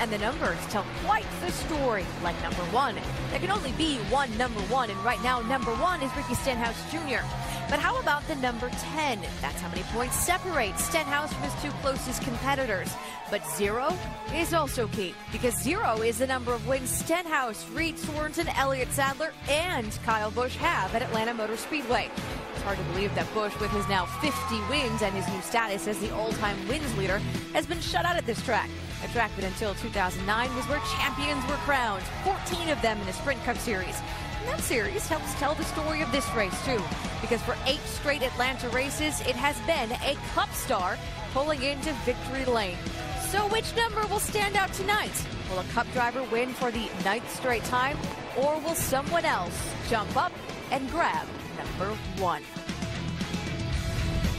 and the numbers tell quite the story. Like number 1, there can only be one number 1, and right now number 1 is Ricky Stenhouse Jr. But how about the number 10? That's how many points separate Stenhouse from his 2 closest competitors. But 0 is also key, because 0 is the number of wins Stenhouse, Reed Sorensen, Elliott Sadler, and Kyle Busch have at Atlanta Motor Speedway. It's hard to believe that Busch, with his now 50 wins and his new status as the all-time wins leader, has been shut out at this track. A track that until 2009 was where champions were crowned, 14 of them in the Sprint Cup Series. And that series helps tell the story of this race, too, because for 8 straight Atlanta races, it has been a Cup star pulling into victory lane. So which number will stand out tonight? Will a Cup driver win for the 9th straight time, or will someone else jump up and grab number 1?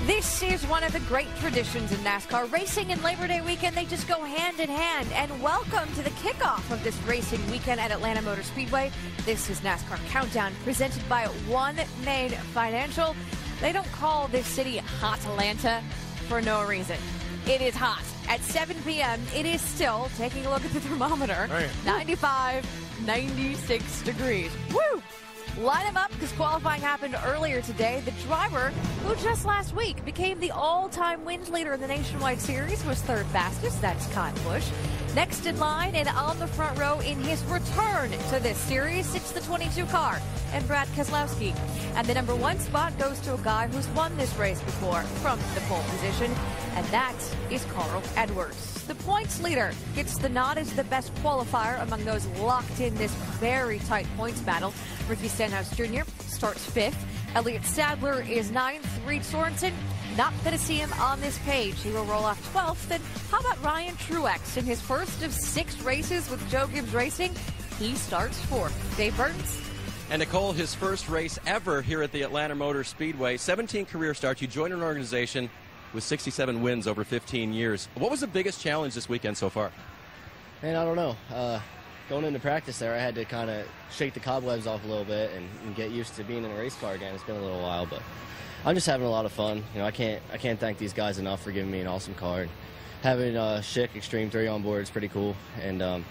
This is one of the great traditions in NASCAR. Racing and Labor Day weekend, they just go hand in hand. And welcome to the kickoff of this racing weekend at Atlanta Motor Speedway. This is NASCAR Countdown, presented by One Main Financial. They don't call this city Hot Atlanta for no reason. It is hot. At 7 p.m., it is still, taking a look at the thermometer, 95, 96 degrees. Woo! Line them up because qualifying happened earlier today. The driver who just last week became the all-time wins leader in the Nationwide Series was 3rd fastest. That's Kyle Busch. Next in line and on the front row in his return to this series, it's the 22 car and Brad Keselowski. And the number 1 spot goes to a guy who's won this race before from the pole position, and that is Carl Edwards. The points leader gets the nod as the best qualifier among those locked in this very tight points battle. Ricky Stenhouse Jr. starts 5th. Elliott Sadler is 9th. Reed Sorensen, not going to see him on this page. He will roll off 12th. And how about Ryan Truex in his first of 6 races with Joe Gibbs Racing? He starts 4th. Dave Burns. And Nicole, his first race ever here at the Atlanta Motor Speedway. 17 career starts. You joined an organization with 67 wins over 15 years. What was the biggest challenge this weekend so far? Man, I don't know. Going into practice there, I had to kind of shake the cobwebs off a little bit and get used to being in a race car again. It's been a little while, but I'm just having a lot of fun. You know, I can't thank these guys enough for giving me an awesome car. And having Schick Extreme 3 on board is pretty cool. And man,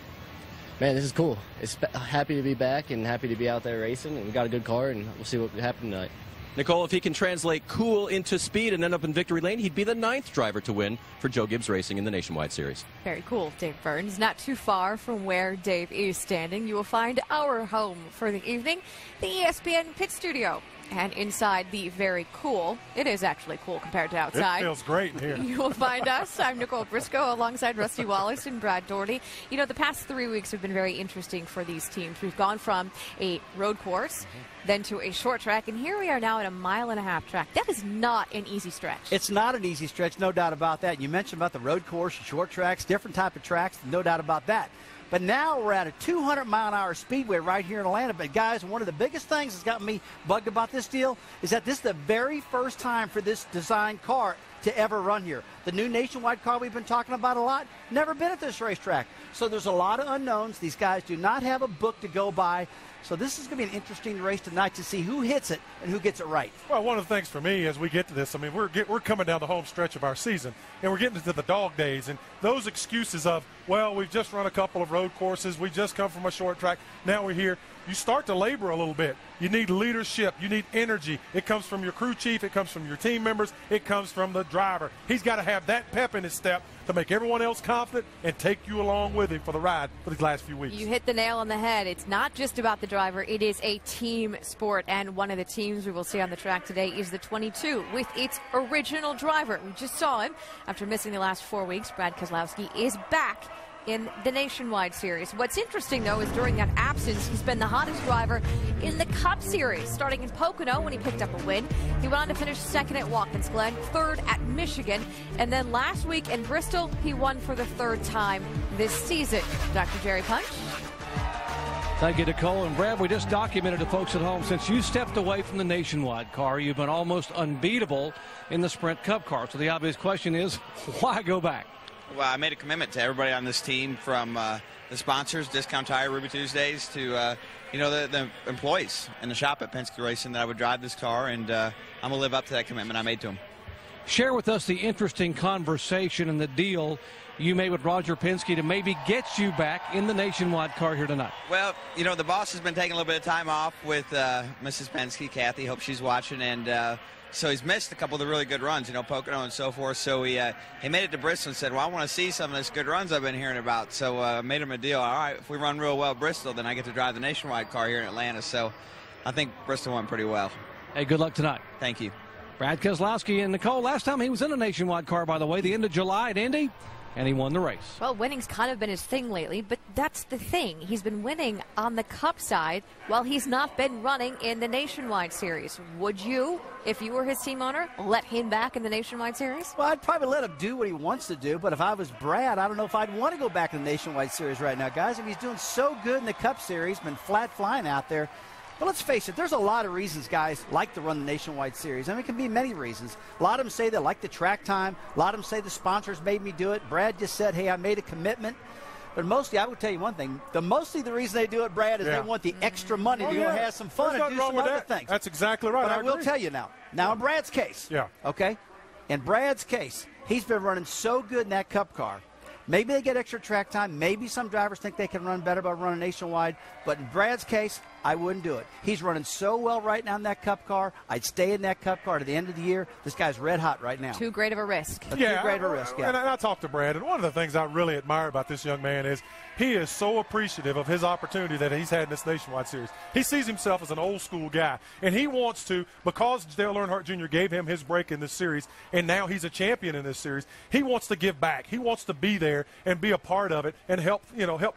this is cool. It's happy to be back and happy to be out there racing. And we got a good car, and we'll see what happens tonight. Nicole, if he can translate cool into speed and end up in victory lane, he'd be the 9th driver to win for Joe Gibbs Racing in the Nationwide Series. Very cool, Dave Burns. Not too far from where Dave is standing, you will find our home for the evening, the ESPN Pit Studio. And inside the very cool, it is actually cool compared to outside. It feels great in here. You will find us. I'm Nicole Briscoe alongside Rusty Wallace and Brad Doherty. You know, the past 3 weeks have been very interesting for these teams. We've gone from a road course, then to a short track, and here we are now at a 1.5 mile track. That is not an easy stretch. It's not an easy stretch, no doubt about that. You mentioned about the road course, short tracks, different type of tracks, no doubt about that. But now we're at a 200-mile-an-hour speedway right here in Atlanta. But, guys, one of the biggest things that's got me bugged about this deal is that this is the very first time for this design car to ever run here. The new Nationwide car we've been talking about a lot, never been at this racetrack. So there's a lot of unknowns. These guys do not have a book to go by. So this is going to be an interesting race tonight to see who hits it and who gets it right. Well, one of the things for me as we get to this, I mean, we're coming down the home stretch of our season, and we're getting into the dog days. And those excuses of, well, we've just run a couple of road courses, we just come from a short track, now we're here. You start to labor a little bit. You need leadership. You need energy. It comes from your crew chief. It comes from your team members. It comes from the driver. He's got to have that pep in his step to make everyone else confident and take you along with him for the ride for these last few weeks. You hit the nail on the head. It's not just about the driver. It is a team sport, and one of the teams we will see on the track today is the 22 with its original driver. We just saw him after missing the last 4 weeks. Brad Keselowski is back in the Nationwide Series. What's interesting, though, is during that absence, he's been the hottest driver in the Cup Series, starting in Pocono when he picked up a win. He went on to finish 2nd at Watkins Glen, 3rd at Michigan, and then last week in Bristol, he won for the 3rd time this season. Dr. Jerry Punch. Thank you, Nicole. And Brad, we just documented to folks at home, since you stepped away from the Nationwide car, you've been almost unbeatable in the Sprint Cup car. So the obvious question is, why go back? Well, I made a commitment to everybody on this team, from the sponsors, Discount Tire, Ruby Tuesdays, to the employees in the shop at Penske Racing, that I would drive this car, and I'm going to live up to that commitment I made to them. Share with us the interesting conversation and the deal you made with Roger Penske to maybe get you back in the Nationwide car here tonight. Well, you know, the boss has been taking a little bit of time off with Mrs. Penske, Kathy. Hope she's watching. And so he's missed a couple of the really good runs, you know, Pocono and so forth. So he made it to Bristol and said, well, I want to see some of these good runs I've been hearing about. So I made him a deal. All right, if we run real well at Bristol, then I get to drive the Nationwide car here in Atlanta. So I think Bristol went pretty well. Hey, good luck tonight. Thank you. Brad Keselowski and Nicole, last time he was in a Nationwide car, by the way, the end of July at Indy, and he won the race. Well, winning's kind of been his thing lately, but that's the thing. He's been winning on the Cup side while he's not been running in the Nationwide Series. Would you, if you were his team owner, let him back in the Nationwide Series? Well, I'd probably let him do what he wants to do, but if I was Brad, I don't know if I'd want to go back in the Nationwide Series right now, guys. If he's doing so good in the Cup Series, been flat flying out there. But let's face it, there's a lot of reasons guys like to run the Nationwide Series. I mean, it can be many reasons. A lot of them say they like the track time. A lot of them say the sponsors made me do it. Brad just said, hey, I made a commitment. But mostly, I will tell you one thing. Mostly the reason they do it, Brad, is they want the extra money to go have some fun and do some other things. That's exactly right. But I will tell you now in Brad's case, okay, in Brad's case, he's been running so good in that Cup car. Maybe they get extra track time. Maybe some drivers think they can run better by running Nationwide. But in Brad's case, I wouldn't do it. He's running so well right now in that Cup car. I'd stay in that Cup car to the end of the year. This guy's red hot right now. Too great of a risk. Too great of a risk, And I talked to Brad, and one of the things I really admire about this young man is he is so appreciative of his opportunity that he's had in this Nationwide Series. He sees himself as an old-school guy, and he wants to, because Dale Earnhardt Jr. gave him his break in this series, and now he's a champion in this series, he wants to give back. He wants to be there and be a part of it and help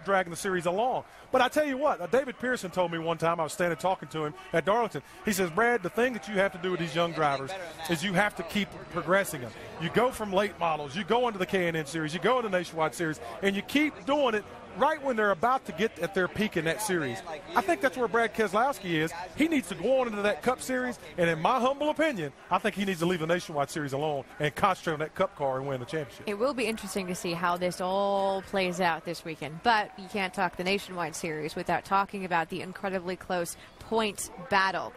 dragging the series along. But I tell you what, David Pearson told me one time, I was standing talking to him at Darlington. He says, Brad, the thing that you have to do with these young drivers is you have to keep progressing them. You go from late models, you go into the K&N Series, you go into the Nationwide Series, and you keep doing it right when they're about to get at their peak in that series. I think that's where Brad Keselowski is. He needs to go on into that Cup Series, and in my humble opinion, I think he needs to leave the Nationwide Series alone and concentrate on that Cup car and win the championship. It will be interesting to see how this all plays out this weekend, but you can't talk the Nationwide Series without talking about the incredibly close points battle.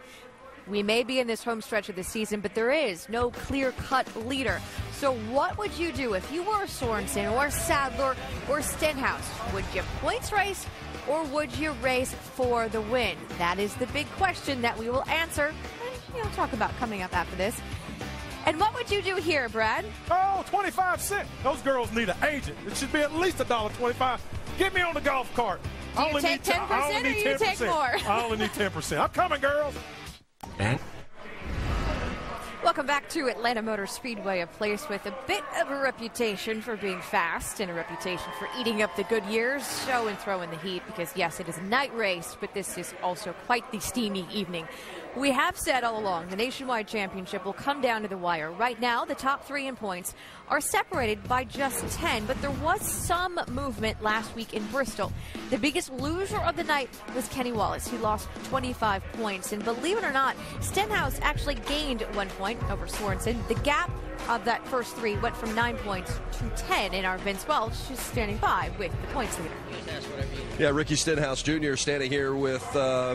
We may be in this home stretch of the season, but there is no clear-cut leader. So what would you do if you were Sorensen or Sadler or Stenhouse? Would you points race or would you race for the win? That is the big question that we will answer and talk about coming up after this. And what would you do here, Brad? Oh, 25 cents. Those girls need an agent. It should be at least $1.25. Get me on the golf cart. Do you take 10% or you take more? I only need 10%. I'm coming, girls. Welcome back to Atlanta Motor Speedway, a place with a bit of a reputation for being fast and a reputation for eating up the good years, show and throw in the heat, because yes, it is a night race, but this is also quite the steamy evening. We have said all along the Nationwide Championship will come down to the wire. Right now, the top three in points are separated by just 10, but there was some movement last week in Bristol. The biggest loser of the night was Kenny Wallace. He lost 25 points, and believe it or not, Stenhouse actually gained 1 point over Sorensen. The gap of that first three went from 9 points to 10, and our Vince Welch is standing by with the points leader. Yeah, Ricky Stenhouse Jr. standing here with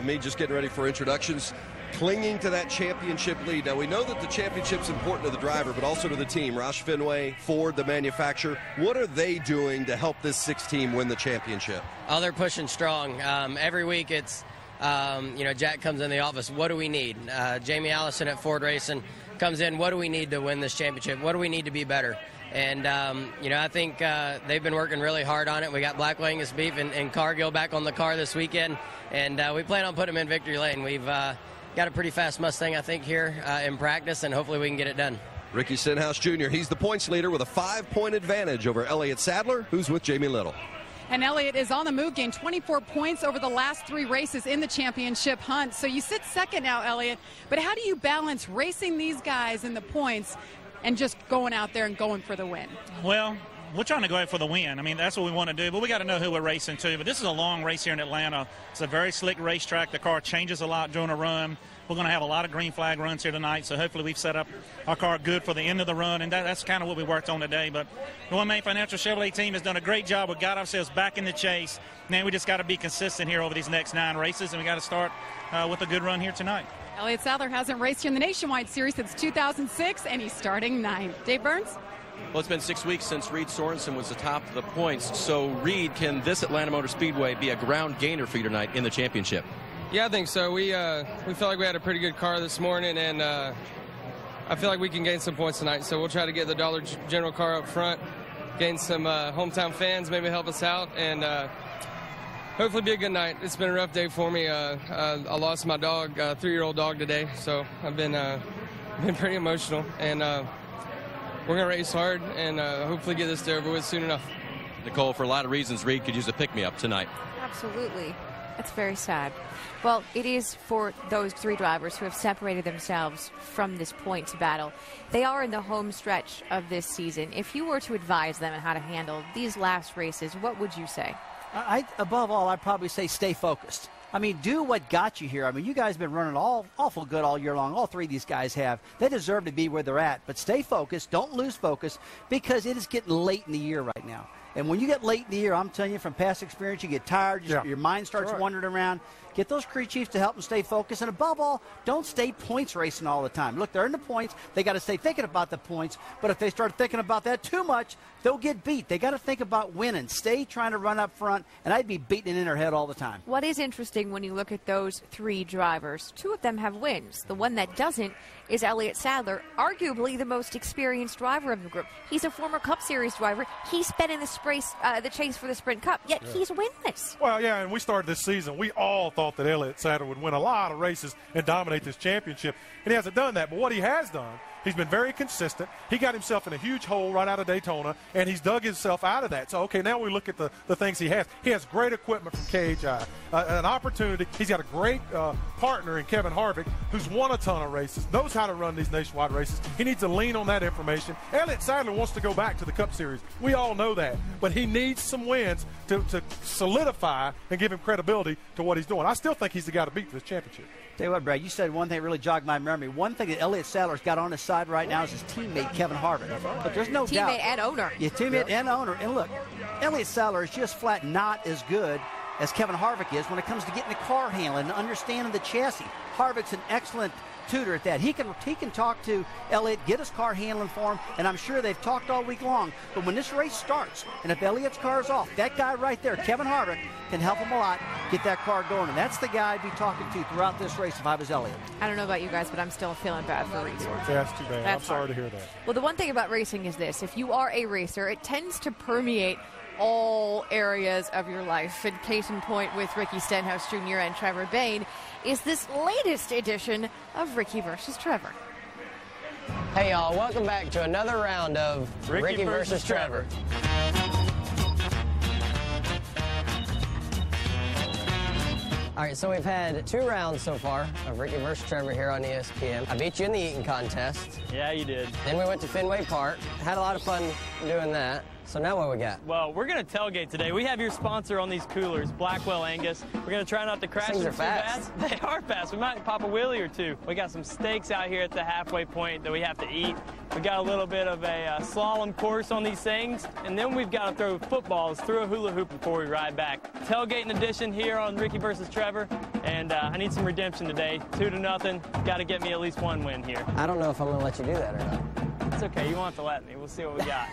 me, just getting ready for introductions, clinging to that championship lead. Now, we know that the championship's important to the driver, but also to the team. Roush Fenway, Ford, the manufacturer. What are they doing to help this 6 team win the championship? Oh, they're pushing strong. Every week it's, Jack comes in the office. What do we need? Jamie Allison at Ford Racing comes in. What do we need to win this championship? What do we need to be better? And, I think they've been working really hard on it. We got Black Angus Beef and Cargill back on the car this weekend, and we plan on putting them in victory lane. We've got a pretty fast Mustang, I think, here in practice, and hopefully we can get it done. Ricky Stenhouse Jr., he's the points leader with a 5-point advantage over Elliott Sadler, who's with Jamie Little. And Elliott is on the move, gained 24 points over the last 3 races in the championship hunt. So you sit second now, Elliott. But how do you balance racing these guys in the points and just going out there and going for the win? Well, we're trying to go out for the win. I mean, that's what we want to do, but we got to know who we're racing to. But this is a long race here in Atlanta. It's a very slick racetrack. The car changes a lot during a run. We're going to have a lot of green flag runs here tonight, so hopefully we've set up our car good for the end of the run, and that's kind of what we worked on today. But the One Main Financial Chevrolet team has done a great job. We got ourselves back in the chase. Now we just got to be consistent here over these next 9 races, and we got to start with a good run here tonight. Elliott Sadler hasn't raced here in the Nationwide Series since 2006, and he's starting 9th. Dave Burns? Well, it's been 6 weeks since Reed Sorensen was the top of the points. So, Reed, can this Atlanta Motor Speedway be a ground gainer for you tonight in the championship? Yeah, I think so. We felt like we had a pretty good car this morning, and I feel like we can gain some points tonight. So we'll try to get the Dollar General car up front, gain some hometown fans, maybe help us out, and hopefully be a good night. It's been a rough day for me. I lost my dog, 3-year-old dog today, so I've been pretty emotional, and we're going to race hard and hopefully get this over with soon enough. Nicole, for a lot of reasons, Reed could use a pick-me-up tonight. Absolutely. That's very sad. Well, it is for those 3 drivers who have separated themselves from this points battle. They are in the home stretch of this season. If you were to advise them on how to handle these last races, what would you say? Above all, I'd probably say stay focused. I mean, do what got you here. I mean, you guys have been running awful good all year long. All 3 of these guys have. They deserve to be where they're at. But stay focused. Don't lose focus, because it is getting late in the year right now. And when you get late in the year, I'm telling you from past experience, you get tired. Your mind starts wandering around. Get those crew chiefs to help them stay focused. And above all, don't stay points racing all the time. Look, they're in the points. They got to stay thinking about the points. But if they start thinking about that too much, they'll get beat. They got to think about winning. Stay trying to run up front, and I'd be beating it in their head all the time. What is interesting when you look at those 3 drivers, 2 of them have wins. The one that doesn't is Elliott Sadler, arguably the most experienced driver of the group. He's a former Cup Series driver. He's been in the chase for the Sprint Cup, yet he's winless. Well, yeah, and we started this season. We all thought that Elliott Sadler would win a lot of races and dominate this championship, and he hasn't done that. But what he has done, he's been very consistent. He got himself in a huge hole right out of Daytona, and he's dug himself out of that. So, okay, now we look at the things he has. He has great equipment from KHI, an opportunity. He's got a great partner in Kevin Harvick, who's won a ton of races, knows how to run these nationwide races. He needs to lean on that information. Elliott Sadler wants to go back to the Cup Series. We all know that. But he needs some wins to solidify and give him credibility to what he's doing. I still think he's the guy to beat for this championship. Tell you what, Brad, you said one thing that really jogged my memory. One thing that Elliott Sadler's got on his side right now is his teammate, Kevin Harvick. But there's no doubt. Teammate and owner. Yeah, teammate and owner. And look, Elliott Sadler is just flat not as good as Kevin Harvick is when it comes to getting the car handling and understanding the chassis. Harvick's an excellent tutor at that. He can talk to Elliott, get his car handling for him, and I'm sure they've talked all week long. But when this race starts, and if Elliott's car is off, that guy right there, Kevin Harvick, can help him a lot get that car going. And that's the guy I'd be talking to throughout this race if I was Elliott. I don't know about you guys, but I'm still feeling bad for Reed Sorensen. That's too bad. I'm sorry to hear that. Well, the one thing about racing is this. If you are a racer, it tends to permeate all areas of your life. And case in point with Ricky Stenhouse Jr. and Trevor Bayne is this latest edition of Ricky versus Trevor. Hey, y'all. Welcome back to another round of Ricky versus Trevor. All right, so we've had 2 rounds so far of Ricky versus Trevor here on ESPN. I beat you in the eating contest. Yeah, you did. Then we went to Fenway Park. Had a lot of fun doing that. So now what we got? Well, we're going to tailgate today. We have your sponsor on these coolers, Blackwell Angus. We're going to try not to crash them too fast. They are fast. We might pop a wheelie or 2. We got some steaks out here at the halfway point that we have to eat. We got a little bit of a slalom course on these things. And then we've got to throw footballs through a hula hoop before we ride back. Tailgating edition here on Ricky versus Trevor. And I need some redemption today. 2-0. Got to get me at least 1 win here. I don't know if I'm going to let you do that or not. It's okay. You won't have to let me. We'll see what we got.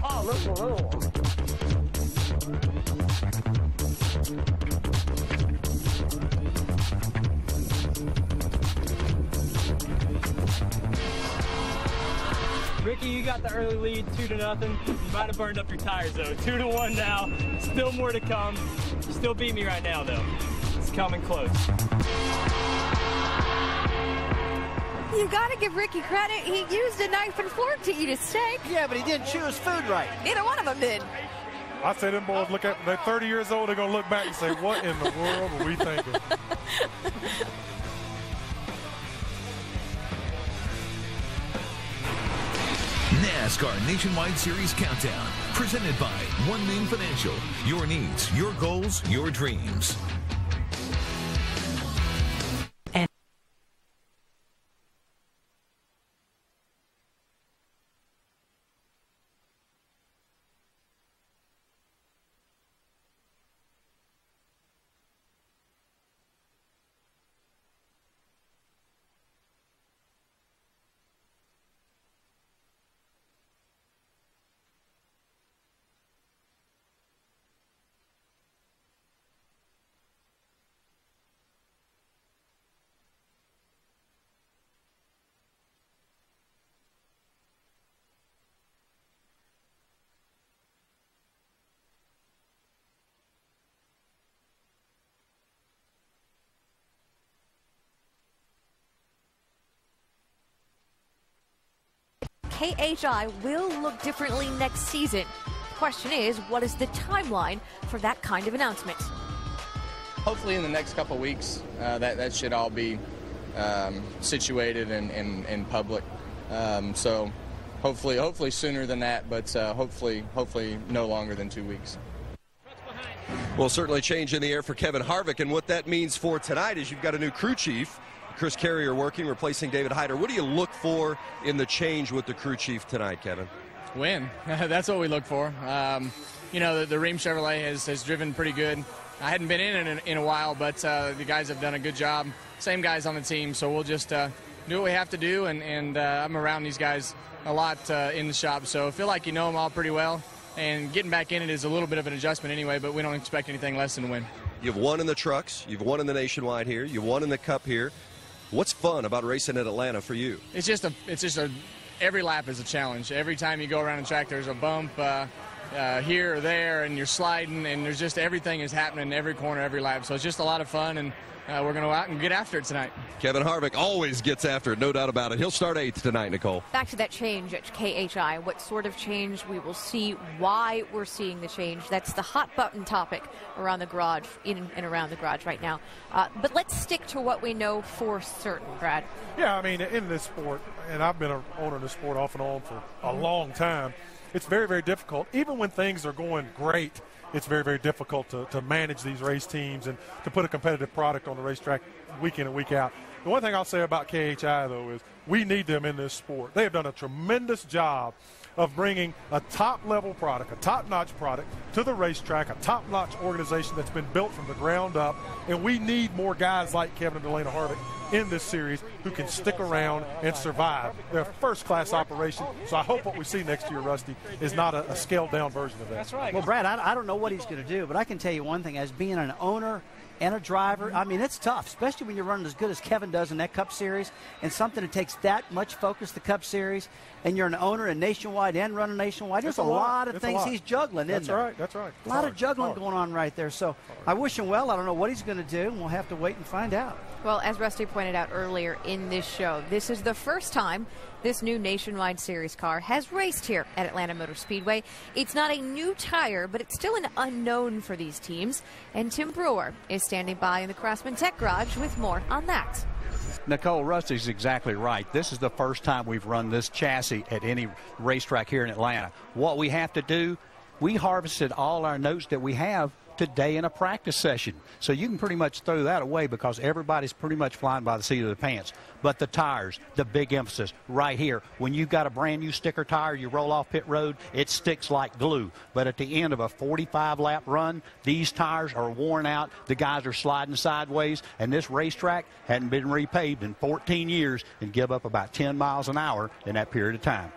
Oh, look at little one. Ricky, you got the early lead, 2-0. You might have burned up your tires, though. 2-1 now. Still more to come. You still beat me right now, though. It's coming close. You got to give Ricky credit. He used a knife and fork to eat his steak. Yeah, but he didn't choose food right. Neither one of them did. I say them boys look at, they're 30 years old, they're going to look back and say, what in the world were we thinking? NASCAR Nationwide Series Countdown, presented by One Main Financial. Your needs, your goals, your dreams. KHI will look differently next season. The question is, what is the timeline for that kind of announcement? Hopefully in the next couple of weeks, that should all be situated and public. So hopefully sooner than that, but hopefully no longer than 2 weeks. Well, certainly change in the air for Kevin Harvick, and what that means for tonight is you've got a new crew chief, Chris Carrier, working, replacing David Hyder. What do you look for in the change with the crew chief tonight, Kevin? Win. That's what we look for. You know, the Rheem Chevrolet has driven pretty good. I hadn't been in a while, but the guys have done a good job. Same guys on the team, so we'll just do what we have to do, and I'm around these guys a lot in the shop, so I feel like you know them all pretty well. And getting back in it is a little bit of an adjustment anyway, but we don't expect anything less than a win. You've won in the trucks. You've won in the Nationwide here. You've won in the Cup here. What's fun about racing at Atlanta for you? It's just every lap is a challenge. Every time you go around the track, there's a bump here or there, and you're sliding, and there's just everything is happening every corner, every lap. So it's just a lot of fun, and we're going to go out and get after it tonight. Kevin Harvick always gets after it, no doubt about it. He'll start 8th tonight, Nicole. Back to that change at KHI. What sort of change we will see, why we're seeing the change. That's the hot button topic around the garage, in and around the garage right now. But let's stick to what we know for certain, Brad. Yeah, I mean, in this sport, and I've been an owner in this sport off and on for a long time, it's very, very difficult. Even when things are going great, it's very, very difficult to manage these race teams and to put a competitive product on the racetrack week in and week out. The one thing I'll say about KHI, though, is we need them in this sport. They have done a tremendous job of bringing a top-level product, a top-notch product to the racetrack, a top-notch organization that's been built from the ground up, and we need more guys like Kevin and Delana Harvick in this series who can stick around and survive. They're a first-class operation, so I hope what we see next year, Rusty, is not a scaled-down version of that. That's right. Well, Brad, I don't know what he's going to do, but I can tell you one thing. As being an owner and a driver, I mean, it's tough, especially when you're running as good as Kevin does in that Cup Series, and something that takes that much focus, the Cup Series, and you're an owner in Nationwide and running Nationwide. There's a lot of things he's juggling, isn't there? That's right. A lot of juggling going on right there. So I wish him well. I don't know what he's going to do, and we'll have to wait and find out. Well, as Rusty pointed out earlier in this show, this is the first time this new Nationwide Series car has raced here at Atlanta Motor Speedway. It's not a new tire, but it's still an unknown for these teams. And Tim Brewer is standing by in the Craftsman Tech Garage with more on that. Nicole, Rusty's exactly right. This is the first time we've run this chassis at any racetrack here in Atlanta. What we have to do, we harvested all our notes that we have today in a practice session. So you can pretty much throw that away because everybody's pretty much flying by the seat of the pants. But the tires, the big emphasis right here. When you've got a brand new sticker tire, you roll off pit road, it sticks like glue. But at the end of a 45-lap run, these tires are worn out. The guys are sliding sideways, and this racetrack hadn't been repaved in 14 years and give up about 10 miles an hour in that period of time.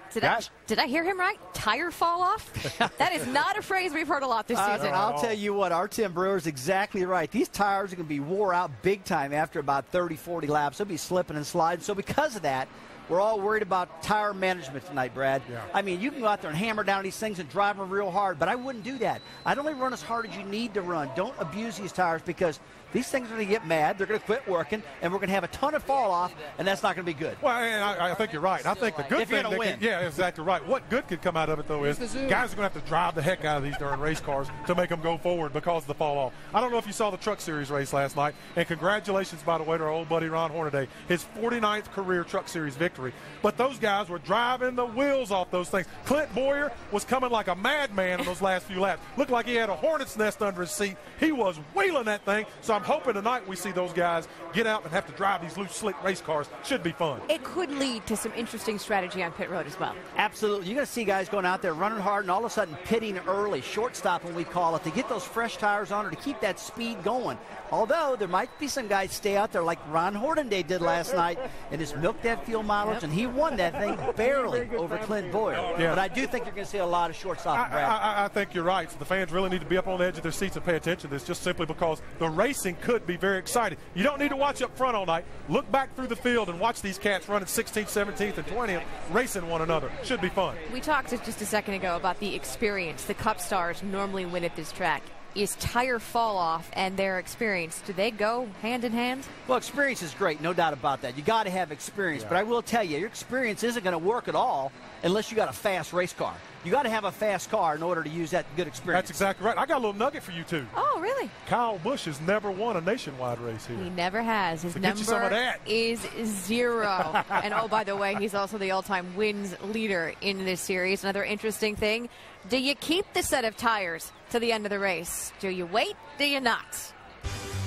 Did I hear him right? Tire fall off? That is not a phrase we've heard a lot this season. I'll tell you what, our Tim Brewer is exactly right. These tires are going to be wore out big time after about 30, 40 laps. They'll be slipping and sliding. So because of that, we're all worried about tire management tonight, Brad. Yeah. I mean, you can go out there and hammer down these things and drive them real hard, but I wouldn't do that. I'd only run as hard as you need to run. Don't abuse these tires because these things are going to get mad.Ey're going to quit working, and we're going to have a ton of fall off, and that's not going to be good. Well, and I think you're right. I think the good thing, yeah, exactly right. What good could come out of it, though, is guys are going to have to drive the heck out of these darn race cars to make them go forward because of the fall off. I don't know if you saw the Truck Series race last night, and congratulations, by the way, to our old buddy Ron Hornaday, his 49th career Truck Series victory. But those guys were driving the wheels off those things. Clint Boyer was coming like a madman in those last few laps. Looked like he had a hornet's nest under his seat. He was wheeling that thing. So I'm hoping tonight we see those guys get out and have to drive these loose, slick race cars. Should be fun. It could lead to some interesting strategy on pit road as well. Absolutely. You're going to see guys going out there running hard and all of a sudden pitting early, short stopping we call it, to get those fresh tires on or to keep that speed going. Although there might be some guys stay out there like Ron Hornaday did last night and just milk that fuel mileage, and he won that thing barely over Clint Boyer. Yeah. But I do think you're going to see a lot of short stopping, Brad. I think you're right. So the fans really need to be up on the edge of their seats and pay attention to this, just simply because the racing could be very exciting. You don't need to watch up front all night. Look back through the field and watch these cats running 16th, 17th, and 20th, racing one another. Should be fun. We talked just a second ago about the experience. The Cup stars normally win at this track. is tire fall off and their experience. Do they go hand in hand? Well, experience is great, no doubt about that. You got to have experience, but I will tell you, your experience isn't going to work at all unless you got a fast race car. You got to have a fast car in order to use that good experience. That's exactly right. I got a little nugget for you, too. Oh, really? Kyle Busch has never won a nationwide race here. He never has. His So get you some of number that. is 0. And, oh, by the way, he's also the all-time wins leader in this series. Another interesting thing, do you keep the set of tires to the end of the race? Do you wait? Do you not?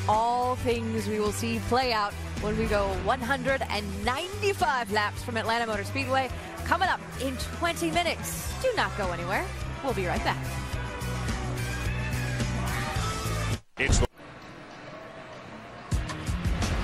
All things we will see play out when we go 195 laps from Atlanta Motor Speedway. Coming up in 20 minutes. Do not go anywhere. We'll be right back.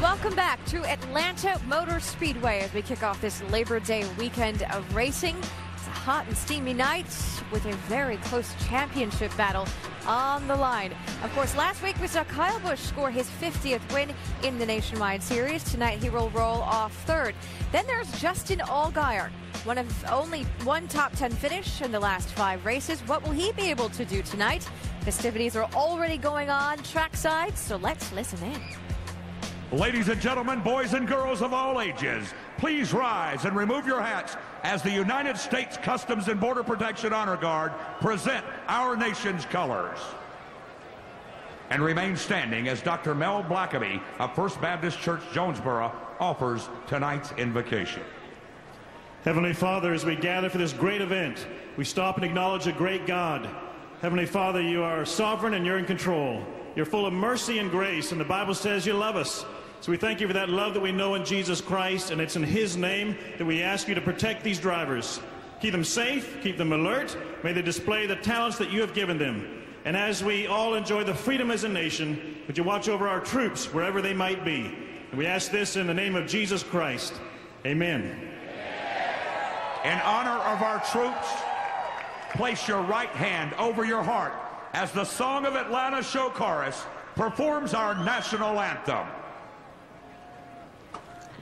Welcome back to Atlanta Motor Speedway as we kick off this Labor Day weekend of racing. It's a hot and steamy night with a very close championship battle on the line. Of course, last week we saw Kyle Busch score his 50th win in the Nationwide Series. Tonight he will roll off third. Then there's Justin Allgaier, one of only one top 10 finish in the last 5 races. What will he be able to do tonight? Festivities are already going on trackside, so let's listen in. Ladies and gentlemen, boys and girls of all ages, please rise and remove your hats as the United States Customs and Border Protection Honor Guard present our nation's colors. And remain standing as Dr. Mel Blackaby of First Baptist Church, Jonesboro, offers tonight's invocation. Heavenly Father, as we gather for this great event, we stop and acknowledge a great God. Heavenly Father, you are sovereign and you're in control. You're full of mercy and grace, and the Bible says you love us. So we thank you for that love that we know in Jesus Christ, and it's in his name that we ask you to protect these drivers. Keep them safe, keep them alert. May they display the talents that you have given them. And as we all enjoy the freedom as a nation, would you watch over our troops wherever they might be. And we ask this in the name of Jesus Christ. Amen. In honor of our troops, place your right hand over your heart as the Song of Atlanta Show Chorus performs our national anthem.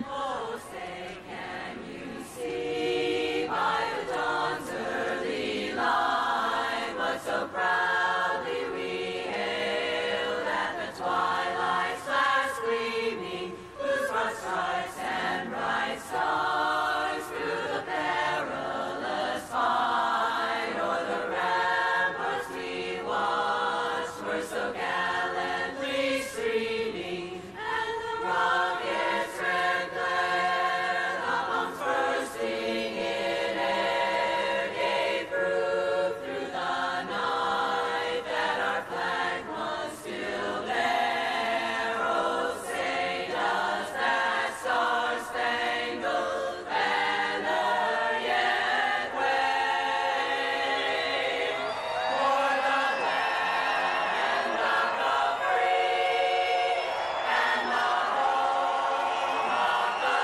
Oh, say, can you see by the dawn's early light what so proudly we hailed at the twilight's last gleaming, whose broad stripes and bright stars through the perilous fight o'er the ramparts we watched were so gallantly streaming, and the rockets red glare, the bombs bursting in air gave proof through the night that our flag was still there. Oh, say does that star-spangled banner yet wave for the land of the free and the home of the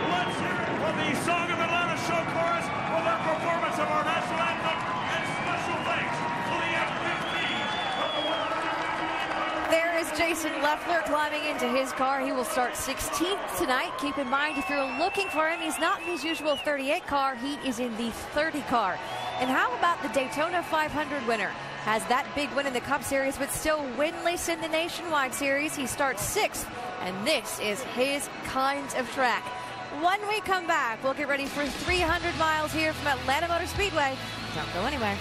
Let's hear it for the Song of Atlanta Show Chorus for their performance of our national anthem, and special thanks to the F-15s of the There is Jason Leffler climbing into his car. He will start 16th tonight. Keep in mind, if you're looking for him, he's not in his usual 38 car. He is in the 30 car. And how about the Daytona 500 winner? Has that big win in the Cup Series, but still winless in the Nationwide Series. He starts 6th, and this is his kind of track. When we come back, we'll get ready for 300 miles here from Atlanta Motor Speedway. Don't go anywhere.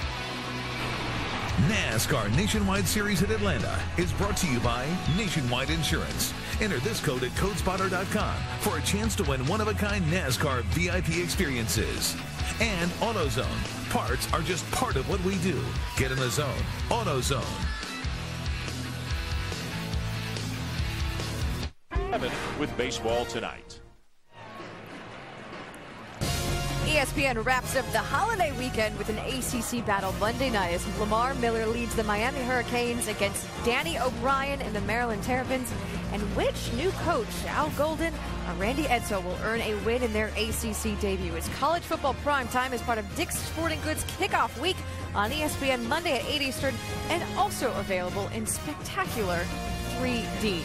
NASCAR Nationwide Series at Atlanta is brought to you by Nationwide Insurance. Enter this code at codespotter.com for a chance to win one-of-a-kind NASCAR VIP experiences. And AutoZone. Parts are just part of what we do. Get in the zone. AutoZone. With baseball tonight. ESPN wraps up the holiday weekend with an ACC battle Monday night as Lamar Miller leads the Miami Hurricanes against Danny O'Brien and the Maryland Terrapins. And which new coach, Al Golden or Randy Edsall, will earn a win in their ACC debut? It's college football prime time as part of Dick's Sporting Goods kickoff week on ESPN Monday at 8 Eastern, and also available in spectacular 3D.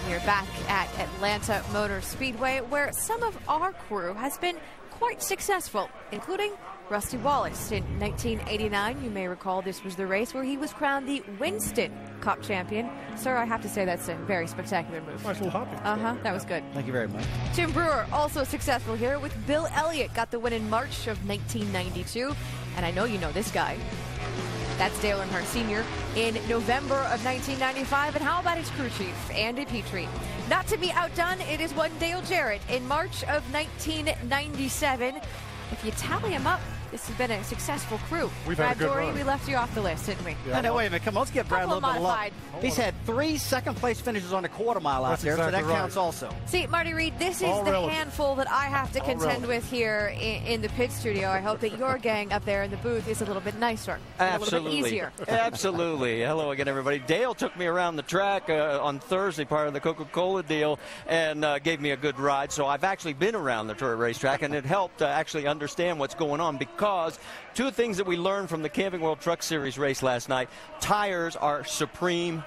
We are back at Atlanta Motor Speedway, where some of our crew has been quite successful, including Rusty Wallace. In 1989, you may recall this was the race where he was crowned the Winston Cup champion. Sir, I have to say that's a very spectacular move. Nice little hopping. That was good. Thank you very much. Tim Brewer, also successful here with Bill Elliott, got the win in March of 1992. And I know you know this guy. That's Dale Earnhardt Sr. in November of 1995. And how about his crew chief, Andy Petrie? Not to be outdone, it is one Dale Jarrett in March of 1997. If you tally him up, this has been a successful crew. We've Brad had a good Doherty, run. we left you off the list, didn't we? Yeah, no, wait a minute. Come on, let's get Brad a little bit of luck. He's had 3 second-place finishes on a quarter mile out there, so that counts also. See, Marty Reed, this is the handful that I have to contend with here in the pit studio. I hope that your gang up there in the booth is a little bit nicer, a little bit easier. Absolutely. Hello again, everybody. Dale took me around the track on Thursday, part of the Coca-Cola deal, and gave me a good ride. So I've actually been around the Detroit racetrack, and it helped actually understand what's going on, because two things that we learned from the Camping World Truck Series race last night: tires are supreme.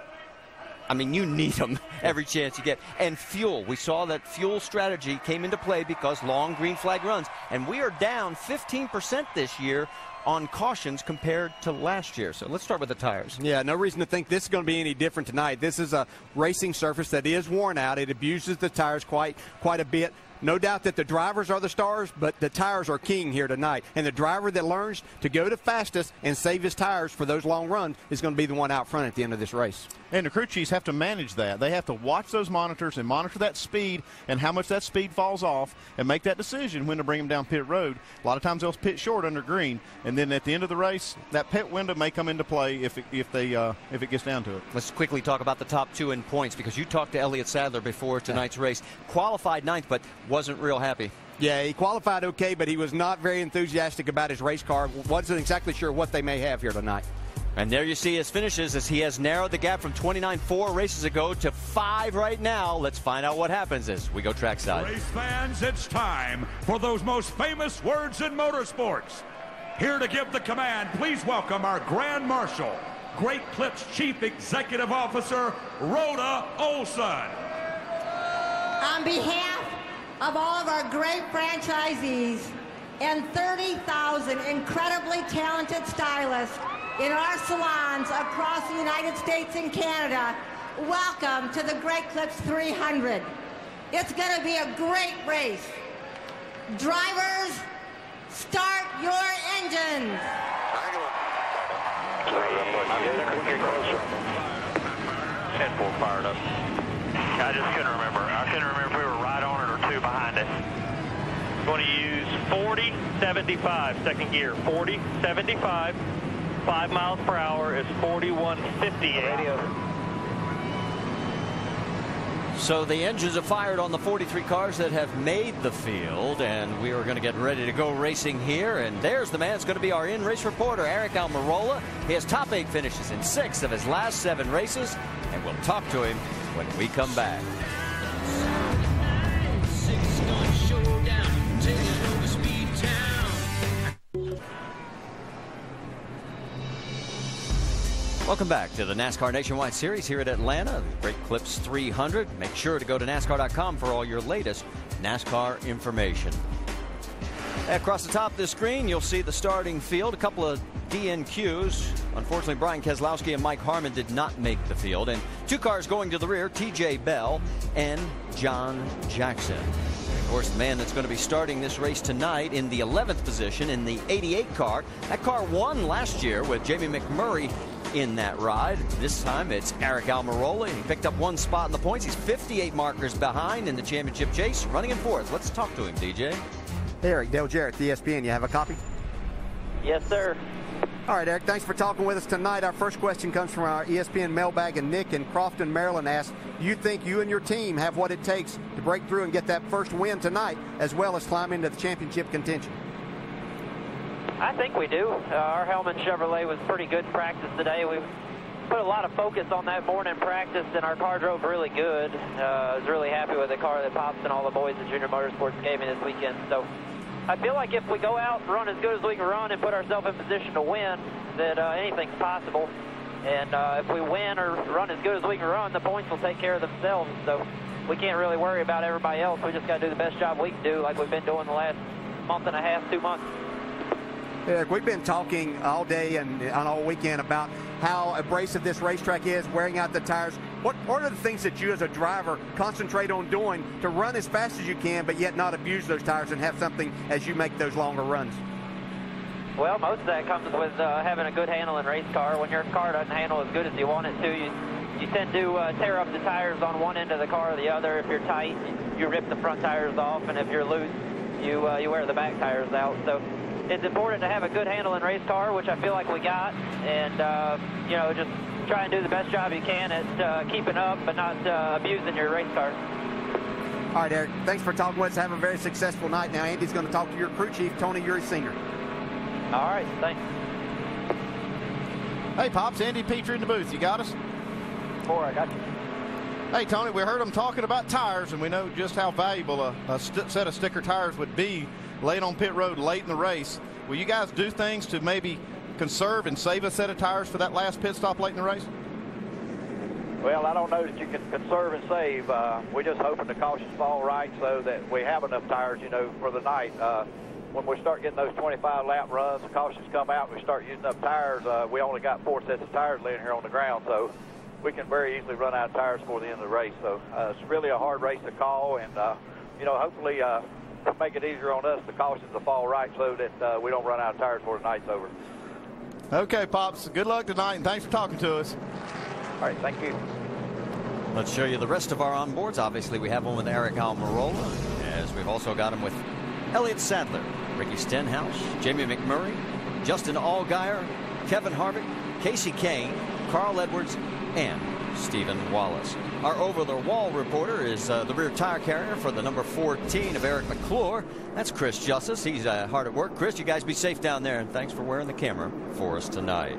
I mean, you need them every chance you get. And fuel. We saw that fuel strategy came into play because long green flag runs. And we are down 15% this year on cautions compared to last year. So let's start with the tires. Yeah, no reason to think this is going to be any different tonight. This is a racing surface that is worn out. It abuses the tires quite a bit. No doubt that the drivers are the stars, but the tires are king here tonight. And the driver that learns to go the fastest and save his tires for those long runs is going to be the one out front at the end of this race. And the crew chiefs have to manage that. They have to watch those monitors and monitor that speed and how much that speed falls off and make that decision when to bring them down pit road. A lot of times they'll pit short under green, and then at the end of the race, that pit window may come into play if it gets down to it. Let's quickly talk about the top two in points, because you talked to Elliott Sadler before tonight's race. Qualified ninth, but wasn't real happy. Yeah, he qualified okay, but he was not very enthusiastic about his race car. Wasn't exactly sure what they may have here tonight. And there you see his finishes as he has narrowed the gap from 29 4 races ago to 5 right now. Let's find out what happens as we go trackside. Race fans, it's time for those most famous words in motorsports. Here to give the command, please welcome our Grand Marshal, Great Clips Chief Executive Officer, Rhoda Olson. On behalf of all of our great franchisees and 30,000 incredibly talented stylists in our salons across the United States and Canada, welcome to the Great Clips 300. It's going to be a great race. Drivers, start your engines. Fired up. I just couldn't remember. I couldn't remember if we were right on it or 2 behind it. Going to use 40-75, second gear. 40-75. 5 miles per hour is 41.58. So the engines are fired on the 43 cars that have made the field, and we are going to get ready to go racing here. And there's the man that's going to be our in-race reporter, Eric Almirola. He has top 8 finishes in 6 of his last 7 races, and we'll talk to him when we come back. Welcome back to the NASCAR Nationwide Series here at Atlanta, the Great Clips 300. Make sure to go to NASCAR.com for all your latest NASCAR information. Across the top of the screen, you'll see the starting field, a couple of DNQs. Unfortunately, Brian Keselowski and Mike Harmon did not make the field. And 2 cars going to the rear, TJ Bell and John Jackson. And of course, the man that's going to be starting this race tonight in the 11th position in the 88 car. That car won last year with Jamie McMurray in that ride. This time it's Eric Almirola. He picked up 1 spot in the points. He's 58 markers behind in the championship chase, running in 4th. Let's talk to him, DJ. Hey, Eric, Dale Jarrett, ESPN. You have a copy? Yes, sir. All right, Eric, thanks for talking with us tonight. Our first question comes from our ESPN mailbag, and Nick in Crofton, Maryland asks, do you think you and your team have what it takes to break through and get that first win tonight, as well as climb into the championship contention? I think we do. Our Hellman Chevrolet was pretty good in practice today. We put a lot of focus on that morning practice, and our car drove really good. I was really happy with the car that Pops and all the boys at Junior Motorsports gave me this weekend. So I feel like if we go out, run as good as we can run, and put ourselves in position to win, that anything's possible. And if we win or run as good as we can run, the points will take care of themselves. So we can't really worry about everybody else. We just got to do the best job we can do, like we've been doing the last month and a half, 2 months. Eric, we've been talking all day and all weekend about how abrasive this racetrack is, wearing out the tires. What are the things that you as a driver concentrate on doing to run as fast as you can, but yet not abuse those tires and have something as you make those longer runs? Well, most of that comes with having a good handling race car. When your car doesn't handle as good as you want it to, you tend to tear up the tires on one end of the car or the other. If you're tight, you rip the front tires off, and if you're loose, you wear the back tires out. So it's important to have a good handling race car, which I feel like we got, and you know, just try and do the best job you can at keeping up, but not abusing your race car. All right, Eric, thanks for talking with us. Have a very successful night. Now, Andy's going to talk to your crew chief, Tony Uri Sr. All right, thanks. Hey, Pops, Andy Petrie in the booth. You got us? Four, I got you. Hey, Tony, we heard them talking about tires, and we know just how valuable a set of sticker tires would be late on pit road, late in the race. Will you guys do things to maybe conserve and save a set of tires for that last pit stop late in the race? Well, I don't know that you can conserve and save. We're just hoping the cautions fall right so that we have enough tires, you know, for the night. When we start getting those 25-lap runs, the cautions come out, and we start using up tires. We only got 4 sets of tires laying here on the ground, so we can very easily run out of tires before the end of the race. So it's really a hard race to call, and, you know, hopefully to make it easier on us, the cautions will fall right so that we don't run out of tires before the night's over. Okay, Pops. Good luck tonight, and thanks for talking to us. All right, thank you. Let's show you the rest of our onboards. Obviously, we have one with Eric Almirola, as we've also got him with Elliott Sadler, Ricky Stenhouse, Jamie McMurray, Justin Allgaier, Kevin Harvick, Casey Kane, Carl Edwards, and Stephen Wallace. Our over-the-wall reporter is the rear tire carrier for the number 14 of Eric McClure. That's Chris Justice. He's hard at work. Chris, you guys be safe down there, and thanks for wearing the camera for us tonight.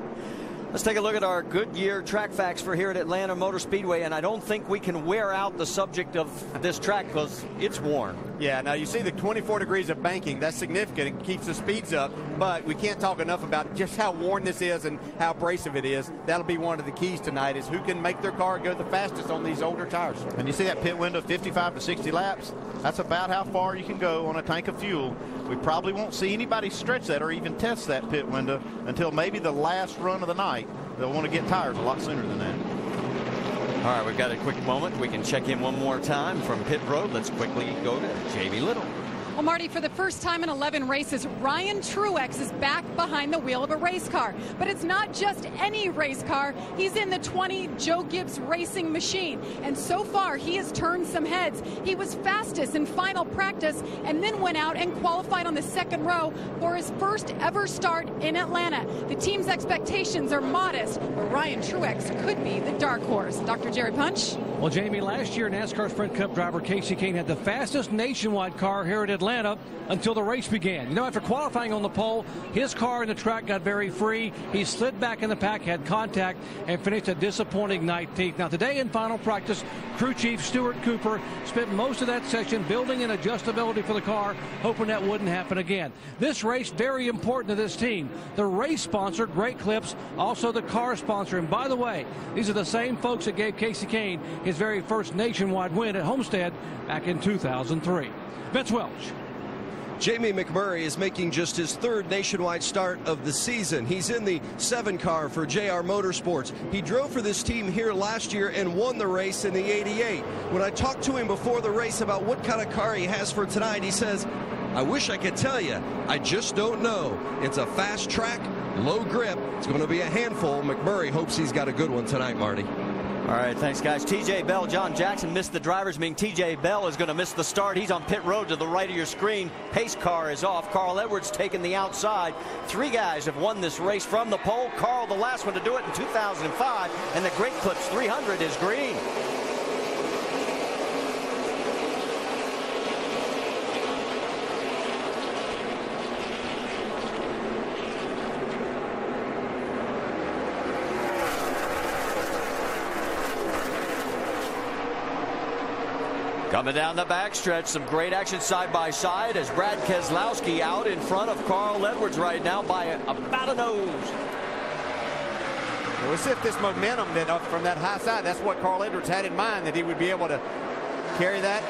Let's take a look at our Goodyear track facts for here at Atlanta Motor Speedway, and I don't think we can wear out the subject of this track because it's worn. Yeah, now you see the 24 degrees of banking. That's significant. It keeps the speeds up, but we can't talk enough about just how worn this is and how abrasive it is. That'll be one of the keys tonight, is who can make their car go the fastest on these older tires. And you see that pit window, 55 to 60 laps? That's about how far you can go on a tank of fuel. We probably won't see anybody stretch that or even test that pit window until maybe the last run of the night. They'll want to get tires a lot sooner than that. All right, we've got a quick moment. We can check in one more time from pit road. Let's quickly go to Jamie Little. Well, Marty, for the first time in 11 races, Ryan Truex is back behind the wheel of a race car. But it's not just any race car. He's in the 20 Joe Gibbs Racing machine. And so far, he has turned some heads. He was fastest in final practice and then went out and qualified on the second row for his first ever start in Atlanta. The team's expectations are modest, but Ryan Truex could be the dark horse. Dr. Jerry Punch? Well, Jamie, last year, NASCAR Sprint Cup driver Casey Kane had the fastest nationwide car here at Atlanta until the race began. You know, after qualifying on the pole, his car in the track got very free. He slid back in the pack, had contact, and finished a disappointing 19th. Now, today in final practice, crew chief Stuart Cooper spent most of that session building in adjustability for the car, hoping that wouldn't happen again. This race, very important to this team. The race sponsor, Great Clips, also the car sponsor. And by the way, these are the same folks that gave Casey Kane his very first nationwide win at Homestead back in 2003. Vince Welch. Jamie McMurray is making just his third nationwide start of the season. He's in the 7 car for JR Motorsports. He drove for this team here last year and won the race in the 88. When I talked to him before the race about what kind of car he has for tonight, he says, I wish I could tell you. I just don't know. It's a fast track, low grip. It's going to be a handful. McMurray hopes he's got a good one tonight, Marty. All right, thanks, guys. TJ Bell, John Jackson missed the drivers, meaning TJ Bell is going to miss the start. He's on pit road to the right of your screen. Pace car is off. Carl Edwards taking the outside. 3 guys have won this race from the pole. Carl, the last one to do it in 2005, and the Great Clips 300 is green. Coming down the backstretch, some great action side by side as Brad Keselowski out in front of Carl Edwards right now by about a nose. We'll see if this momentum that from that high side, that's what Carl Edwards had in mind, that he would be able to carry that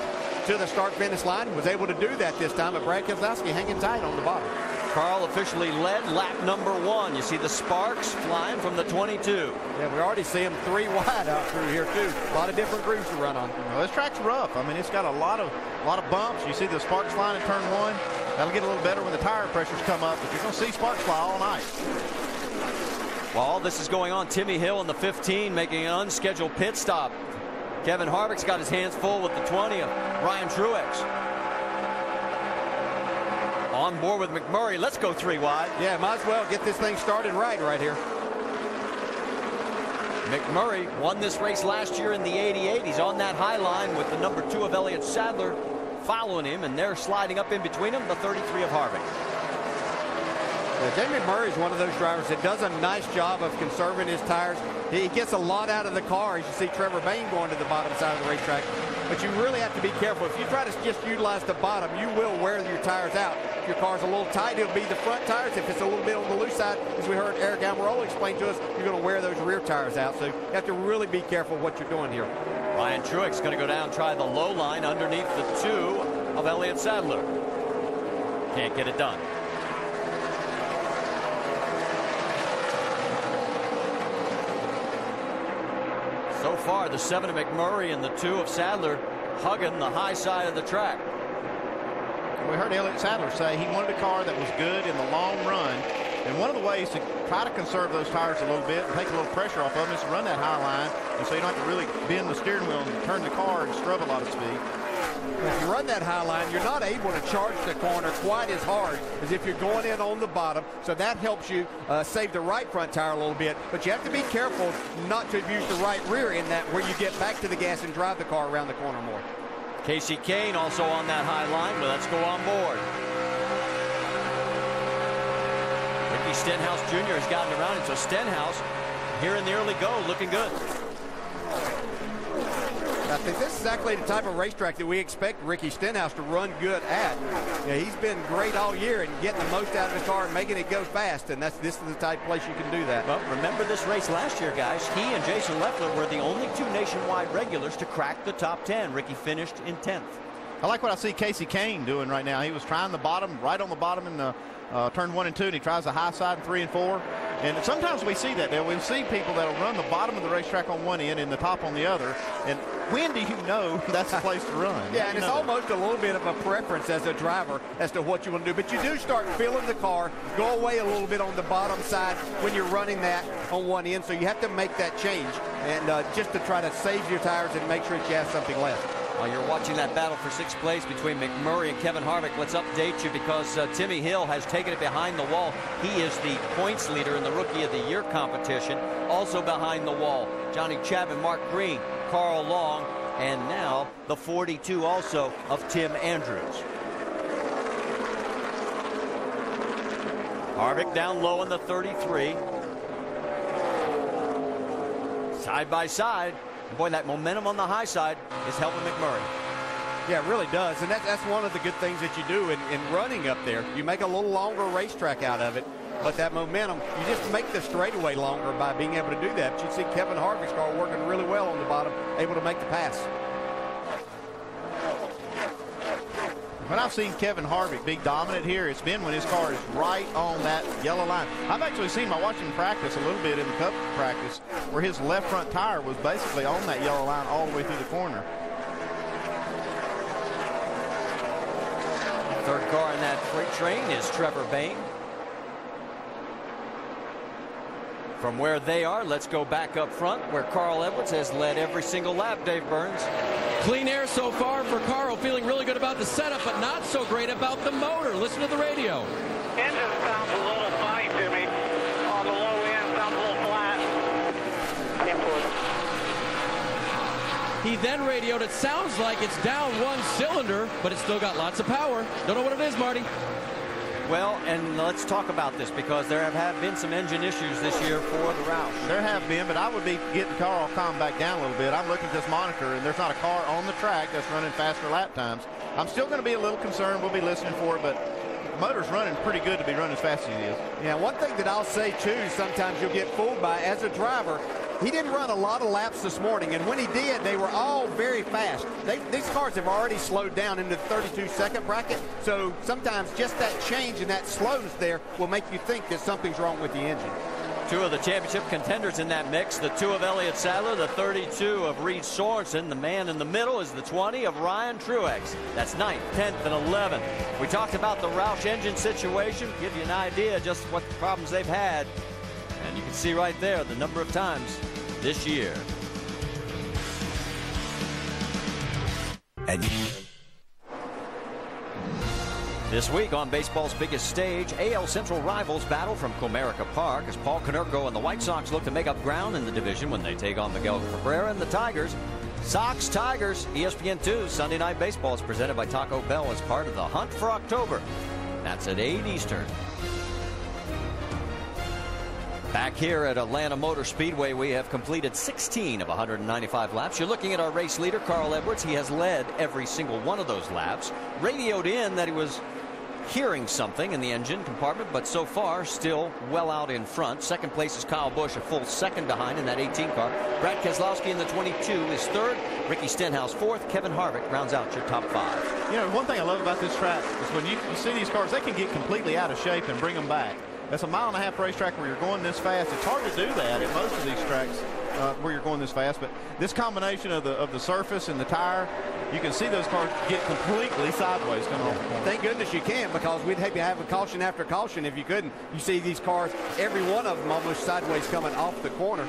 to the start-finish line. Was able to do that this time, but Brad Keselowski hanging tight on the bottom. Carl officially led lap number 1. You see the sparks flying from the 22. Yeah, we already see them 3 wide out through here too. A lot of different grooves to run on. Well, this track's rough. I mean, it's got a lot of bumps. You see the sparks flying in turn 1. That'll get a little better when the tire pressures come up, but you're going to see sparks fly all night. While all this is going on, Timmy Hill in the 15 making an unscheduled pit stop. Kevin Harvick's got his hands full with the 20 of Ryan Truex. On board with McMurray. Let's go 3 wide. Yeah, might as well get this thing started right here. McMurray won this race last year in the 88. He's on that high line with the number 2 of Elliott Sadler following him, and they're sliding up in between them, the 33 of Harvick. Jamie Murray is one of those drivers that does a nice job of conserving his tires. He gets a lot out of the car. As you see Trevor Bayne going to the bottom side of the racetrack. But you really have to be careful. If you try to just utilize the bottom, you will wear your tires out. If your car's a little tight, it'll be the front tires. If it's a little bit on the loose side, as we heard Eric Almirola explain to us, you're going to wear those rear tires out. So you have to really be careful what you're doing here. Ryan Truex going to go down, try the low line underneath the 2 of Elliott Sadler. Can't get it done. So far, the 7 of McMurray and the 2 of Sadler hugging the high side of the track. We heard Elliott Sadler say he wanted a car that was good in the long run. And one of the ways to try to conserve those tires a little bit and take a little pressure off of them is to run that high line. And so you don't have to really bend the steering wheel and turn the car and scrub a lot of speed. If you run that high line, you're not able to charge the corner quite as hard as if you're going in on the bottom. So that helps you save the right front tire a little bit. But you have to be careful not to abuse the right rear in that where you get back to the gas and drive the car around the corner more. Casey Kane also on that high line. Well, let's go on board. Ricky Stenhouse Jr. has gotten around it. So Stenhouse here in the early go looking good. I think this is exactly the type of racetrack that we expect Ricky Stenhouse to run good at. Yeah, he's been great all year and getting the most out of the car and making it go fast, and this is the type of place you can do that. Well, remember this race last year, guys. He and Jason Leffler were the only 2 nationwide regulars to crack the top 10. Ricky finished in 10th. I like what I see Casey Kane doing right now. He was trying the bottom, right on the bottom in the turn 1 and 2, and he tries the high side in 3 and 4. And sometimes we see that. We'll see people that'll run the bottom of the racetrack on one end and the top on the other. And when do you know that's the place to run? Yeah, and it's almost a little bit of a preference as a driver as to what you want to do. But you do start feeling the car go away a little bit on the bottom side when you're running that on one end. So you have to make that change and just to try to save your tires and make sure that you have something left. While you're watching that battle for 6th place between McMurray and Kevin Harvick, let's update you because Timmy Hill has taken it behind the wall. He is the points leader in the Rookie of the Year competition. Also behind the wall, Johnny Chapman, Mark Green, Carl Long, and now the 42 also of Tim Andrews. Harvick down low in the 33. Side by side. Boy, that momentum on the high side is helping McMurray. Yeah, it really does. And that's one of the good things that you do in running up there. You make a little longer racetrack out of it. But that momentum, you just make the straightaway longer by being able to do that. But you see Kevin Harvick's car working really well on the bottom, able to make the pass. When I've seen Kevin Harvick be dominant here, it's been when his car is right on that yellow line. I've actually seen him, I watched him practice a little bit in the Cup practice, where his left front tire was basically on that yellow line all the way through the corner. Third car in that freight train is Trevor Bayne. From where they are, let's go back up front where Carl Edwards has led every single lap, Dave Burns. Clean air so far for Carl, feeling really good about the setup, but not so great about the motor. Listen to the radio. Engine sounds a little funny to me. On the low end, sounds a little flat. He then radioed, it sounds like it's down 1 cylinder, but it's still got lots of power. Don't know what it is, Marty. Well, and let's talk about this because there have been some engine issues this year for the Roush. There have been, but I would be getting Carl calm back down a little bit. I'm looking at this monitor, and there's not a car on the track that's running faster lap times. I'm still going to be a little concerned. We'll be listening for it, but motor's running pretty good to be running as fast as he is. Yeah, one thing that I'll say, too, sometimes you'll get fooled by, as a driver, he didn't run a lot of laps this morning, and when he did, they were all very fast. These cars have already slowed down into the 32-second bracket, so sometimes just that change and that slowness there will make you think that something's wrong with the engine. Two of the championship contenders in that mix, the 2 of Elliott Sadler, the 32 of Reed Sorensen. The man in the middle is the 20 of Ryan Truex. That's 9th, 10th, and 11th. We talked about the Roush engine situation, give you an idea just what the problems they've had. And you can see right there the number of times this year. This week on baseball's biggest stage, AL Central rivals battle from Comerica Park as Paul Konerko and the White Sox look to make up ground in the division when they take on Miguel Cabrera and the Tigers. Sox-Tigers, ESPN2 Sunday Night Baseball is presented by Taco Bell as part of the Hunt for October. That's at 8 Eastern. Back here at Atlanta Motor Speedway, we have completed 16 of 195 laps. You're looking at our race leader, Carl Edwards. He has led every single one of those laps. Radioed in that he was hearing something in the engine compartment, but so far still well out in front. Second place is Kyle Busch, a full second behind in that 18 car. Brad Keselowski in the 22 is third. Ricky Stenhouse fourth. Kevin Harvick rounds out your top 5. You know, one thing I love about this track is when you see these cars, they can get completely out of shape and bring them back. That's a 1.5 mile racetrack where you're going this fast. It's hard to do that at most of these tracks where you're going this fast. But this combination of the surface and the tire, you can see those cars get completely sideways coming off the corner. Thank goodness you can, because we'd have you have a caution after caution if you couldn't. You see these cars, every one of them almost sideways coming off the corner.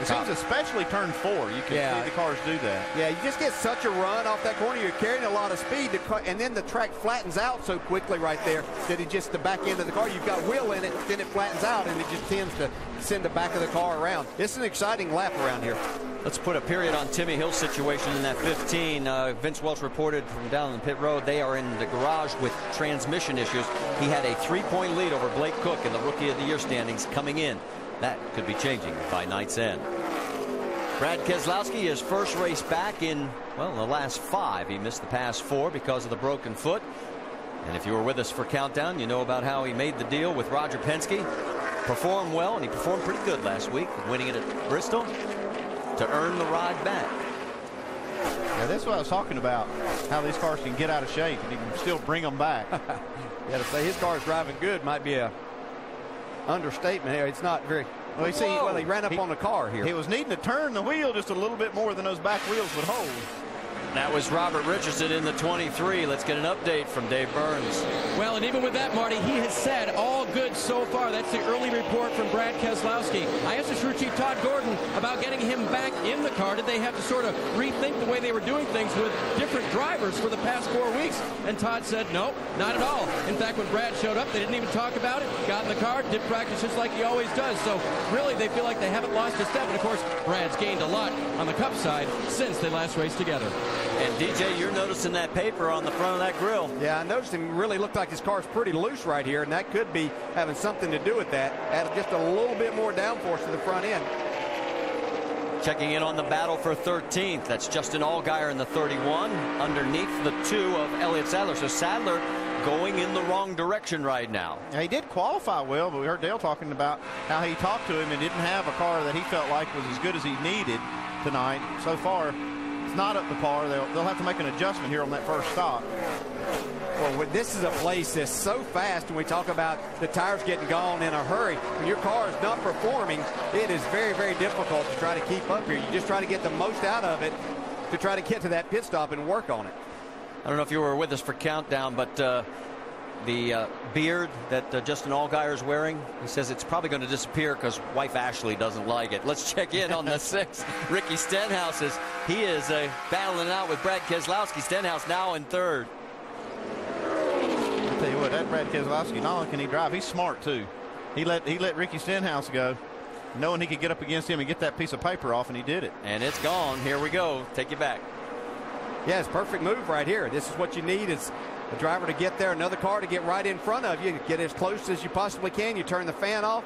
It seems especially turn 4, you can see the cars do that. Yeah, you just get such a run off that corner. You're carrying a lot of speed, and then the track flattens out so quickly right there that it just the back end of the car, you've got wheel in it, then it flattens out, and it just tends to send the back of the car around. It's an exciting lap around here. Let's put a period on Timmy Hill's situation in that 15. Vince Welch reported from down in the pit road they are in the garage with transmission issues. He had a 3-point lead over Blake Cook in the Rookie of the Year standings coming in. That could be changing by night's end. Brad Keselowski, his first race back in, well, the last 5. He missed the past 4 because of the broken foot. And if you were with us for Countdown, you know about how he made the deal with Roger Penske. Performed well, and he performed pretty good last week, winning it at Bristol to earn the ride back. Yeah, that's what I was talking about, how these cars can get out of shape and you can still bring them back. Yeah, to say his car is driving good might be a understatement here. It's not very. Well, he ran up on the car here. He was needing to turn the wheel just a little bit more than those back wheels would hold. That was Robert Richardson in the 23. Let's get an update from Dave Burns. Well, and even with that, Marty, he has said all good so far. That's the early report from Brad Keselowski. I asked his crew chief, Todd Gordon, about getting him back in the car. Did they have to sort of rethink the way they were doing things with different drivers for the past 4 weeks? And Todd said, no, not at all. In fact, when Brad showed up, they didn't even talk about it. Got in the car, did practice just like he always does. So really, they feel like they haven't lost a step. And, of course, Brad's gained a lot on the Cup side since they last raced together. And DJ, you're noticing that paper on the front of that grill. Yeah, I noticed him really looked like his car's pretty loose right here, and that could be having something to do with that. Add just a little bit more downforce to the front end. Checking in on the battle for 13th. That's Justin Allgaier in the 31. Underneath the 2 of Elliott Sadler. So Sadler going in the wrong direction right now. Yeah, he did qualify well, but we heard Dale talking about how he talked to him and didn't have a car that he felt like was as good as he needed tonight. So far, it's not up to par. They'll have to make an adjustment here on that first stop. Well, this is a place that's so fast when we talk about the tires getting gone in a hurry. When your car is not performing, it is very, very difficult to try to keep up here. You just try to get the most out of it to try to get to that pit stop and work on it. I don't know if you were with us for Countdown, but the beard that Justin Allgaier is wearing, he says it's probably going to disappear because wife Ashley doesn't like it. Let's check in on the 6. Ricky Stenhouse he is battling out with Brad Keselowski. Stenhouse now in 3rd. I'll tell you what, that Brad Keselowski, not only can he drive, he's smart too. He let Ricky Stenhouse go, knowing he could get up against him and get that piece of paper off, and he did it. And it's gone. Here we go. Take you back. Yeah, it's a perfect move right here. This is what you need is a driver to get there, another car to get right in front of you. Get as close as you possibly can. You turn the fan off.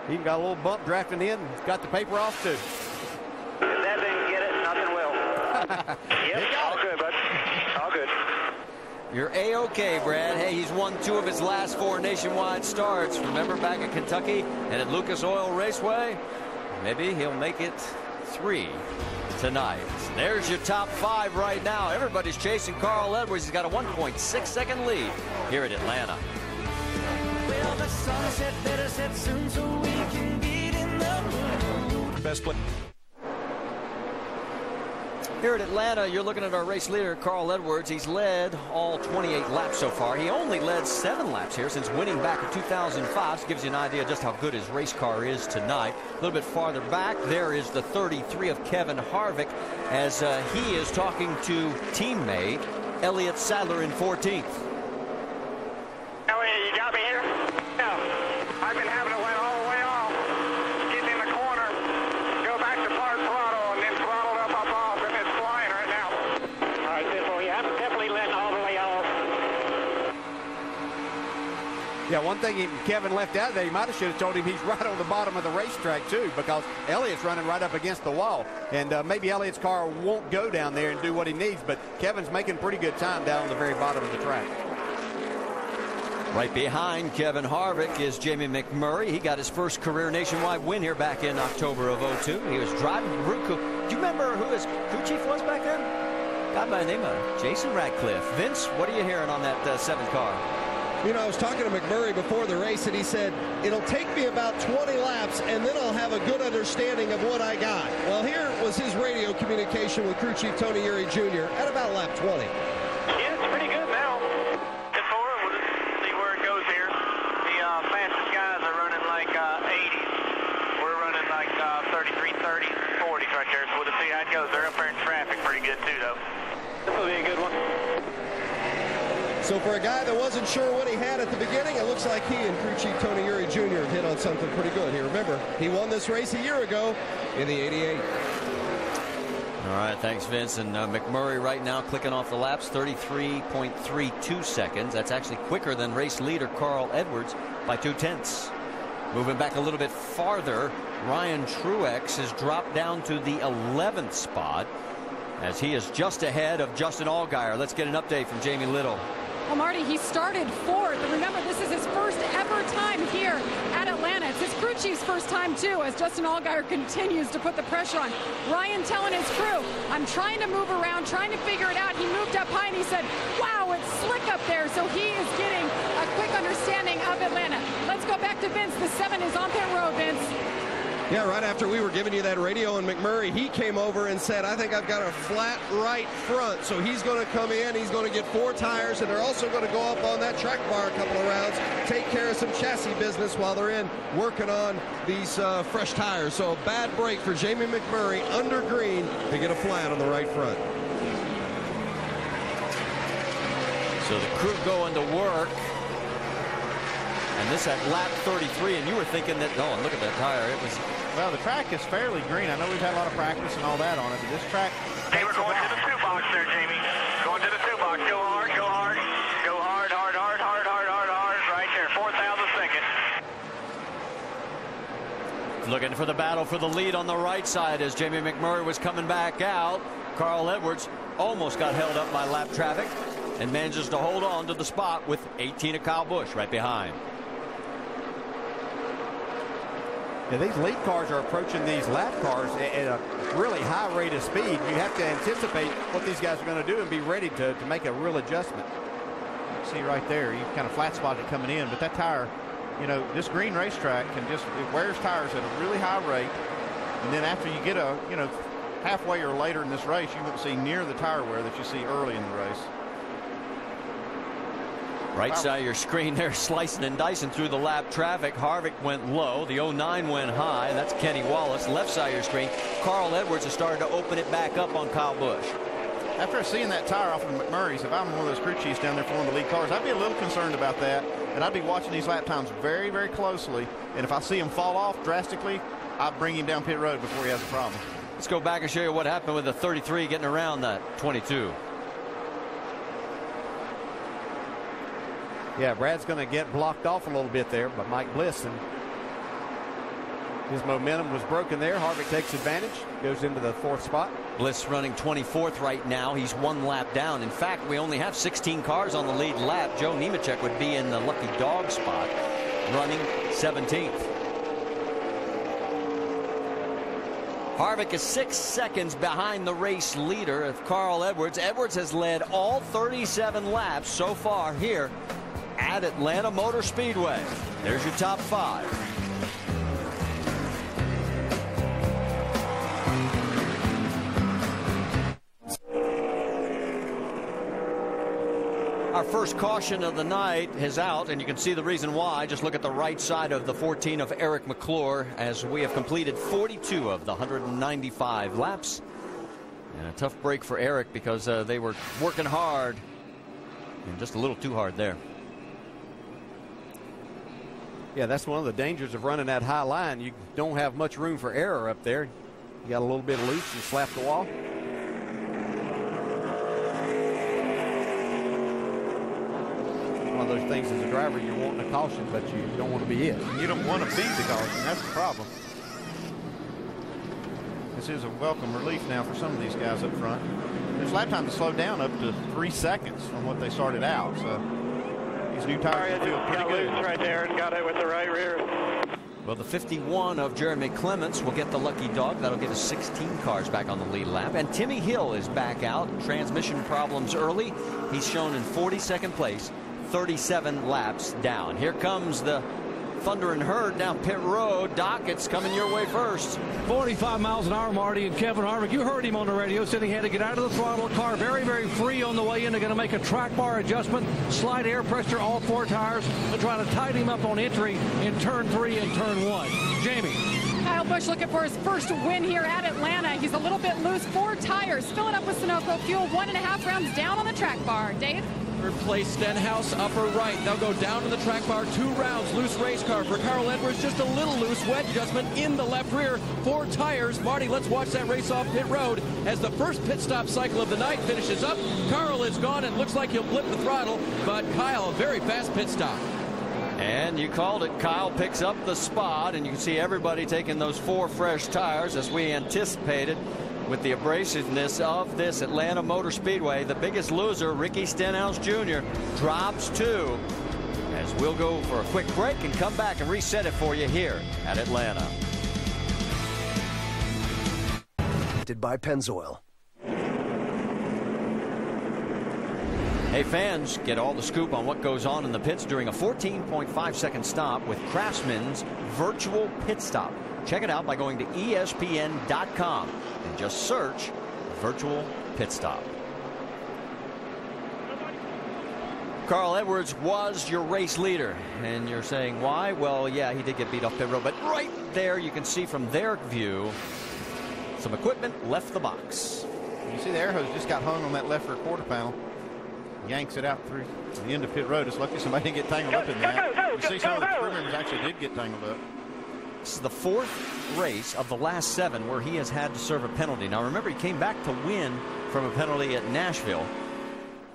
He even got a little bump drafting in. Got the paper off too. If that didn't get it, nothing will. Yep, all good, bud. All good. You're A-OK, Brad. Hey, he's won 2 of his last 4 nationwide starts. Remember back at Kentucky and at Lucas Oil Raceway? Maybe he'll make it 3 tonight. There's your top 5 right now. Everybody's chasing Carl Edwards. He's got a 1.6-second lead here at Atlanta. Well, the sunset better set soon so we can get in the mood. Best play. Here at Atlanta, you're looking at our race leader, Carl Edwards. He's led all 28 laps so far. He only led 7 laps here since winning back in 2005. This gives you an idea just how good his race car is tonight. A little bit farther back, there is the 33 of Kevin Harvick as he is talking to teammate Elliott Sadler in 14th. Elliott, you got me here? No. I've been having to let all the way off. Getting in the corner, go back to park throttle, and then throttle up off, and it's flying right now. All right, Biffle, yeah, I'm definitely letting all the way off. Yeah, one thing Kevin left out there, he might have should have told him he's right on the bottom of the racetrack too, because Elliott's running right up against the wall, and maybe Elliott's car won't go down there and do what he needs, but Kevin's making pretty good time down on the very bottom of the track. Right behind Kevin Harvick is Jamie McMurray. He got his first career nationwide win here back in October of '02. He was driving Root Crew. Do you remember who his crew chief was back then? A guy by the name of Jason Radcliffe. Vince, what are you hearing on that 7th car? You know, I was talking to McMurray before the race, and he said, it'll take me about 20 laps, and then I'll have a good understanding of what I got. Well, here was his radio communication with crew chief Tony Eury Jr. at about lap 20. Yeah, it's pretty good now. Good for it. We'll just see where it goes here. The fastest guys are running like 80s. We're running like 33, 30s, 40s right there. So we'll just see how it goes. They're up there in traffic pretty good too, though. This will be a good one. So for a guy that wasn't sure what he had at the beginning, it looks like he and crew chief Tony Eury Jr. have hit on something pretty good here. Remember, he won this race a year ago in the 88. All right, thanks, Vince. And McMurray right now clicking off the laps, 33.32 seconds. That's actually quicker than race leader Carl Edwards by 0.2. Moving back a little bit farther, Ryan Truex has dropped down to the 11th spot as he is just ahead of Justin Allgaier. Let's get an update from Jamie Little. Well, Marty, he started 4th. Remember, this is his first ever time here at Atlanta. It's his crew chief's first time, too, as Justin Allgaier continues to put the pressure on. Ryan telling his crew, I'm trying to move around, trying to figure it out. He moved up high, and he said, wow, it's slick up there. So he is getting a quick understanding of Atlanta. Let's go back to Vince. The 7 is on pit road, Vince. Yeah, right after we were giving you that radio on McMurray, he came over and said, I think I've got a flat right front. So he's going to come in, he's going to get 4 tires, and they're also going to go up on that track bar a couple of rounds, take care of some chassis business while they're in working on these fresh tires. So a bad break for Jamie McMurray under green to get a flat on the right front. So the crew going to work. And this at lap 33, and you were thinking that, oh, and look at that tire. It was. Well, the track is fairly green. I know we've had a lot of practice and all that on it, but this track. Hey, we're going to the 2 box there, Jamie. Going to the 2 box. Go hard, go hard. Go hard, hard, hard, hard, hard, hard, hard. Right there, 4,000 seconds. Looking for the battle for the lead on the right side as Jamie McMurray was coming back out. Carl Edwards almost got held up by lap traffic and manages to hold on to the spot with 18 of Kyle Busch right behind. Yeah, these lead cars are approaching these lap cars at a really high rate of speed. You have to anticipate what these guys are going to do and be ready to make a real adjustment. See right there, you kind of flat spotted it coming in, but that tire, you know, this green racetrack can just, it wears tires at a really high rate. And then after you get a, you know, halfway or later in this race, you won't see near the tire wear that you see early in the race. Right side of your screen there, slicing and dicing through the lap traffic. Harvick went low. The 09 went high. That's Kenny Wallace. Left side of your screen, Carl Edwards has started to open it back up on Kyle Busch. After seeing that tire off of McMurray's, if I'm one of those crew chiefs down there for one of the lead cars, I'd be a little concerned about that. And I'd be watching these lap times very, very closely. And if I see him fall off drastically, I'd bring him down pit road before he has a problem. Let's go back and show you what happened with the 33 getting around that 22. Yeah, Brad's going to get blocked off a little bit there by Mike Bliss, and his momentum was broken there. Harvick takes advantage, goes into the 4th spot. Bliss running 24th right now. He's 1 lap down. In fact, we only have 16 cars on the lead lap. Joe Nemechek would be in the lucky dog spot, running 17th. Harvick is 6 seconds behind the race leader of Carl Edwards. Edwards has led all 37 laps so far here at Atlanta Motor Speedway. There's your top 5. Our first caution of the night is out, and you can see the reason why. Just look at the right side of the 14 of Eric McClure, as we have completed 42 of the 195 laps. And a tough break for Eric because they were working hard, and just a little too hard there. Yeah, that's one of the dangers of running that high line. You don't have much room for error up there. You got a little bit loose and slap the wall. One of those things as a driver, you're wanting a caution, but you don't want to be it. You don't want to be the caution. That's the problem. This is a welcome relief now for some of these guys up front. There's lap time to slow down up to 3 seconds from what they started out. So these new tires feel pretty good. Right there and got it with the right rear. Well, the 51 of Jeremy Clements will get the lucky dog. That'll give us 16 cars back on the lead lap. And Timmy Hill is back out. Transmission problems early. He's shown in 42nd place. 37 laps down. Here comes the Thunder and Herd down pit road. Doc, it's coming your way first. 45 miles an hour, Marty, and Kevin Harvick. You heard him on the radio. Said he had to get out of the throttle. Car very, very free on the way in. They're going to make a track bar adjustment, slide air pressure all 4 tires, and try to tighten him up on entry in turn 3 and turn 1. Jamie. Kyle Busch looking for his first win here at Atlanta. He's a little bit loose. 4 tires, filling up with Sunoco fuel. 1.5 rounds down on the track bar. Dave? Third place, Stenhouse, upper right. They'll go down to the track bar. 2 rounds, loose race car for Carl Edwards. Just a little loose wet adjustment in the left rear. 4 tires. Marty, let's watch that race off pit road as the first pit stop cycle of the night finishes up. Carl is gone and looks like he'll blip the throttle, but Kyle, a very fast pit stop. And you called it. Kyle picks up the spot, and you can see everybody taking those 4 fresh tires as we anticipated. With the abrasiveness of this Atlanta Motor Speedway, the biggest loser, Ricky Stenhouse Jr., drops 2. As we'll go for a quick break and come back and reset it for you here at Atlanta. By Pennzoil. Hey fans, get all the scoop on what goes on in the pits during a 14.5-second stop with Craftsman's virtual pit stop. Check it out by going to ESPN.com and just search virtual pit stop. Carl Edwards was your race leader, and you're saying why? Well, yeah, he did get beat off pit road, but right there you can see from their view some equipment left the box. You see the air hose just got hung on that left rear quarter panel. Yanks it out through the end of pit road. It's lucky somebody didn't get tangled up in that. You see some of the crew members actually did get tangled up. This is the 4th race of the last 7 where he has had to serve a penalty. Now remember, he came back to win from a penalty at Nashville,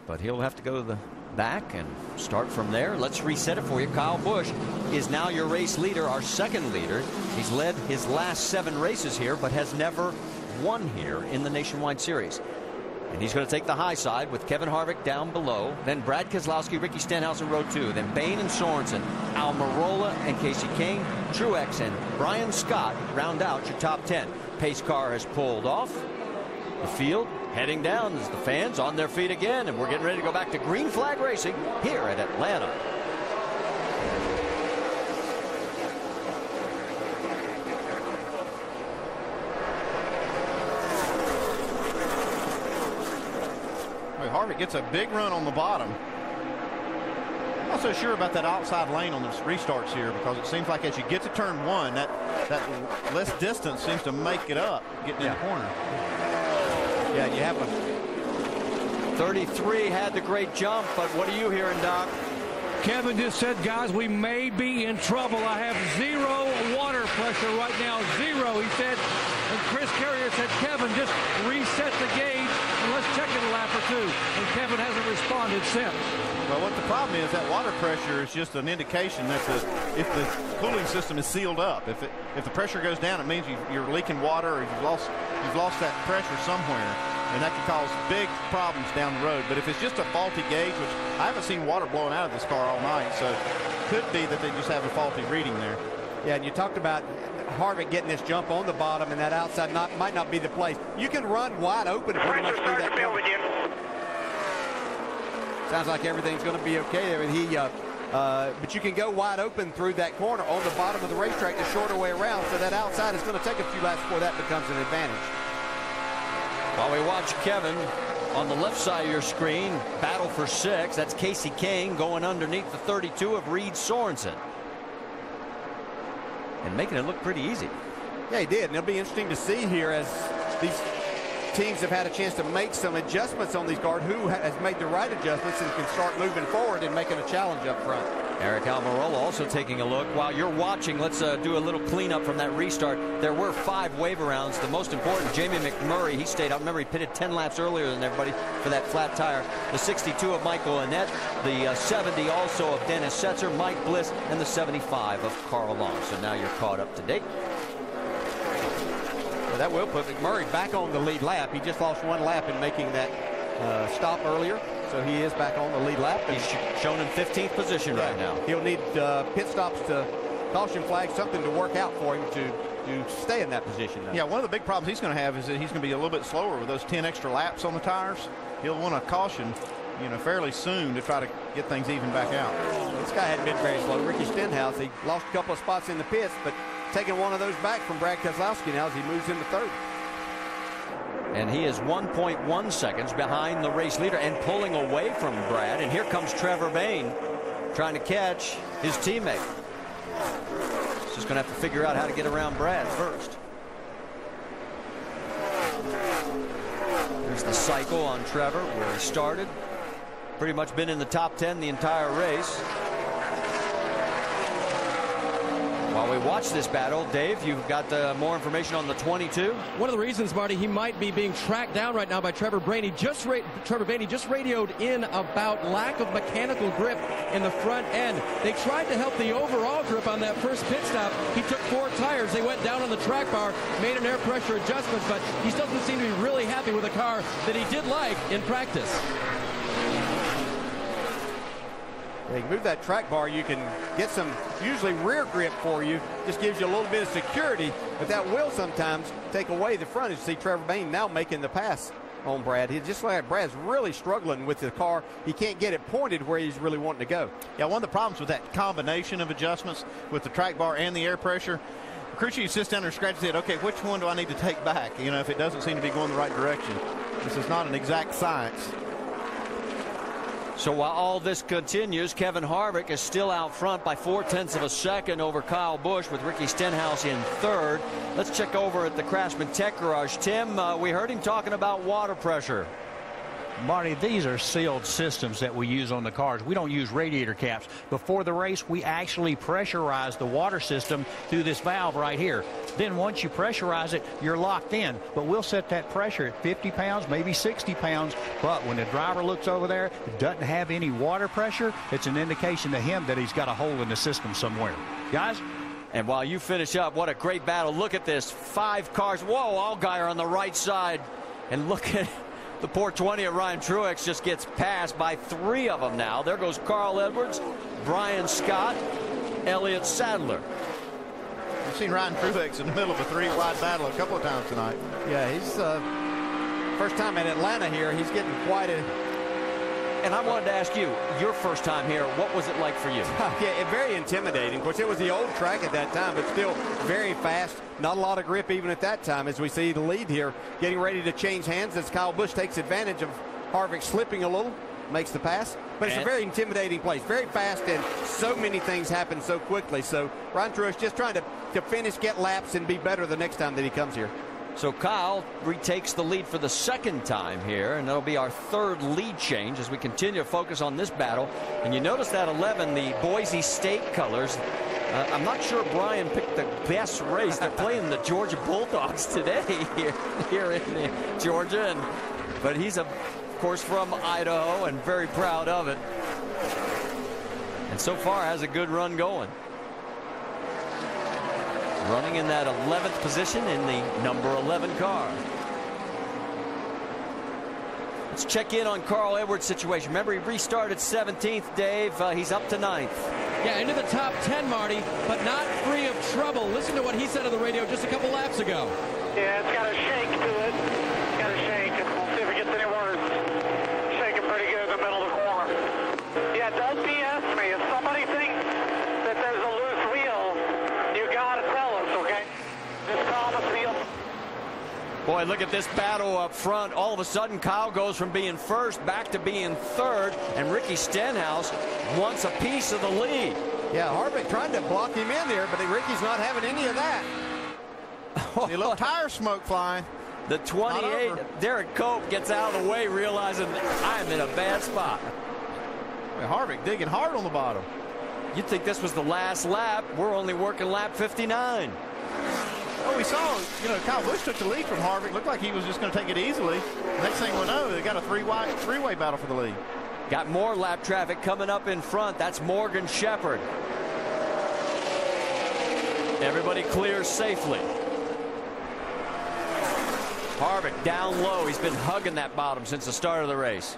but he'll have to go to the back and start from there. Let's reset it for you. Kyle Busch is now your race leader, our second leader. He's led his last 7 races here, but has never won here in the Nationwide Series. And he's going to take the high side with Kevin Harvick down below. Then Brad Keselowski, Ricky Stenhouse in row 2. Then Bain and Sorensen, Almirola and Casey Kane, Truex and Brian Scott round out your top 10. Pace car has pulled off. The field heading down as the fans on their feet again. And we're getting ready to go back to green flag racing here at Atlanta. Harvick gets a big run on the bottom. I'm not so sure about that outside lane on the restarts here, because it seems like as you get to turn 1, that less distance seems to make it up getting in the corner. Yeah, you have a 33 had the great jump, but what are you hearing, Doc? Kevin just said, guys, we may be in trouble. I have 0 water pressure right now, 0, he said. And Chris Carrier said, Kevin, just reset the gauge and let's let's check in a lap or two. And Kevin hasn't responded since. Well, what the problem is, that water pressure is just an indication that if the cooling system is sealed up, if the pressure goes down, it means you're leaking water, or you've lost that pressure somewhere, and that can cause big problems down the road. But if it's just a faulty gauge, which I haven't seen water blowing out of this car all night, so it could be that they just have a faulty reading there. Yeah, and you talked about Harvick getting this jump on the bottom, and that outside might not be the place. You can run wide open pretty much through that corner. Sounds like everything's going to be okay there. But you can go wide open through that corner on the bottom of the racetrack the shorter way around, so that outside is going to take a few laps before that becomes an advantage. While we watch Kevin on the left side of your screen, battle for 6. That's Casey Kane going underneath the 32 of Reed Sorensen. And making it look pretty easy. Yeah, he did. And it'll be interesting to see here as these teams have had a chance to make some adjustments on these cars, who has made the right adjustments and can start moving forward and making a challenge up front. Eric Almirola also taking a look. While you're watching, let's do a little cleanup from that restart. There were 5 wave rounds. The most important, Jamie McMurray, he stayed out. Remember, he pitted 10 laps earlier than everybody for that flat tire. The 62 of Michael Annett, the 70 also of Dennis Setzer, Mike Bliss, and the 75 of Carl Long. So now you're caught up to date. Well, that will put McMurray back on the lead lap. He just lost 1 lap in making that stop earlier. So he is back on the lead lap. He's shown in 15th position right now. He'll need pit stops to caution flag, something to work out for him to stay in that position now. Yeah, one of the big problems he's going to have is that he's going to be a little bit slower with those 10 extra laps on the tires. He'll want to caution, fairly soon to try to get things even back out. This guy hadn't been very slow. Ricky Stenhouse, he lost a couple of spots in the pits, but taking one of those back from Brad Keselowski now as he moves into 3rd. And he is 1.1 seconds behind the race leader and pulling away from Brad. And here comes Trevor Bayne trying to catch his teammate. He's just going to have to figure out how to get around Brad first. There's the cycle on Trevor where he started. Pretty much been in the top 10 the entire race. While we watch this battle, Dave, you've got more information on the 22. One of the reasons, Marty, he might be being tracked down right now by Trevor Bayne. Trevor Bayne just radioed in about lack of mechanical grip in the front end. They tried to help the overall grip on that first pit stop. He took 4 tires. They went down on the track bar, made an air pressure adjustment, but he still doesn't seem to be really happy with a car that he did like in practice. They move that track bar, you can get some usually rear grip for you. Just gives you a little bit of security, but that will sometimes take away the front. You see Trevor Bayne now making the pass on Brad. He just like Brad's really struggling with the car. He can't get it pointed where he's really wanting to go. Yeah, one of the problems with that combination of adjustments with the track bar and the air pressure, crew chief sits down there and scratches his head. Okay, which one do I need to take back? If it doesn't seem to be going the right direction. This is not an exact science. So while all this continues, Kevin Harvick is still out front by 0.4 of a second over Kyle Busch, with Ricky Stenhouse in 3rd. Let's check over at the Craftsman Tech Garage. Tim, we heard him talking about water pressure. Marty, these are sealed systems that we use on the cars. We don't use radiator caps. Before the race, we actually pressurize the water system through this valve right here. Then once you pressurize it, you're locked in. But we'll set that pressure at 50 pounds, maybe 60 pounds. But when the driver looks over there, it doesn't have any water pressure, it's an indication to him that he's got a hole in the system somewhere. Guys? And while you finish up, what a great battle. Look at this. 5 cars. Whoa, Allgaier on the right side. And look at the poor 20 of Ryan Truex just gets passed by 3 of them now. There goes Carl Edwards, Brian Scott, Elliott Sadler. We've seen Ryan Truex in the middle of a 3-wide battle a couple of times tonight. Yeah, he's first time in Atlanta here. He's getting quite a... And I wanted to ask you, your first time here, what was it like for you? Yeah, very intimidating. Of course, it was the old track at that time, but still very fast. Not a lot of grip even at that time, as we see the lead here getting ready to change hands as Kyle Busch takes advantage of Harvick slipping a little, makes the pass. But it's a very intimidating place, very fast, and so many things happen so quickly. So Ryan Truex just trying to finish, get laps, and be better the next time that he comes here. So Kyle retakes the lead for the 2nd time here, and that'll be our 3rd lead change as we continue to focus on this battle. And you notice that 11, the Boise State colors. I'm not sure Brian picked the best race. They're playing the Georgia Bulldogs today here in Georgia, and but he's, of course, from Idaho and very proud of it. And so far has a good run going. Running in that 11th position in the number 11 car. Let's check in on Carl Edwards' situation. Remember, he restarted 17th, Dave. He's up to 9th. Yeah, into the top 10, Marty, but not free of trouble. Listen to what he said on the radio just a couple laps ago. Yeah, it's got a shake to it. It's got a shake. We'll see if it gets any worse. Shaking pretty good in the middle of the corner. Yeah, don't BS me. If somebody thinks that there's a loose wheel, you got to tell us, okay? Just promise me. Boy, look at this battle up front. All of a sudden, Kyle goes from being first back to being third, and Ricky Stenhouse wants a piece of the lead. Yeah, Harvick trying to block him in there, but Ricky's not having any of that. A little tire smoke flying. The 28, Derek Cope gets out of the way, realizing I'm in a bad spot. Harvick digging hard on the bottom. You'd think this was the last lap. We're only working lap 59. Oh, we saw, Kyle Busch took the lead from Harvick. Looked like he was just going to take it easily. Next thing we know, they got a three-way battle for the lead. Got more lap traffic coming up in front. That's Morgan Shepherd. Everybody clears safely. Harvick down low. He's been hugging that bottom since the start of the race.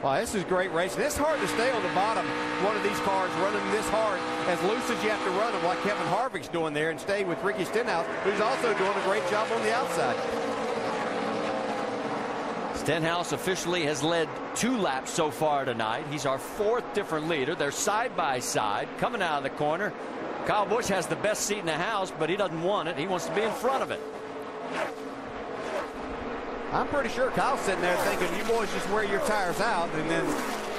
Wow, this is great racing. It's hard to stay on the bottom. One of these cars running this hard, as loose as you have to run them, like Kevin Harvick's doing there, and stay with Ricky Stenhouse, who's also doing a great job on the outside. Stenhouse officially has led 2 laps so far tonight. He's our 4th different leader. They're side by side coming out of the corner. Kyle Busch has the best seat in the house, but he doesn't want it. He wants to be in front of it. I'm pretty sure Kyle's sitting there thinking, you boys just wear your tires out, and then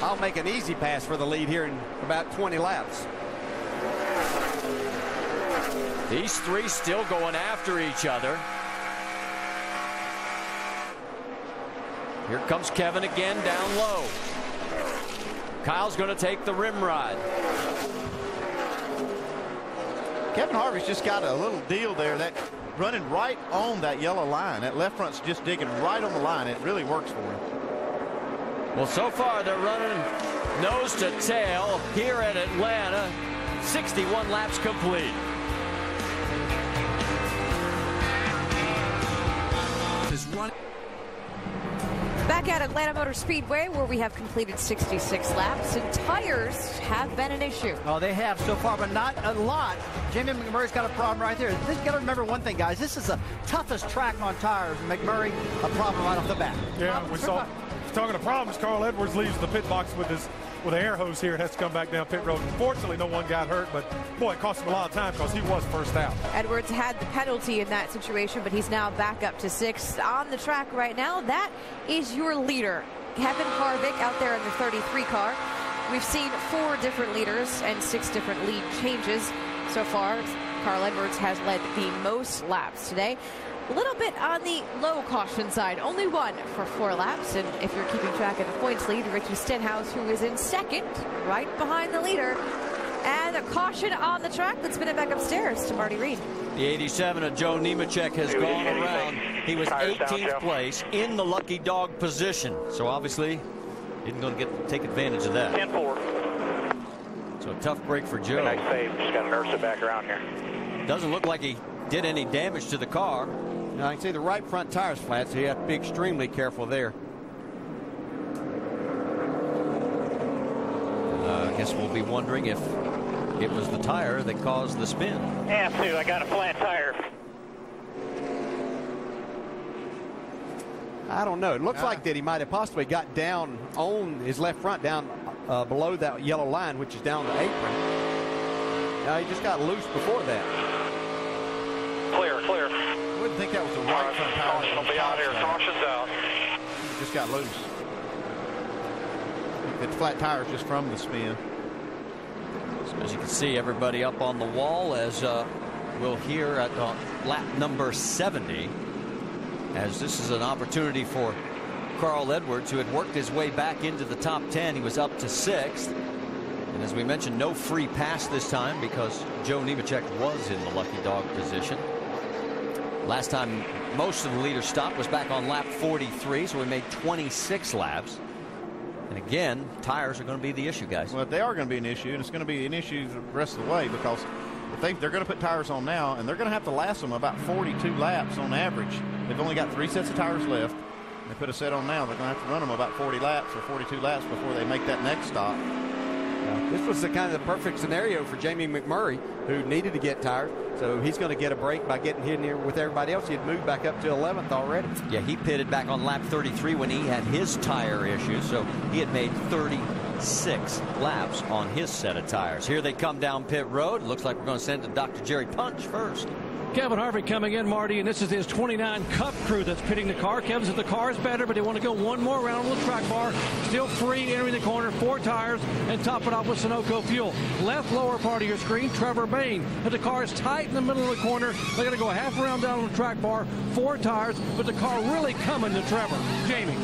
I'll make an easy pass for the lead here in about 20 laps. These 3 still going after each other. Here comes Kevin again down low. Kyle's going to take the rim ride. Kevin Harvick's just got a little deal there, that running right on that yellow line. That left front's just digging right on the line. It really works for him. Well, so far they're running nose to tail here at Atlanta. 61 laps complete. Back at Atlanta Motor Speedway, where we have completed 66 laps, and tires have been an issue. Oh, they have so far, but not a lot. Jamie McMurray's got a problem right there. You got to remember one thing, guys. This is the toughest track on tires. McMurray, a problem right off the bat. Yeah, we saw. Talking of problems, Carl Edwards leaves the pit box with an air hose here and has to come back down pit road. Fortunately, no one got hurt, but boy, it cost him a lot of time because he was first out. Edwards had the penalty in that situation, but he's now back up to 6th on the track right now. That is your leader, Kevin Harvick, out there in the 33 car. We've seen 4 different leaders and 6 different lead changes so far. Carl Edwards has led the most laps today. A little bit on the low caution side. Only 1 for 4 laps. And if you're keeping track of the points lead, Ricky Stenhouse, who is in 2nd, right behind the leader. And a caution on the track. Let's spin it back upstairs to Marty Reed. The 87 of Joe Nemechek has gone around. He was 18th place in the lucky dog position. So obviously, isn't going to take advantage of that. 10-4. So a tough break for Joe. Nice save. Just got to nurse it back around here. Doesn't look like he did any damage to the car. Now, I can see the right front tire's flat, so you have to be extremely careful there. I guess we'll be wondering if it was the tire that caused the spin. Yeah, Sue, I got a flat tire. I don't know. It looks like that he might have possibly got down on his left front, down below that yellow line, which is down the apron. Now, he just got loose before that. Clear. I wouldn't think that was the right front tire. Caution will be out here. Caution's out. It just got loose. The flat tire is just from the spin. So as you can see, everybody up on the wall as we'll hear at lap number 70. As this is an opportunity for Carl Edwards, who had worked his way back into the top 10. He was up to 6th. And as we mentioned, no free pass this time because Joe Nemechek was in the lucky dog position. Last time most of the leaders stopped was back on lap 43, so we made 26 laps. And again, tires are going to be the issue, guys. Well, they are going to be an issue, and it's going to be an issue the rest of the way, because if they're going to put tires on now, and they're going to have to last them about 42 laps on average. They've only got 3 sets of tires left. They put a set on now. They're going to have to run them about 40 laps or 42 laps before they make that next stop. This was the kind of the perfect scenario for Jamie McMurray, who needed to get tired. So he's going to get a break by getting in here with everybody else. He'd moved back up to 11th already. Yeah, he pitted back on lap 33 when he had his tire issues. So he had made 36 laps on his set of tires. Here they come down pit road. Looks like we're going to send to Dr. Jerry Punch first. Kevin Harvick coming in, Marty, and this is his 29 Cup crew that's pitting the car. Kevin said the car is better, but they want to go one more round on the track bar. Still free entering the corner, 4 tires, and top it off with Sunoco fuel. Left lower part of your screen, Trevor Bayne. But the car is tight in the middle of the corner. They're going to go a half round down on the track bar, 4 tires, but the car really coming to Trevor. Jamie.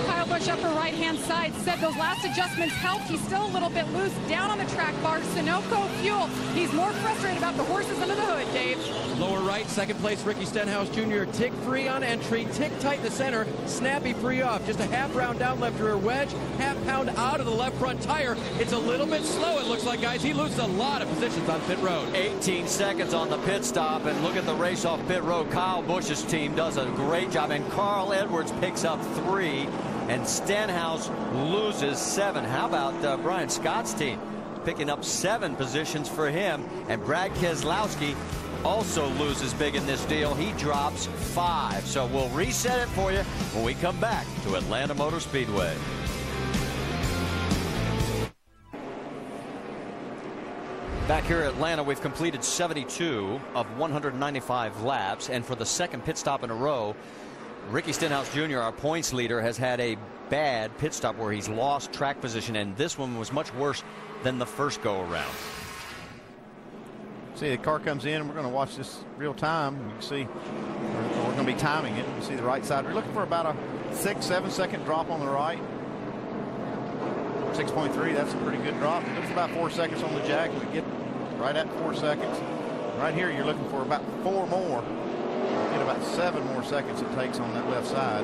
Kyle Busch, upper right-hand side, said those last adjustments helped. He's still a little bit loose down on the track bar. Sunoco fuel. He's more frustrated about the horses under the hood, Dave. Lower right, second place, Ricky Stenhouse Jr. Tick free on entry, tick tight in the center, snappy free off. Just a half round down left rear wedge, half pound out of the left front tire. It's a little bit slow, it looks like, guys. He loses a lot of positions on pit road. 18 seconds on the pit stop, and look at the race off pit road. Kyle Busch's team does a great job, and Carl Edwards picks up 3, and Stenhouse loses 7. How about Brian Scott's team? Picking up 7 positions for him, and Brad Keselowski also loses big in this deal. He drops 5. So we'll reset it for you when we come back to Atlanta Motor Speedway. Back here at Atlanta, we've completed 72 of 195 laps, and for the second pit stop in a row, Ricky Stenhouse Jr., our points leader, has had a bad pit stop where he's lost track position, and this one was much worse than the first go-around. See, the car comes in, and we're going to watch this real time. You can see we're going to be timing it. You see the right side. We're looking for about a 6-7 second drop on the right. 6.3, that's a pretty good drop. It looks about 4 seconds on the jack. We get right at 4 seconds. Right here, you're looking for about 4 more. Get about 7 more seconds it takes on that left side.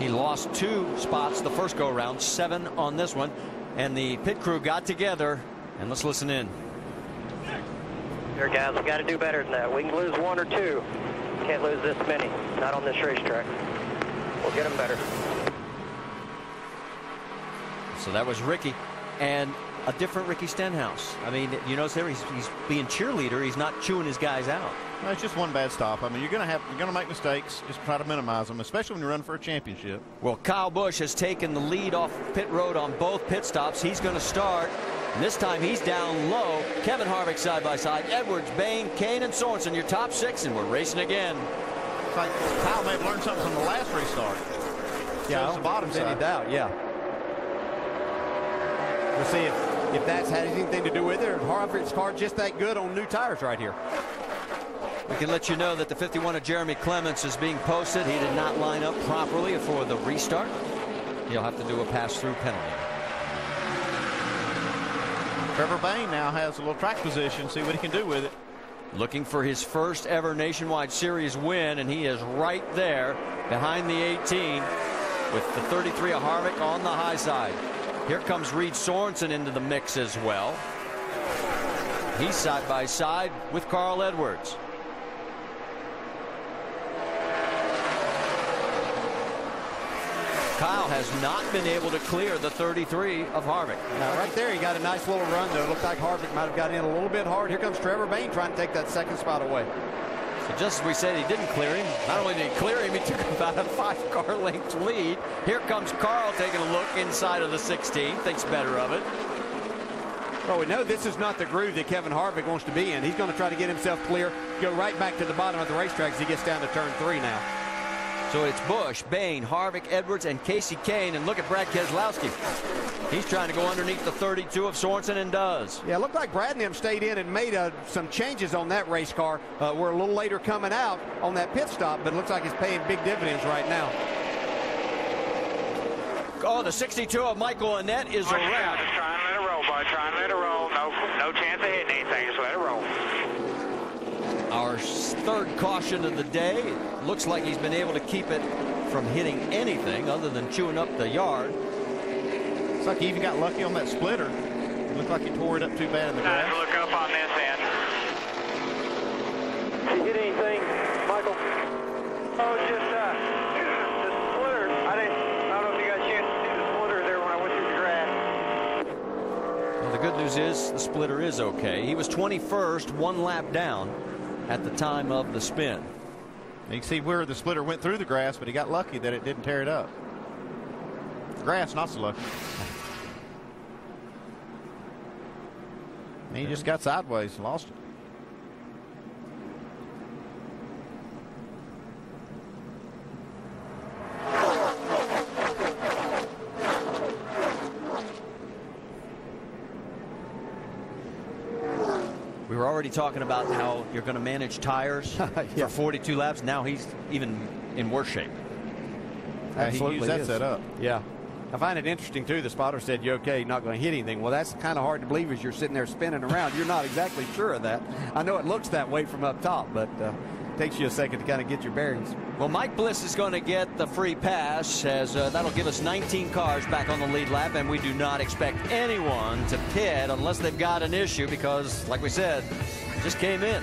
He lost 2 spots the first go around, 7 on this one, and the pit crew got together, and let's listen in. Here, guys, we got to do better than that. We can lose 1 or 2. Can't lose this many. Not on this racetrack. We'll get them better. So that was Ricky, and a different Ricky Stenhouse. I mean, you notice there he's being cheerleader. He's not chewing his guys out. No, it's just one bad stop. I mean, you're going to make mistakes. Just try to minimize them, especially when you're running for a championship. Well, Kyle Busch has taken the lead off pit road on both pit stops. He's going to start. And this time he's down low. Kevin Harvick side by side. Edwards, Bayne, Kane, and Sorensen, your top 6, and we're racing again. It's like Kyle may have learned something from the last restart. Yeah, the bottom side. Any doubt, yeah. We'll see if that's had anything to do with it, or Harvick's car just that good on new tires right here. We can let you know that the 51 of Jeremy Clements is being posted. He did not line up properly for the restart. He'll have to do a pass-through penalty. Trevor Bayne now has a little track position. See what he can do with it. Looking for his first ever Nationwide Series win, and he is right there behind the 18 with the 33 of Harvick on the high side. Here comes Reed Sorensen into the mix as well. He's side by side with Carl Edwards. Kyle has not been able to clear the 33 of Harvick. Now, right there, he got a nice little run, though. It looked like Harvick might have got in a little bit hard. Here comes Trevor Bayne trying to take that second spot away. So just as we said, he didn't clear him. Not only did he clear him, he took about a 5-car length lead. Here comes Carl taking a look inside of the 16. Thinks better of it. Well, we know this is not the groove that Kevin Harvick wants to be in. He's going to try to get himself clear, go right back to the bottom of the racetrack as he gets down to turn 3 now. So it's Busch, Bayne, Harvick, Edwards, and Kasey Kahne. And look at Brad Keselowski. He's trying to go underneath the 32 of Sorensen and does. Yeah, it looked like Brad and them stayed in and made some changes on that race car. We're a little later coming out on that pit stop, but it looks like it's paying big dividends right now. Oh, the 62 of Michael Annett is a wrap. Just try and let it roll, bud. Try and let it roll. No chance of hitting anything. Just let it roll. condition of the day. It looks like he's been able to keep it from hitting anything other than chewing up the yard. It's like he even got lucky on that splitter. It looked like he tore it up too bad in the grass. Look up on this end. Did you hit anything, Michael? Oh, just the splitter. I don't know if you got a chance to see the splitter there when I went through the grass. Well, the good news is the splitter is okay. He was 21st, 1 lap down at the time of the spin. You can see where the splitter went through the grass, but he got lucky that it didn't tear it up. Grass, not so lucky. And he just got sideways, lost it. We were already talking about how you're going to manage tires for 42 laps. Now he's even in worse shape. Absolutely, he used that set up. Yeah. I find it interesting, too. The spotter said, "You okay? You're not going to hit anything." Well, that's kind of hard to believe as you're sitting there spinning around. You're not exactly sure of that. I know it looks that way from up top, but it takes you a second to kind of get your bearings. Well, Mike Bliss is going to get the free pass, as that'll give us 19 cars back on the lead lap, and we do not expect anyone to pit unless they've got an issue because, like we said, just came in.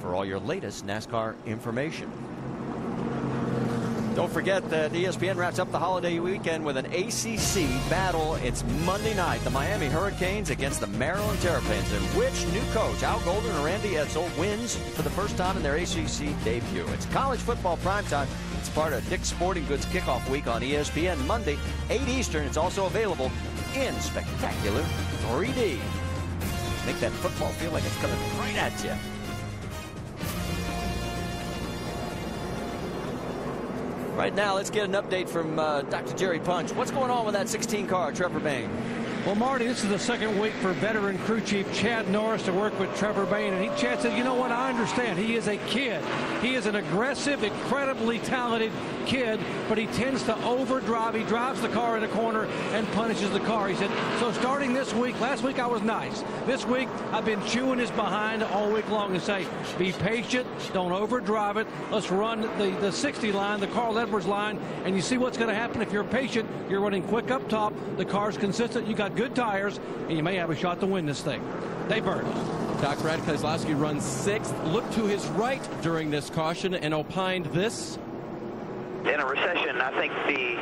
For all your latest NASCAR information. Don't forget that ESPN wraps up the holiday weekend with an ACC battle. It's Monday night. The Miami Hurricanes against the Maryland Terrapins. And which new coach, Al Golden or Randy Edsall, wins for the first time in their ACC debut? It's college football primetime. It's part of Dick's Sporting Goods kickoff week on ESPN Monday, 8 Eastern. It's also available in spectacular 3D. Make that football feel like it's coming right at you. Right now, let's get an update from Dr. Jerry Punch. What's going on with that 16 car, Trevor Bayne? Well, Marty, this is the second week for veteran crew chief Chad Norris to work with Trevor Bayne. And Chad said, you know what, I understand. He is a kid. He is an aggressive, incredibly talented kid, but he tends to overdrive. He drives the car in a corner and punishes the car. He said, so starting this week, last week I was nice. This week, I've been chewing his behind all week long and say, be patient, don't overdrive it. Let's run the 60 line, the Carl Edwards line, and you see what's going to happen if you're patient. You're running quick up top. The car's consistent. You got good tires, and you may have a shot to win this thing. They burn. Doc Brad Keselowski runs 6th. Looked to his right during this caution and opined this. In a recession, I think the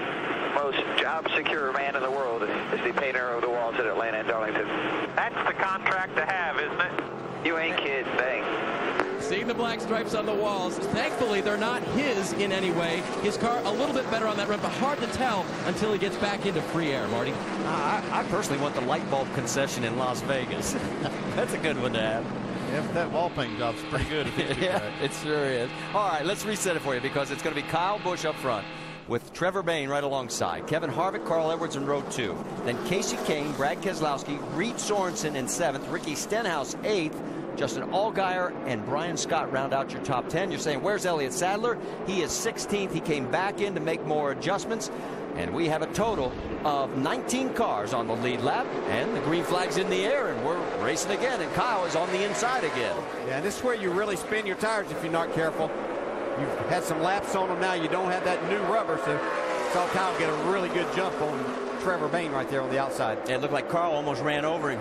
most job-secure man in the world is the painter of the walls at Atlanta and Darlington. That's the contract to have, isn't it? You ain't kidding. Seeing the black stripes on the walls. Thankfully, they're not his in any way. His car a little bit better on that run, but hard to tell until he gets back into free air, Marty. I personally want the light bulb concession in Las Vegas. That's a good one to have. Yeah, but that wall paint job's pretty good. Yeah, it sure is. All right, let's reset it for you because it's going to be Kyle Busch up front with Trevor Bayne right alongside. Kevin Harvick, Carl Edwards in row 2. Then Kasey Kahne, Brad Keselowski, Reed Sorensen in 7th, Ricky Stenhouse 8th, Justin Allgaier and Brian Scott round out your top 10. You're saying, where's Elliott Sadler? He is 16th. He came back in to make more adjustments. And we have a total of 19 cars on the lead lap. And the green flag's in the air, and we're racing again. And Kyle is on the inside again. Yeah, this is where you really spin your tires if you're not careful. You've had some laps on them now. You don't have that new rubber, so saw Kyle get a really good jump on Trevor Bayne right there on the outside. It looked like Carl almost ran over him.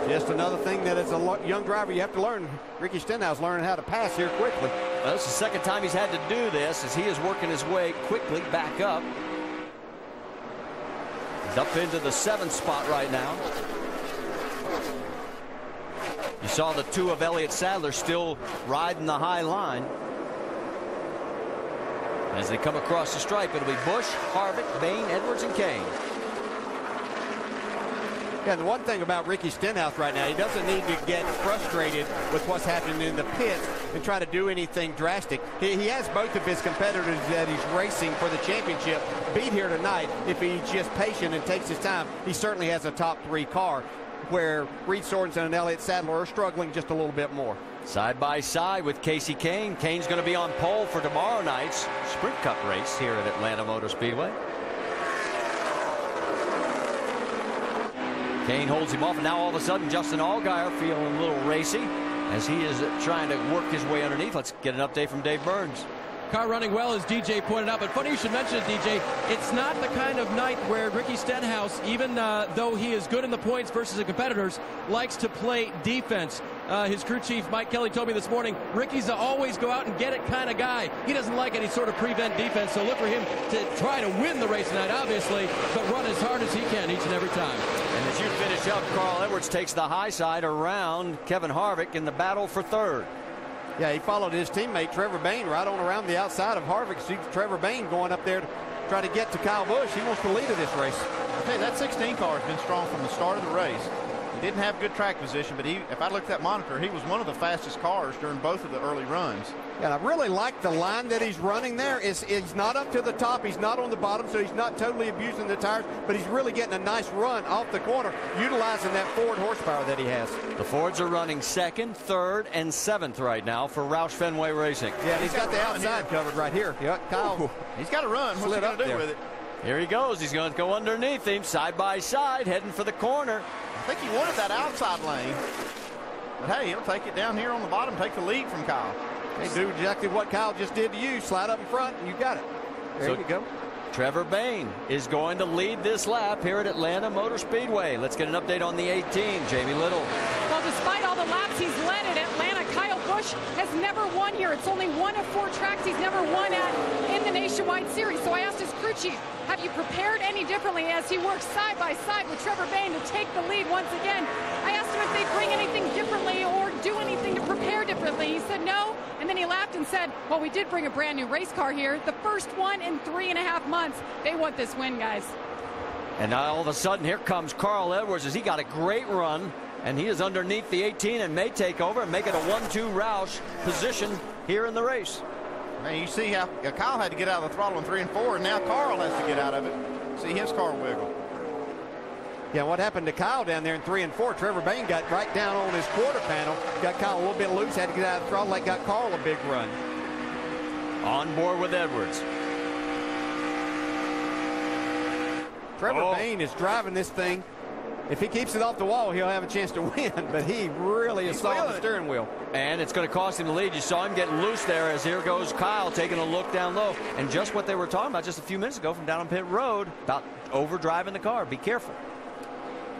Just another thing that as a young driver you have to learn. Ricky Stenhouse learning how to pass here quickly. Well, it's the second time he's had to do this as he is working his way quickly back up. He's up into the 7th spot right now. You saw the 2 of Elliott Sadler still riding the high line. As they come across the stripe, it'll be Busch, Harvick, Bain, Edwards, and Kane. Yeah, the one thing about Ricky Stenhouse right now, he doesn't need to get frustrated with what's happening in the pits and try to do anything drastic. He has both of his competitors that he's racing for the championship beat here tonight. If he's just patient and takes his time, he certainly has a top 3 car, where Reed Sorensen and Elliott Sadler are struggling just a little bit more. Side by side with Kasey Kahne. Kane's going to be on pole for tomorrow night's Sprint Cup race here at Atlanta Motor Speedway. Kahne holds him off, and now all of a sudden Justin Allgaier feeling a little racy as he is trying to work his way underneath. Let's get an update from Dave Burns. Car running well, as DJ pointed out, but funny you should mention it, DJ. It's not the kind of night where Ricky Stenhouse, even though he is good in the points versus the competitors, likes to play defense. His crew chief, Mike Kelly, told me this morning, Ricky's a always go out and get it kind of guy. He doesn't like any sort of prevent defense, so look for him to try to win the race tonight, obviously, but run as hard as he can each and every time. And as you finish up, Carl Edwards takes the high side around Kevin Harvick in the battle for third. Yeah, he followed his teammate Trevor Bayne right on around the outside of Harvick. See Trevor Bayne going up there to try to get to Kyle Busch. He wants the lead of this race. Okay, that 16 car has been strong from the start of the race. He didn't have good track position, but if I looked at that monitor, he was one of the fastest cars during both of the early runs. And I really like the line that he's running there. He's not up to the top. He's not on the bottom, so he's not totally abusing the tires, but he's really getting a nice run off the corner, utilizing that Ford horsepower that he has. The Fords are running 2nd, 3rd, and 7th right now for Roush Fenway Racing. Yeah, he's got the outside covered right here. Yeah, Kyle. He's got to run. What's he going to do with it? Here he goes. He's going to go underneath him, side by side, heading for the corner. I think he wanted that outside lane. But hey, he'll take it down here on the bottom, take the lead from Kyle. They do exactly what Kyle just did to you. Slide up in front, and you got it. There you go. Trevor Bayne is going to lead this lap here at Atlanta Motor Speedway. Let's get an update on the 18. Jamie Little. Well, despite all the laps he's led at Atlanta, Kyle Busch has never won here. It's only one of 4 tracks he's never won at in the Nationwide Series. So I asked his crew chief, have you prepared any differently as he works side by side with Trevor Bayne to take the lead once again? I asked him if they'd bring anything differently or do anything to prepare differently. He said no, and then he laughed and said, well, we did bring a brand new race car here, the first one in 3.5 months. They want this win, guys. And now all of a sudden, here comes Carl Edwards as he got a great run, and he is underneath the 18 and may take over and make it a 1-2 Roush position here in the race. Man, you see how Kyle had to get out of the throttle in 3 and 4, and now Carl has to get out of it. See his car wiggle. Yeah, what happened to Kyle down there in 3 and 4? Trevor Bayne got right down on his quarter panel, got Kyle a little bit loose, had to get out of the throttle, that got Carl a big run. On board with Edwards. Trevor Bayne is driving this thing. If he keeps it off the wall, he'll have a chance to win, but he really is on the steering wheel. And it's going to cost him the lead. You saw him getting loose there as here goes Kyle taking a look down low. And just what they were talking about just a few minutes ago from down on pit road about overdriving the car. Be careful.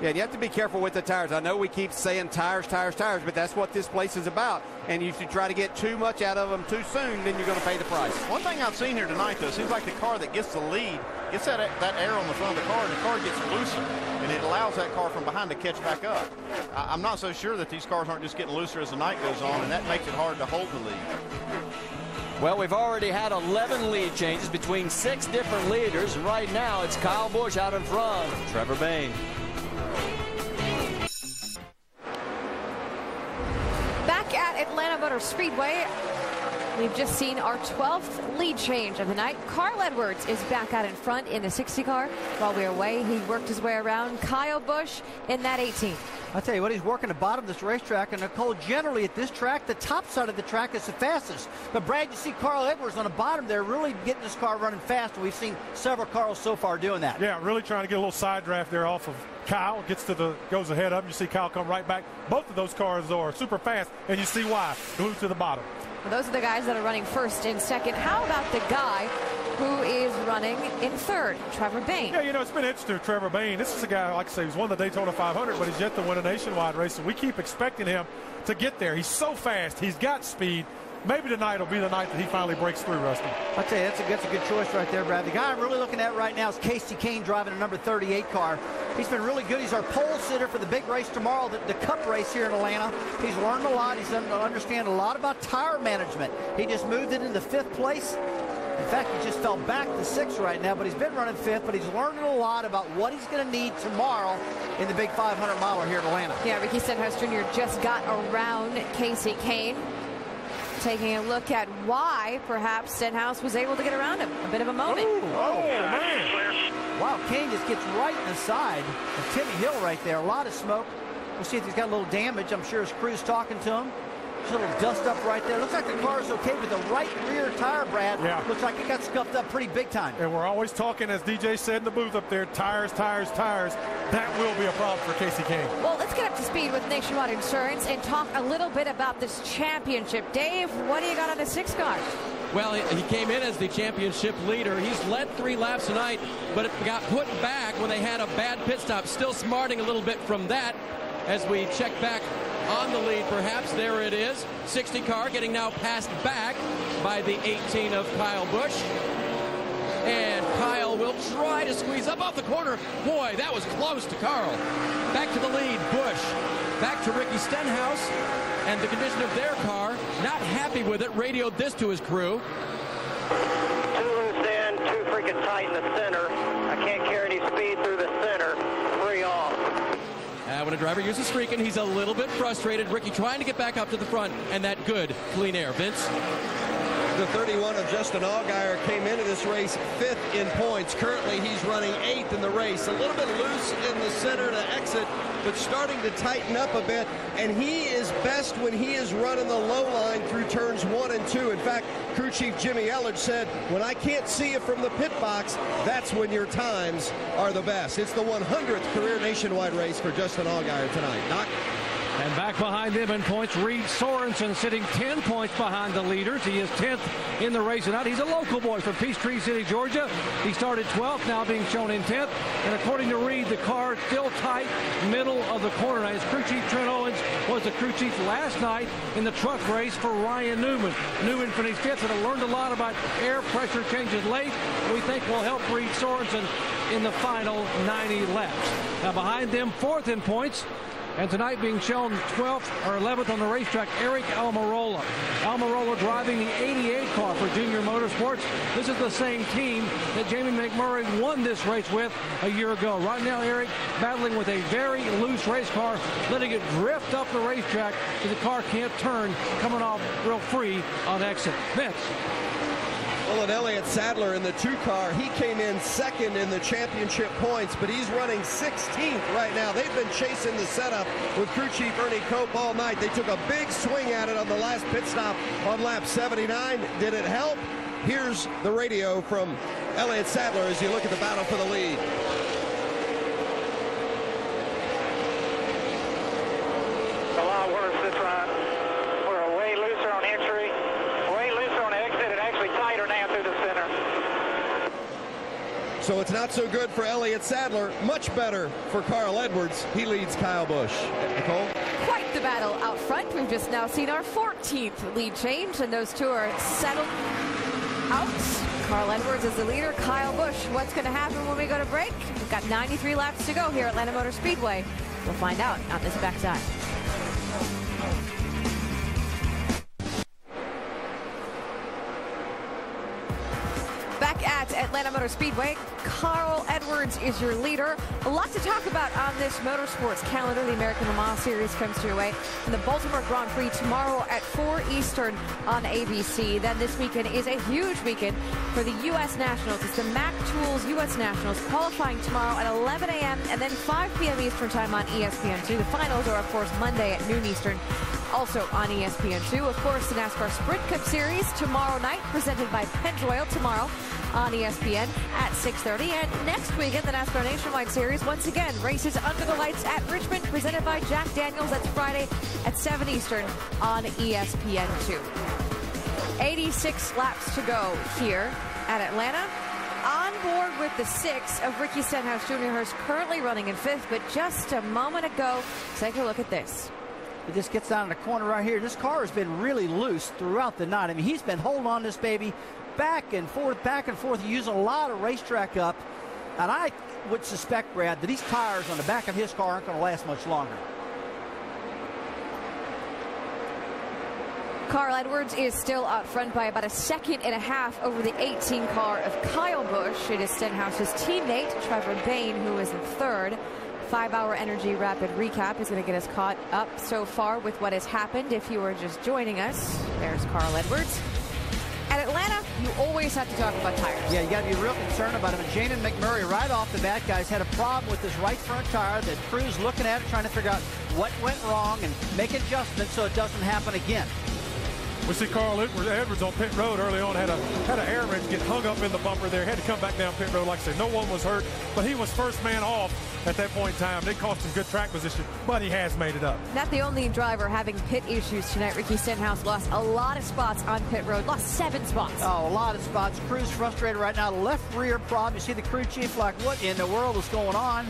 Yeah, you have to be careful with the tires. I know we keep saying tires, tires, tires, but that's what this place is about. And if you try to get too much out of them too soon, then you're going to pay the price. One thing I've seen here tonight, though, seems like the car that gets the lead gets that air on the front of the car, and the car gets looser, and it allows that car from behind to catch back up. I'm not so sure that these cars aren't just getting looser as the night goes on, and that makes it hard to hold the lead. Well, we've already had 11 lead changes between 6 different leaders. Right now, it's Kyle Busch out in front. Trevor Bayne. Back at Atlanta Motor Speedway, we've just seen our 12th lead change of the night. Carl Edwards is back out in front in the 60 car. While we were away, he worked his way around Kyle Busch in that 18. I'll tell you what, he's working the bottom of this racetrack, and Nicole, generally at this track, the top side of the track is the fastest. But Brad, you see Carl Edwards on the bottom there really getting this car running fast. We've seen several cars so far doing that. Yeah, really trying to get a little side draft there off of Kyle. Goes ahead of him. You see Kyle come right back. Both of those cars are super fast, and you see why. Glued to the bottom. Well, those are the guys that are running first and second. How about the guy who is running in third, Trevor Bayne? Yeah, you know, it's been interesting with Trevor Bayne. This is a guy, like I say, he's won the Daytona 500, but he's yet to win a nationwide race, and we keep expecting him to get there. He's so fast. He's got speed. Maybe tonight will be the night that he finally breaks through, Rusty. I'll tell you, that's a good choice right there, Brad. The guy I'm really looking at right now is Kasey Kahne driving a number 38 car. He's been really good. He's our pole sitter for the big race tomorrow, the Cup race here in Atlanta. He's learned a lot. He's understand a lot about tire management. He just moved it into 5th place. In fact, he just fell back to 6th right now, but he's been running 5th, but he's learning a lot about what he's going to need tomorrow in the big 500-miler here in Atlanta. Yeah, Ricky Stenhouse Jr. just got around Kasey Kahne. Taking a look at why perhaps Stenhouse was able to get around him. A bit of a moment. Man. Wow, Kahne just gets right in the side of Timmy Hill right there. A lot of smoke. We'll see if he's got a little damage. I'm sure his crew's talking to him. There's a little dust up right there. Looks like the car is okay, but the right rear tire, Brad, looks like it got scuffed up pretty big time. And we're always talking, as DJ said in the booth up there, tires, tires, tires. That will be a problem for Kasey Kahne. Well, let's get up to speed with Nationwide Insurance and talk a little bit about this championship. Dave, what do you got on the 6 car? Well, he came in as the championship leader. He's led 3 laps tonight, but it got put back when they had a bad pit stop. Still smarting a little bit from that as we check back on the lead. Perhaps there it is. 60 car getting now passed back by the 18 of Kyle Busch. And Kyle will try to squeeze up off the corner. Boy, that was close to Carl. Back to the lead, Busch. Back to Ricky Stenhouse. And the condition of their car, not happy with it, radioed this to his crew. Too loose in, too freaking tight in the center. I can't carry any speed through the center. 3 off. When a driver uses streaking, he's a little bit frustrated. Ricky trying to get back up to the front, and that good clean air. Vince? The 31 of Justin Allgaier came into this race 5th in points. Currently, he's running 8th in the race. A little bit loose in the center to exit, but starting to tighten up a bit. And he is best when he is running the low line through turns 1 and 2. In fact, crew chief Jimmy Elledge said, when I can't see you from the pit box, that's when your times are the best. It's the 100th career nationwide race for Justin Allgaier tonight. Doc? And back behind them in points, Reed Sorensen sitting 10 points behind the leaders. He is 10th in the race tonight. He's a local boy from Peachtree City, Georgia. He started 12th, now being shown in 10th. And according to Reed, the car still tight, middle of the corner. Now, his crew chief, Trent Owens, was the crew chief last night in the truck race for Ryan Newman. Newman finished 5th and learned a lot about air pressure changes late. We think will help Reed Sorensen in the final 90 laps. Now behind them, 4th in points. And tonight being shown 12th or 11th on the racetrack, Eric Almirola. Almirola driving the 88 car for Junior Motorsports. This is the same team that Jamie McMurray won this race with a year ago. Right now, Eric battling with a very loose race car, letting it drift up the racetrack so the car can't turn, coming off real free on exit. Vince. Well, and Elliott Sadler in the 2 car, he came in 2nd in the championship points, but he's running 16th right now. They've been chasing the setup with crew chief Ernie Cope all night. They took a big swing at it on the last pit stop on lap 79. Did it help? Here's the radio from Elliott Sadler as you look at the battle for the lead. A lot worse this run. We're way looser on entry, way looser on exit, and actually tighter now through the center. So it's not so good for Elliott Sadler, much better for Carl Edwards. He leads Kyle Busch. Nicole? Quite the battle out front. We've just now seen our 14th lead change, and those two are settled out. Carl Edwards is the leader. Kyle Busch, what's going to happen when we go to break? We've got 93 laps to go here at Atlanta Motor Speedway. We'll find out on this backside. Back at Atlanta Motor Speedway, Carl Edwards is your leader. A lot to talk about on this motorsports calendar. The American Le Mans Series comes your way. And the Baltimore Grand Prix tomorrow at 4 Eastern on ABC. Then this weekend is a huge weekend for the U.S. Nationals. It's the Mac Tools U.S. Nationals qualifying tomorrow at 11 a.m. and then 5 p.m. Eastern time on ESPN2. The finals are, of course, Monday at noon Eastern. Also on ESPN2, of course, the NASCAR Sprint Cup Series tomorrow night, presented by Pennzoil tomorrow on ESPN at 6:30. And next weekend, the NASCAR Nationwide Series, once again, races under the lights at Richmond, presented by Jack Daniels. That's Friday at 7 Eastern on ESPN2. 86 laps to go here at Atlanta. On board with the 6 of Ricky Stenhouse Jr., who's currently running in 5th, but just a moment ago, take a look at this. It just gets down in the corner right here. This car has been really loose throughout the night. I mean, he's been holding on this baby back and forth, using a lot of racetrack up. And I would suspect, Brad, that these tires on the back of his car aren't going to last much longer. Carl Edwards is still up front by about 1.5 seconds over the 18 car of Kyle Busch. It is Stenhouse's teammate, Trevor Bayne, who is in third. 5-hour Energy Rapid Recap is going to get us caught up so far with what has happened. If you are just joining us, there's Carl Edwards. At Atlanta, you always have to talk about tires. Yeah, you got to be real concerned about him. And Jamin McMurray, right off the bat, guys, had a problem with his right front tire. The crew's looking at it, trying to figure out what went wrong and make adjustments so it doesn't happen again. We see Carl Edwards on pit road early on, had an air wrench get hung up in the bumper there, had to come back down pit road. Like I said, no one was hurt, but he was first man off at that point in time. They cost him good track position, but he has made it up. Not the only driver having pit issues tonight. Ricky Stenhouse lost a lot of spots on pit road, lost 7 spots. Oh, a lot of spots. Crew's frustrated right now. Left rear problem. You see the crew chief like, what in the world is going on?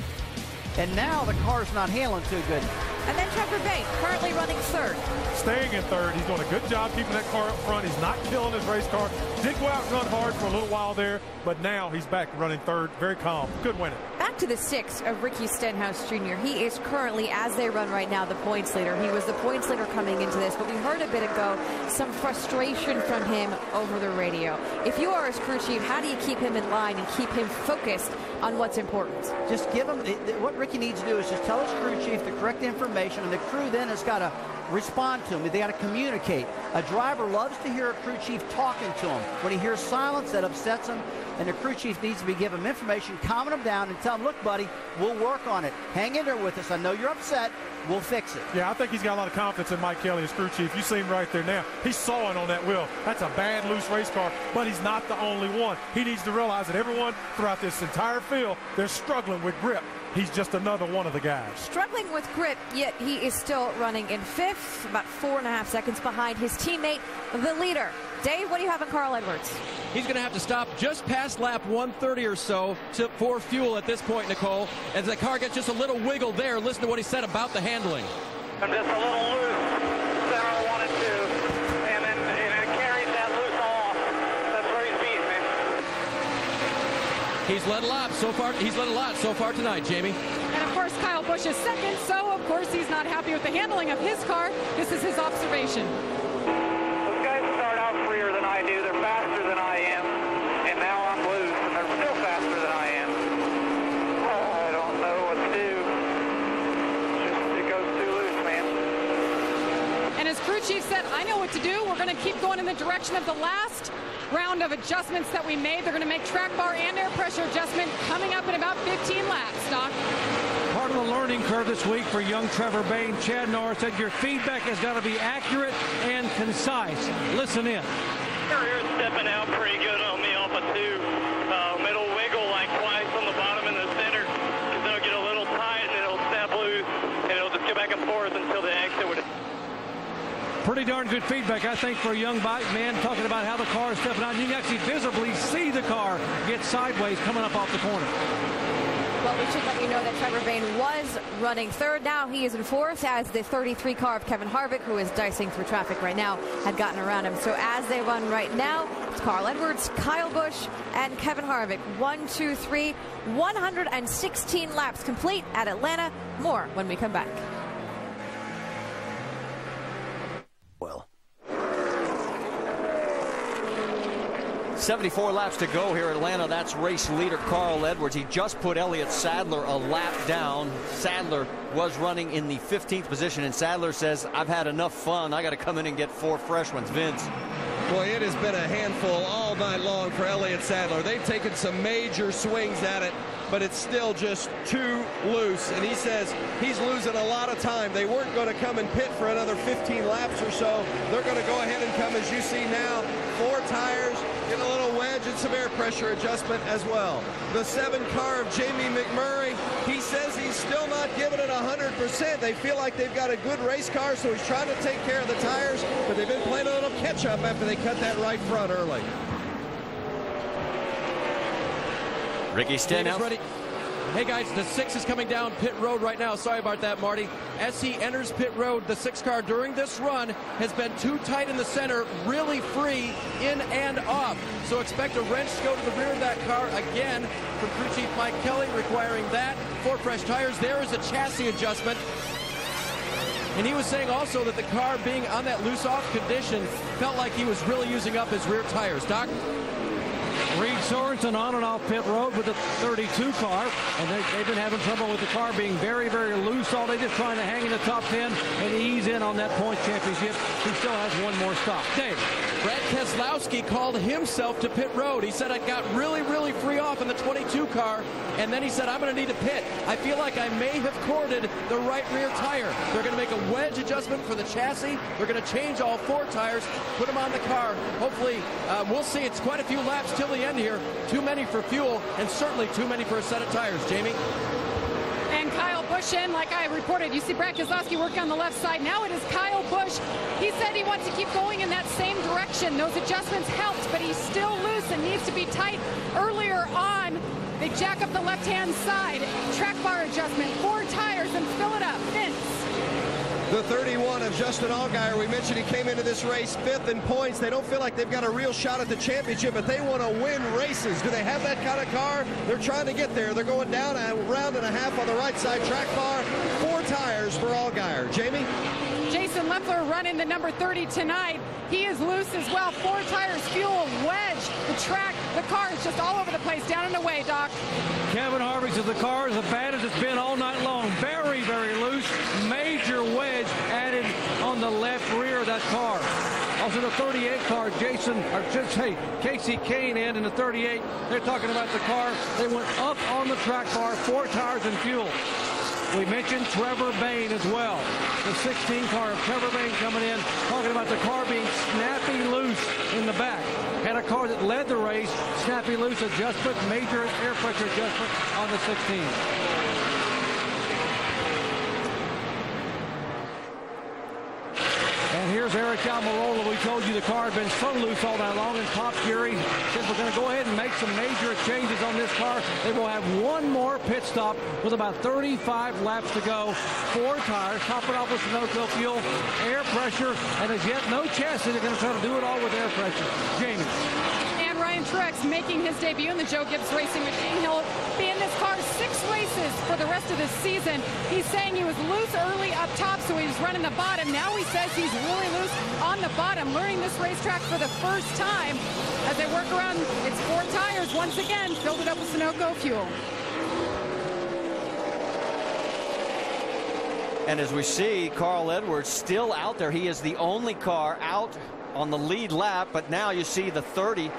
And now the car's not handling too good. And then Trevor Bayne, currently running third. Staying in third. He's doing a good job keeping that car up front. He's not killing his race car. Did go out and run hard for a little while there, but now he's back running third. Very calm. Good winning. Back to the 6 of Ricky Stenhouse Jr. He is currently, as they run right now, the points leader. He was the points leader coming into this, but we heard a bit ago some frustration from him over the radio. If you are his crew chief, how do you keep him in line and keep him focused on what's important? Just give him, what Ricky needs to do is just tell his crew chief the correct information, and the crew then has got to respond to him. They got to communicate. A driver loves to hear a crew chief talking to him. When he hears silence, that upsets him, and the crew chief needs to be giving him information, calming him down, and tell him, look, buddy, we'll work on it. Hang in there with us. I know you're upset. We'll fix it. Yeah, I think he's got a lot of confidence in Mike Kelly, his crew chief. You see him right there now. He's sawing on that wheel. That's a bad, loose race car, but he's not the only one. He needs to realize that everyone throughout this entire field, they're struggling with grip. He's just another one of the guys. Struggling with grip, yet he is still running in 5th, about 4.5 seconds behind his teammate, the leader. Dave, what do you have on Carl Edwards? He's going to have to stop just past lap 130 or so for fuel at this point, Nicole. As the car gets just a little wiggle there, listen to what he said about the handling. I'm just a little loose, center 1 and 2, and then it carries that loose off. That's where he's beating me. He's led a lot so far. He's led a lot so far tonight, Jamie. And of course, Kyle Busch is second, so of course he's not happy with the handling of his car. This is his observation. Those guys start out freer than I do. They're faster than I am, and now I'm loose, and they're still faster than I am. I don't know what to do. It goes too loose, man. And as crew chief said, I know what to do. We're going to keep going in the direction of the last round of adjustments that we made. They're going to make track bar and air pressure adjustment coming up in about 15 laps, Doc. Part of the learning curve this week for young Trevor Bayne. Chad Norris said your feedback has got to be accurate and concise. Listen in. They're stepping out pretty good on me off of 2. Middle wiggle like twice on the bottom and the center. They'll get a little tight and it'll snap loose and it'll just go back and forth until the exit would. Pretty darn good feedback, I think, for a young bike man, talking about how the car is stepping out. You can actually visibly see the car get sideways coming up off the corner. Well, we should let you know that Trevor Bayne was running third. Now he is in 4th as the 33 car of Kevin Harvick, who is dicing through traffic right now, had gotten around him. So as they run right now, it's Carl Edwards, Kyle Busch, and Kevin Harvick. 1, 2, 3, 116 laps complete at Atlanta. More when we come back. 74 laps to go here at Atlanta. That's race leader Carl Edwards. He just put Elliott Sadler a lap down. Sadler was running in the 15th position, and Sadler says, I've had enough fun. I got to come in and get 4 fresh ones. Vince. Boy, it has been a handful all night long for Elliott Sadler. They've taken some major swings at it, but it's still just too loose. And he says he's losing a lot of time. They weren't going to come and pit for another 15 laps or so. They're going to go ahead and come, as you see now, 4 tires, get a little wedge and some air pressure adjustment as well. The 7 car of Jamin McMurray, he says he's still not giving it 100%. They feel like they've got a good race car, so he's trying to take care of the tires, but they've been playing a little catch-up after they cut that right front early. Ricky Stenhouse. Ready. Hey guys, the 6 is coming down pit road right now. Sorry about that, Marty. as he enters pit road. The 6 car during this run has been too tight in the center, really free in and off. So expect a wrench to go to the rear of that car again from crew chief Mike Kelly, requiring that. 4 fresh tires. There is a chassis adjustment. And he was saying also that the car being on that loose-off condition felt like he was really using up his rear tires. Doc? Reed Sorensen on and off pit road with the 32 car, and they've been having trouble with the car being very, very loose all day, just trying to hang in the top 10 and ease in on that points championship. He still has one more stop. Dave. Brad Keselowski called himself to pit road. He said, I got really, really free off in the 22 car, and then he said, I'm going to need to pit. I feel like I may have corded the right rear tire. They're going to make a wedge adjustment for the chassis. They're going to change all 4 tires, put them on the car. Hopefully, we'll see. It's quite a few laps till the end here. Too many for fuel, and certainly too many for a set of tires. Jamie? And Kyle Busch in, like I reported. You see Brad Keselowski working on the left side. Now it is Kyle Busch. He said he wants to keep going in that same direction. Those adjustments helped, but he's still loose and needs to be tight. Earlier on, they jack up the left-hand side. Track bar adjustment, 4 tires, and fill it up. Vince. The 31 of Justin Allgaier, we mentioned he came into this race 5th in points. They don't feel like they've got a real shot at the championship, but they want to win races. Do they have that kind of car? They're trying to get there. They're going down a round and a half on the right side track bar. 4 tires for Allgaier. Jamie? Jason Leffler running the number 30 tonight. He is loose as well. 4 tires, fuel, wedge, the track, the car is just all over the place, down and away, Doc. Kevin Harvick says the car is as bad as it's been all night long. Very, very loose. Major wedge added on the left rear of that car. Also the 38 car, Casey Kane in the 38. They're talking about the car. They went up on the track bar, 4 tires and fuel. We mentioned Trevor Bayne as well. The 16 car of Trevor Bayne coming in, talking about the car being snappy loose in the back. Had a car that led the race, snappy loose adjustment, major air pressure adjustment on the 16. And here's Eric Almirola. We told you the car had been so loose all night long, and Top Fury said we're going to go ahead and make some major changes on this car. They will have one more pit stop with about 35 laps to go. 4 tires, top it off with Sunoco fuel, air pressure, and as yet no chassis. They're going to try to do it all with air pressure. Jamie. And Ryan Truex making his debut in the Joe Gibbs Racing Machine. He'll be in this car 6 races for the rest of the season. He's saying he was loose early up top, so he was running the bottom. Now he says he's really loose on the bottom, learning this racetrack for the first time. As they work around, it's 4 tires once again, filled it up with Sunoco fuel. And as we see, Carl Edwards still out there. He is the only car out on the lead lap, but now you see the 30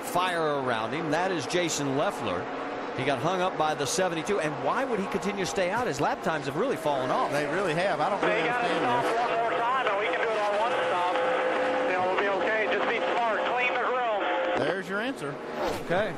fire around him. That is Jason Leffler. He got hung up by the 72, and why would he continue to stay out? His lap times have really fallen off. They really have. I don't really understand this. One more time, and we can do it on 1 stop. You know, we'll be okay. Just be smart. Clean the grill. There's your answer. Okay.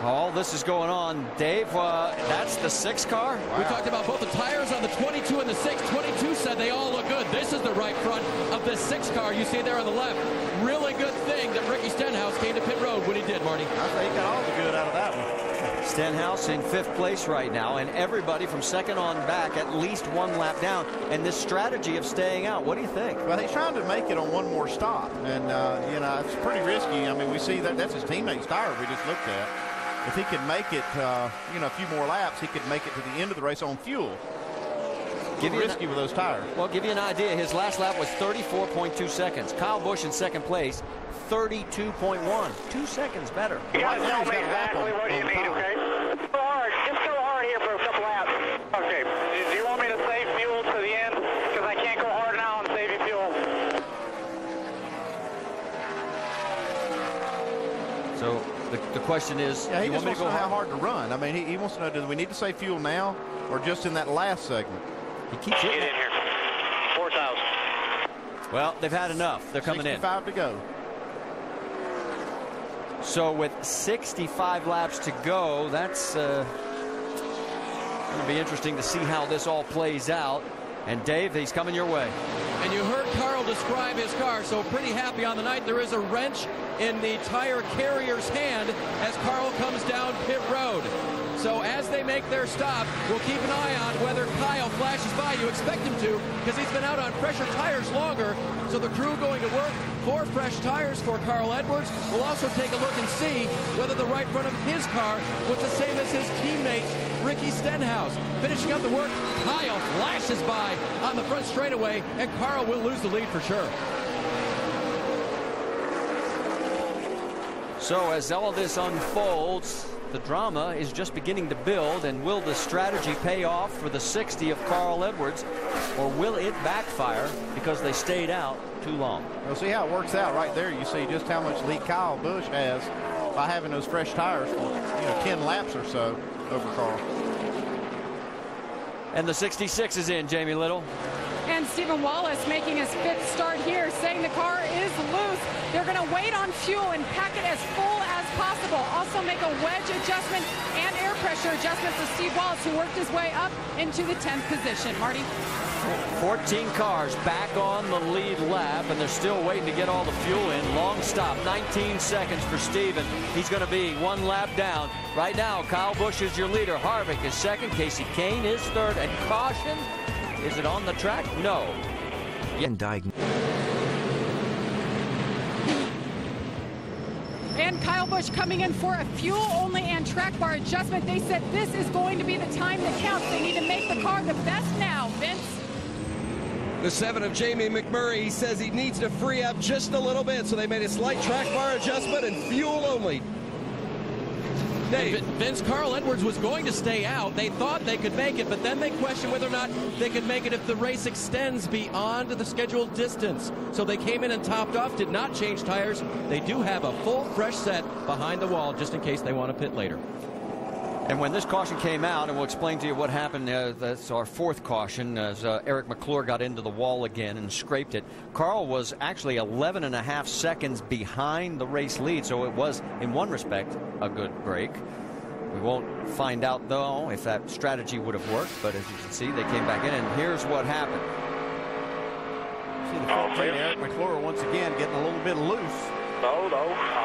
All this is going on. Dave, that's the 6 car? Wow. We talked about both the tires on the 22 and the 6. 22 said they all look good. This is the right front of the 6 car. You see there on the left. Really good thing that Ricky Stenhouse came to pit road when he did, Marty. I think he got all the good out of that one. Stenhouse in 5th place right now, and everybody from second on back at least 1 lap down. And this strategy of staying out, what do you think? Well, he's trying to make it on 1 more stop, and you know, it's pretty risky. I mean, we see that's his teammate's tire we just looked at. If he could make it, you know, a few more laps, he could make it to the end of the race on fuel. Risky with those tires. Well, give you an idea. His last lap was 34.2 seconds. Kyle Busch in 2nd place, 32.1. 2 seconds better. You guys tell me exactly what you need, okay? Go hard. Just go hard here for a couple laps. Okay. Do you want me to save fuel to the end? Because I can't go hard now and save you fuel. So the question is, yeah, he you just want wants me to to go know how hard to run. I mean, he wants to know, do we need to save fuel now or just in that last segment? He keeps Get in here. 4,000. Well, they've had enough. They're coming 65 to go. So with 65 laps to go, that's going to be interesting to see how this all plays out. And Dave, he's coming your way. And you heard Carl describe his car, so pretty happy on the night. There is a wrench in the tire carrier's hand as Carl comes down pit road. So as they make their stop, we'll keep an eye on whether Kyle flashes by. You expect him to, because he's been out on pressure tires longer. So the crew going to work for fresh tires for Carl Edwards. We'll also take a look and see whether the right front of his car was the same as his teammate, Ricky Stenhouse. Finishing up the work, Kyle flashes by on the front straightaway, and Carl will lose the lead for sure. So as all this unfolds, the drama is just beginning to build, and will the strategy pay off for the 60 of Carl Edwards, or will it backfire because they stayed out too long? We'll see how it works out. Right there you see just how much lead Kyle Busch has by having those fresh tires for 10 laps or so over Carl. And the 66 is in, Jamie Little. And Stephen Wallace making his 5th start here, saying the car is loose. They're going to wait on fuel and pack it as full as possible. Also make a wedge adjustment and air pressure adjustment for Steve Wallace, who worked his way up into the 10th position. Marty? 14 cars back on the lead lap, and they're still waiting to get all the fuel in. Long stop, 19 seconds for Steven. He's going to be 1 lap down. Right now, Kyle Busch is your leader. Harvick is second. Kasey Kahne is third. And caution, is it on the track? No. And Kyle Busch coming in for a fuel-only and track bar adjustment. They said this is going to be the time that counts. They need to make the car the best now. Vince? The 7 of Jamie McMurray, he says he needs to free up just a little bit, so they made a slight track bar adjustment and fuel only. Dave. Vince, Carl Edwards was going to stay out. They thought they could make it, but then they questioned whether or not they could make it if the race extends beyond the scheduled distance. So they came in and topped off, did not change tires. They do have a full fresh set behind the wall just in case they want to pit later. And when this caution came out, and we'll explain to you what happened, that's our 4th caution, as Eric McClure got into the wall again and scraped it. Carl was actually 11.5 seconds behind the race lead, so it was, in one respect, a good break. We won't find out, though, if that strategy would have worked, but as you can see, they came back in, and here's what happened. See the 14, Eric McClure once again getting a little bit loose. No.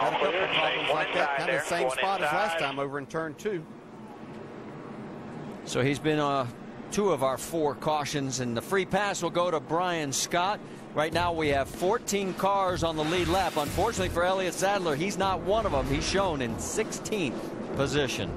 Had a couple of problems like that, kind of the same spot as last time over in turn 2. So he's been 2 of our 4 cautions, and the free pass will go to Brian Scott. Right now we have 14 cars on the lead lap. Unfortunately for Elliott Sadler, he's not one of them. He's shown in 16th position.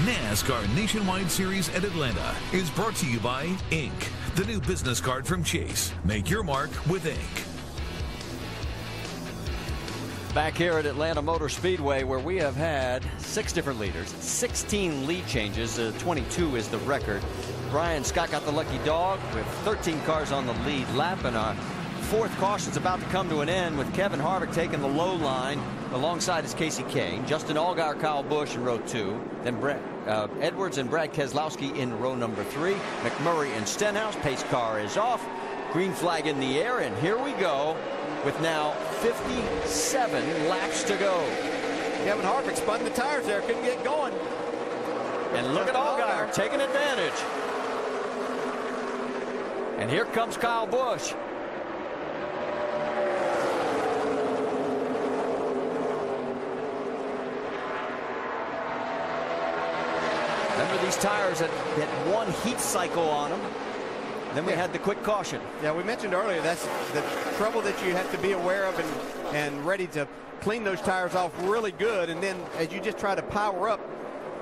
NASCAR Nationwide Series at Atlanta is brought to you by Inc., the new business card from Chase. Make your mark with Inc. Back here at Atlanta Motor Speedway, where we have had 6 different leaders, 16 lead changes, 22 is the record. Brian Scott got the lucky dog with 13 cars on the lead lap, and our 4th caution is about to come to an end with Kevin Harvick taking the low line. Alongside is Kasey Kahne, Justin Allgaier, Kyle Busch in row 2, then Edwards and Brad Keselowski in row number 3. McMurray and Stenhouse. Pace car is off. Green flag in the air, and here we go with now 57 laps to go. Kevin Harvick spun the tires there, couldn't get going. And look at Allgaier taking advantage. And here comes Kyle Busch. Remember, these tires had 1 heat cycle on them. Then we had the quick caution. Yeah, we mentioned earlier that's the trouble that you have to be aware of and ready to clean those tires off really good. And then as you just try to power up,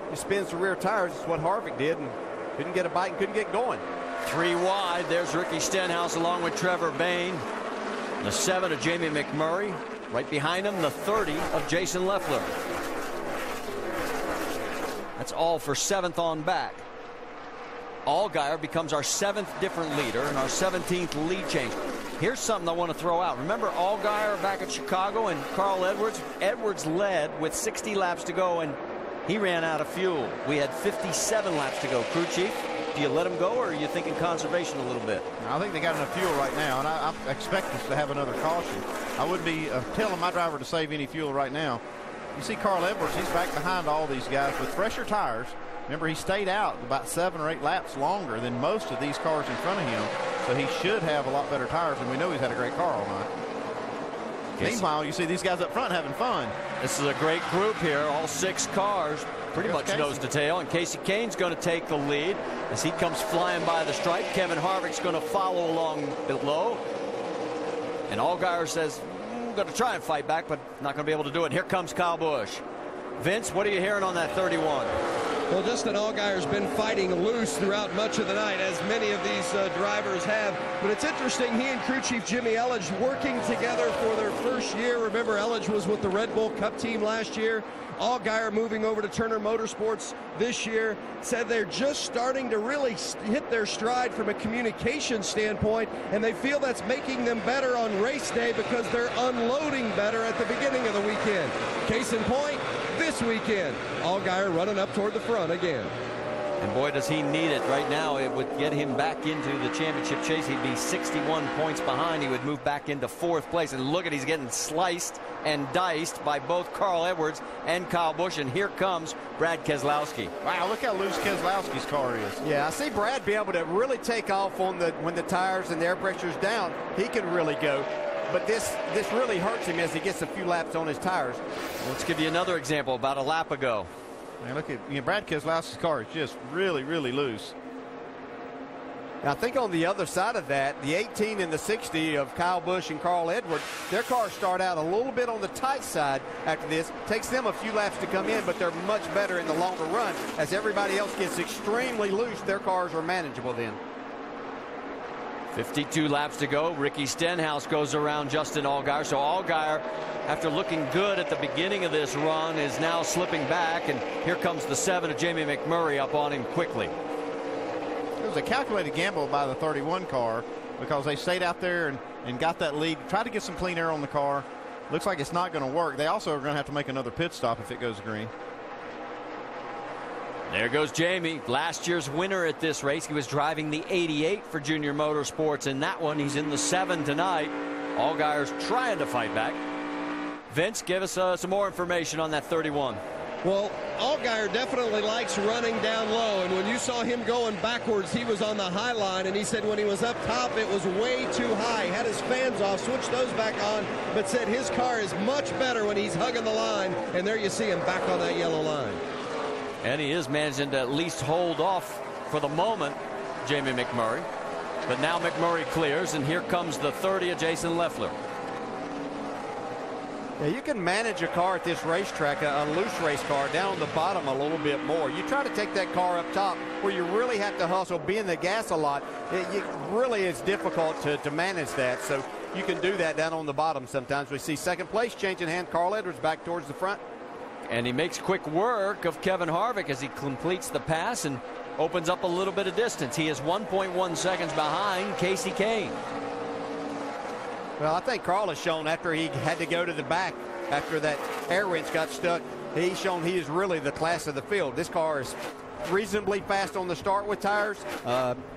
you spins the rear tires. That's what Harvick did, and couldn't get a bite and couldn't get going. 3 wide. There's Ricky Stenhouse along with Trevor Bayne. The 7 of Jamie McMurray. Right behind him, the 30 of Jason Leffler. That's all for 7th on back. Allgaier becomes our 7th different leader and our 17th lead change. Here's something I want to throw out. Remember Allgaier back at Chicago and Carl Edwards? Edwards led with 60 laps to go, and he ran out of fuel. We had 57 laps to go. Crew chief, do you let him go, or are you thinking conservation a little bit? I think they got enough fuel right now, and I expect us to have another caution. I wouldn't be telling my driver to save any fuel right now. You see Carl Edwards, he's back behind all these guys with fresher tires. Remember, he stayed out about 7 or 8 laps longer than most of these cars in front of him. So he should have a lot better tires, and we know he's had a great car all night. Meanwhile, you see these guys up front having fun. This is a great group here. All 6 cars pretty much nose to tail. And Kasey Kahne's going to take the lead as he comes flying by the stripe. Kevin Harvick's going to follow along below. And Allgaier says, I'm going to try and fight back, but not going to be able to do it. Here comes Kyle Busch. Vince, what are you hearing on that 31? Well, Justin Allgaier's been fighting loose throughout much of the night, as many of these drivers have. But it's interesting, he and crew chief Jimmy Elledge working together for their first year. Remember, Elledge was with the Red Bull Cup team last year. Allgaier moving over to Turner Motorsports this year. Said they're just starting to really hit their stride from a communication standpoint, and they feel that's making them better on race day because they're unloading better at the beginning of the weekend. Case in point, this weekend, Allgaier running up toward the front again. And boy, does he need it right now. It would get him back into the championship chase. He'd be 61 points behind. He would move back into 4th place. And look at, he's getting sliced and diced by both Carl Edwards and Kyle Busch. And here comes Brad Keselowski. Wow, look how loose Keselowski's car is. Yeah, I see Brad be able to really take off on when the tires and the air pressure's down. He can really go. But this really hurts him as he gets a few laps on his tires. Let's give you another example about a lap ago. Man, look at Brad Keselowski's car is just really, really loose. Now, I think on the other side of that, the 18 and the 60 of Kyle Busch and Carl Edwards, their cars start out a little bit on the tight side after this. Takes them a few laps to come in, but they're much better in the longer run. As everybody else gets extremely loose, their cars are manageable then. 52 laps to go. Ricky Stenhouse goes around Justin Allgaier. So Allgaier, after looking good at the beginning of this run, is now slipping back. And here comes the 7 of Jamie McMurray up on him quickly. It was a calculated gamble by the 31 car because they stayed out there and got that lead. Tried to get some clean air on the car. Looks like it's not going to work. They also are going to have to make another pit stop if it goes green. There goes Jamie, last year's winner at this race. He was driving the 88 for Junior Motorsports. In that one, he's in the 7 tonight. Allgaier's trying to fight back. Vince, give us some more information on that 31. Well, Allgaier definitely likes running down low, and when you saw him going backwards, he was on the high line, and he said when he was up top, it was way too high. Had his fans off, switched those back on, but said his car is much better when he's hugging the line, and there you see him back on that yellow line. And he is managing to at least hold off for the moment Jamie McMurray. But now McMurray clears, and here comes the 30 of Jason Leffler. Yeah, you can manage a car at this racetrack, a loose race car, down the bottom a little bit more. You try to take that car up top where you really have to hustle, be in the gas a lot. It really is difficult to manage that. So you can do that down on the bottom sometimes. We see second place changing hands. Carl Edwards back towards the front. And he makes quick work of Kevin Harvick as he completes the pass and opens up a little bit of distance. He is 1.1 seconds behind Kasey Kahne. Well, I think Carl has shown after he had to go to the back after that air wrench got stuck, he's shown he is really the class of the field. This car is reasonably fast on the start with tires,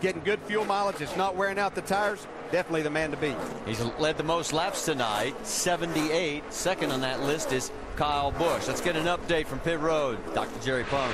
getting good fuel mileage. It's not wearing out the tires. Definitely the man to beat. He's led the most laps tonight, 78. Second on that list is Kyle Busch. Let's get an update from pit road. Dr. Jerry Pung.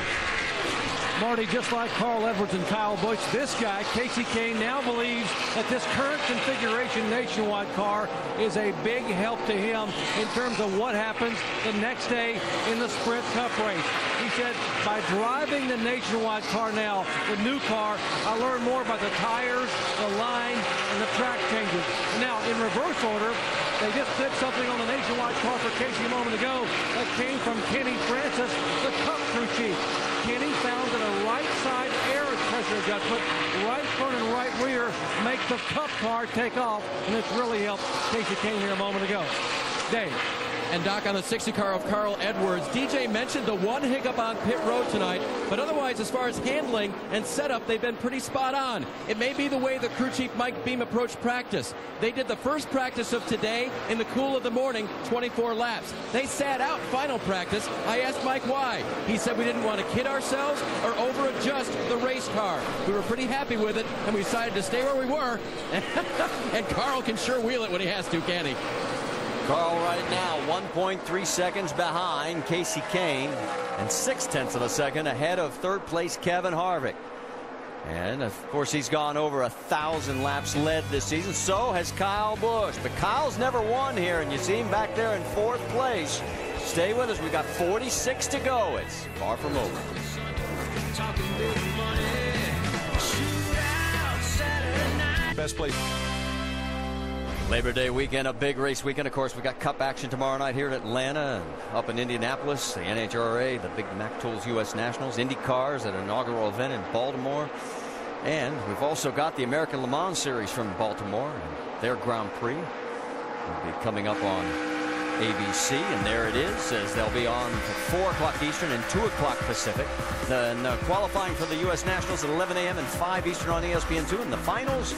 Marty, just like Carl Edwards and Kyle Busch, this guy, Kasey Kahne, now believes that this current configuration Nationwide car is a big help to him in terms of what happens the next day in the Sprint Cup race. He said, by driving the Nationwide car now, the new car, I learned more about the tires, the line, and the track changes. Now, in reverse order, they just did something on the Nationwide car for Kasey a moment ago that came from Kenny Francis, the Cup crew chief. Kenny found that a right side air pressure adjustment, right front and right rear, make the Cup car take off, and it's really helped Kasey Kahne here a moment ago. Dave. And Doc, on the 60 car of Carl Edwards, DJ mentioned the one hiccup on pit road tonight, but otherwise, as far as handling and setup, they've been pretty spot on. It may be the way the crew chief Mike Beam approached practice. They did the first practice of today in the cool of the morning, 24 laps. They sat out final practice. I asked Mike why. He said we didn't want to kid ourselves or over-adjust the race car. We were pretty happy with it, and we decided to stay where we were. And Carl can sure wheel it when he has to, can he? Carl right now 1.3 seconds behind Kasey Kahne and 0.6 of a second ahead of third place Kevin Harvick. And, of course, he's gone over 1,000 laps led this season. So has Kyle Busch. But Kyle's never won here, and you see him back there in 4th place. Stay with us. We've got 46 to go. It's far from over. Best place. Labor Day weekend, a big race weekend. Of course, we got Cup action tomorrow night here in Atlanta, and up in Indianapolis, the NHRA, the big Mac Tools U.S. Nationals, Indy Cars, an inaugural event in Baltimore. And we've also got the American Le Mans Series from Baltimore, and their Grand Prix will be coming up on ABC, and there it is, as they'll be on at 4 o'clock Eastern and 2 o'clock Pacific. Then qualifying for the U.S. Nationals at 11 a.m. and 5 Eastern on ESPN2, and the finals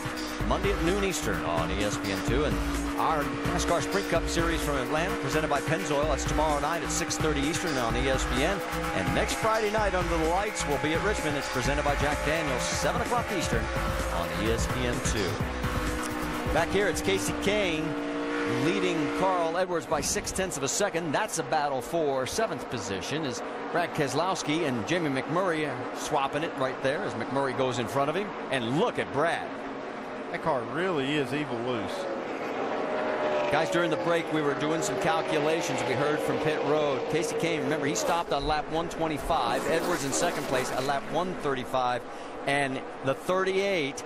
Monday at noon Eastern on ESPN2. And our NASCAR Sprint Cup Series from Atlanta, presented by Pennzoil, that's tomorrow night at 6:30 Eastern on ESPN. And next Friday night under the lights will be at Richmond. It's presented by Jack Daniels, 7 o'clock Eastern on ESPN2. Back here, it's Kasey Kahne leading Carl Edwards by 0.6 of a second. That's a battle for 7th position as Brad Keselowski and Jamie McMurray are swapping it right there as McMurray goes in front of him. And look at Brad. That car really is evil loose. Guys, during the break, we were doing some calculations. We heard from pit road. Kasey Kahne, remember, he stopped on lap 125. Edwards in 2nd place at lap 135. And the 38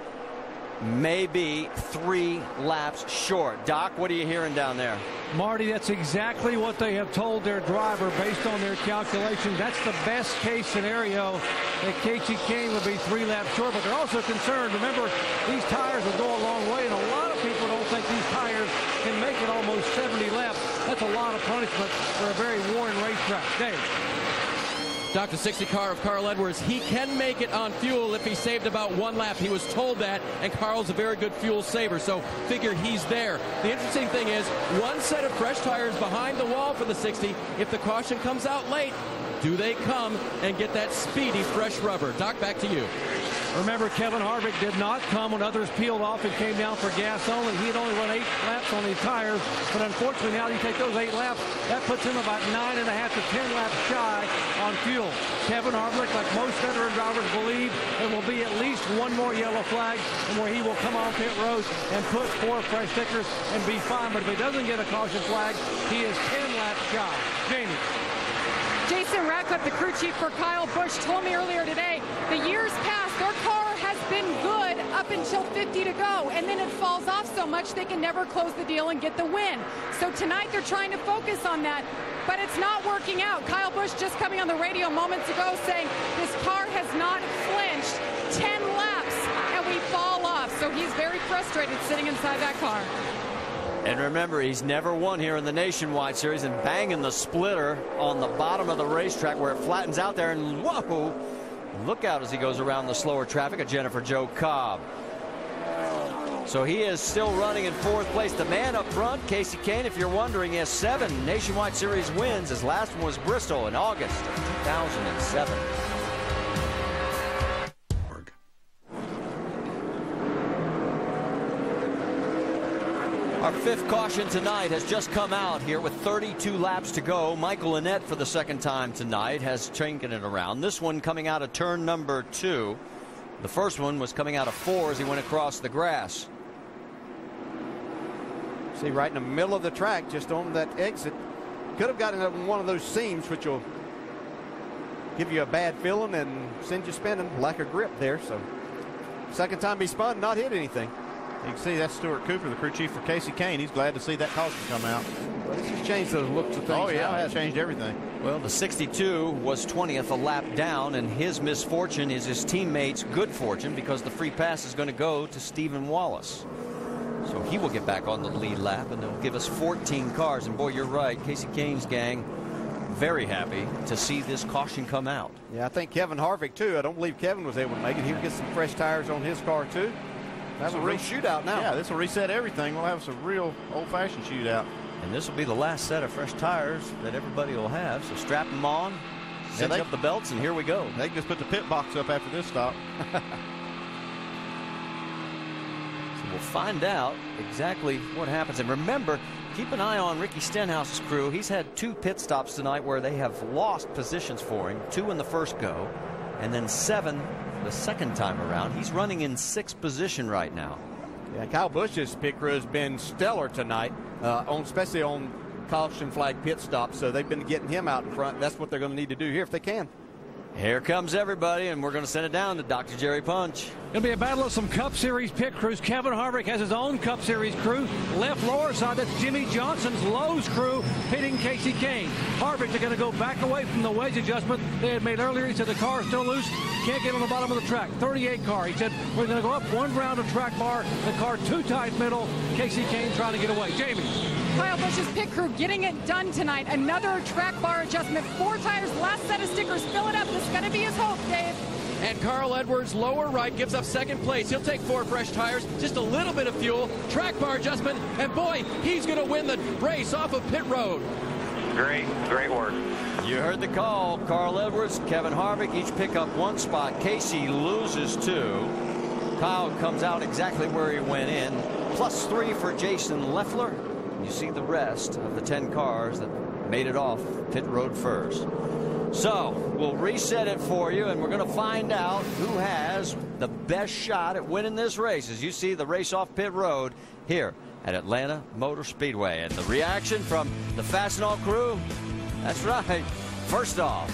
may be 3 laps short. Doc, what are you hearing down there? Marty, that's exactly what they have told their driver based on their calculations. That's the best case scenario, that Kasey Kahne would be 3 laps short, but they're also concerned. Remember, these tires will go a long way, and a lot of people don't think these tires can make it almost 70 laps. That's a lot of punishment for a very worn racetrack. Dave. Dr. 60 car of Carl Edwards, he can make it on fuel if he saved about 1 lap. He was told that, and Carl's a very good fuel saver, so figure he's there. The interesting thing is, 1 set of fresh tires behind the wall for the 60. If the caution comes out late, do they come and get that speedy fresh rubber? Doc, back to you. Remember, Kevin Harvick did not come when others peeled off and came down for gas only. He had only run 8 laps on these tires, but unfortunately now you take those 8 laps, that puts him about 9.5 to 10 laps shy on fuel. Kevin Harvick, like most veteran drivers, believe there will be at least 1 more yellow flag and where he will come on pit road and put 4 fresh stickers and be fine. But if he doesn't get a caution flag, he is 10 laps shy. Jamie. Jason Ratcliffe, the crew chief for Kyle Busch, told me earlier today, the years past, their car has been good up until 50 to go, and then it falls off so much they can never close the deal and get the win. So tonight they're trying to focus on that, but it's not working out. Kyle Busch just coming on the radio moments ago saying this car has not flinched 10 laps, and we fall off. So he's very frustrated sitting inside that car. And remember, he's never won here in the Nationwide Series, and banging the splitter on the bottom of the racetrack where it flattens out there, and whoa, look out as he goes around the slower traffic of Jennifer Jo Cobb. So he is still running in 4th place. The man up front, Kasey Kahne, if you're wondering, he has 7 Nationwide Series wins. His last one was Bristol in August of 2007. Our 5th caution tonight has just come out here with 32 laps to go. Michael Annett, for the 2nd time tonight, has taken it around. This one coming out of turn number 2. The first one was coming out of 4 as he went across the grass. See, right in the middle of the track, just on that exit. Could have gotten up in one of those seams, which will give you a bad feeling and send you spinning. Lack of grip there. So, 2nd time he spun, not hit anything. You can see that's Stuart Cooper, the crew chief for Kasey Kahne. He's glad to see that caution come out. Well, this has changed those looks of things. Oh, yeah, it's changed everything. Well, the 62 was 20th, a lap down, and his misfortune is his teammates' good fortune because the free pass is going to go to Stephen Wallace. So he will get back on the lead lap, and they'll give us 14 cars. And boy, you're right, Kasey Kahne's gang very happy to see this caution come out. Yeah, I think Kevin Harvick, too. I don't believe Kevin was able to make it. He'll get some fresh tires on his car, too. That's a real shootout now. Yeah, this will reset everything. We'll have some real old-fashioned shootout. And this will be the last set of fresh tires that everybody will have. So strap them on, cinch up the belts, and here we go. They can just put the pit box up after this stop. So we'll find out exactly what happens. And remember, keep an eye on Ricky Stenhouse's crew. He's had 2 pit stops tonight where they have lost positions for him. 2 in the first go. and then 7 the second time around. He's running in 6th position right now. Yeah, Kyle Busch's pit crew has been stellar tonight, especially on caution flag pit stops. So they've been getting him out in front. That's what they're going to need to do here if they can. Here comes everybody, and we're going to send it down to Dr. Jerry Punch. It'll be a battle of some Cup Series pit crews. Kevin Harvick has his own Cup Series crew. Left lower side, that's Jimmy Johnson's Lowe's crew pitting Kasey Kahne. Harvick, they're going to go back away from the wedge adjustment they had made earlier. He said the car is still loose. Can't get on the bottom of the track. 38 car. He said we're going to go up 1 round of track bar. The car too tight middle. Kasey Kahne trying to get away. Jamie. Kyle Busch's pit crew getting it done tonight. Another track bar adjustment. 4 tires, last set of stickers. Fill it up. This is going to be his hope, Dave. And Carl Edwards, lower right, gives up second place. He'll take 4 fresh tires, just a little bit of fuel, track bar adjustment, and boy, he's going to win the race off of pit road. Great work. You heard the call. Carl Edwards, Kevin Harvick, each pick up 1 spot. Kasey loses 2. Kyle comes out exactly where he went in. +3 for Jason Leffler. You see the rest of the 10 cars that made it off pit road first. So we'll reset it for you, and we're going to find out who has the best shot at winning this race as you see the race off pit road here at Atlanta Motor Speedway. And the reaction from the Fastenal crew, that's right. First off,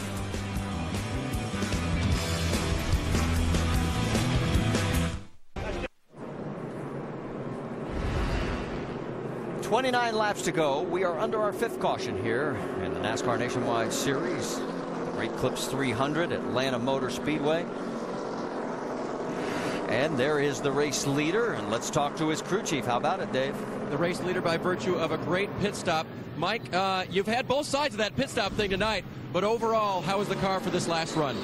.29 laps to go. We are under our 5th caution here in the NASCAR Nationwide Series. Great Clips 300 Atlanta Motor Speedway. And there is the race leader, and let's talk to his crew chief. How about it, Dave? The race leader by virtue of a great pit stop. Mike, you've had both sides of that pit stop thing tonight, but overall, how was the car for this last run?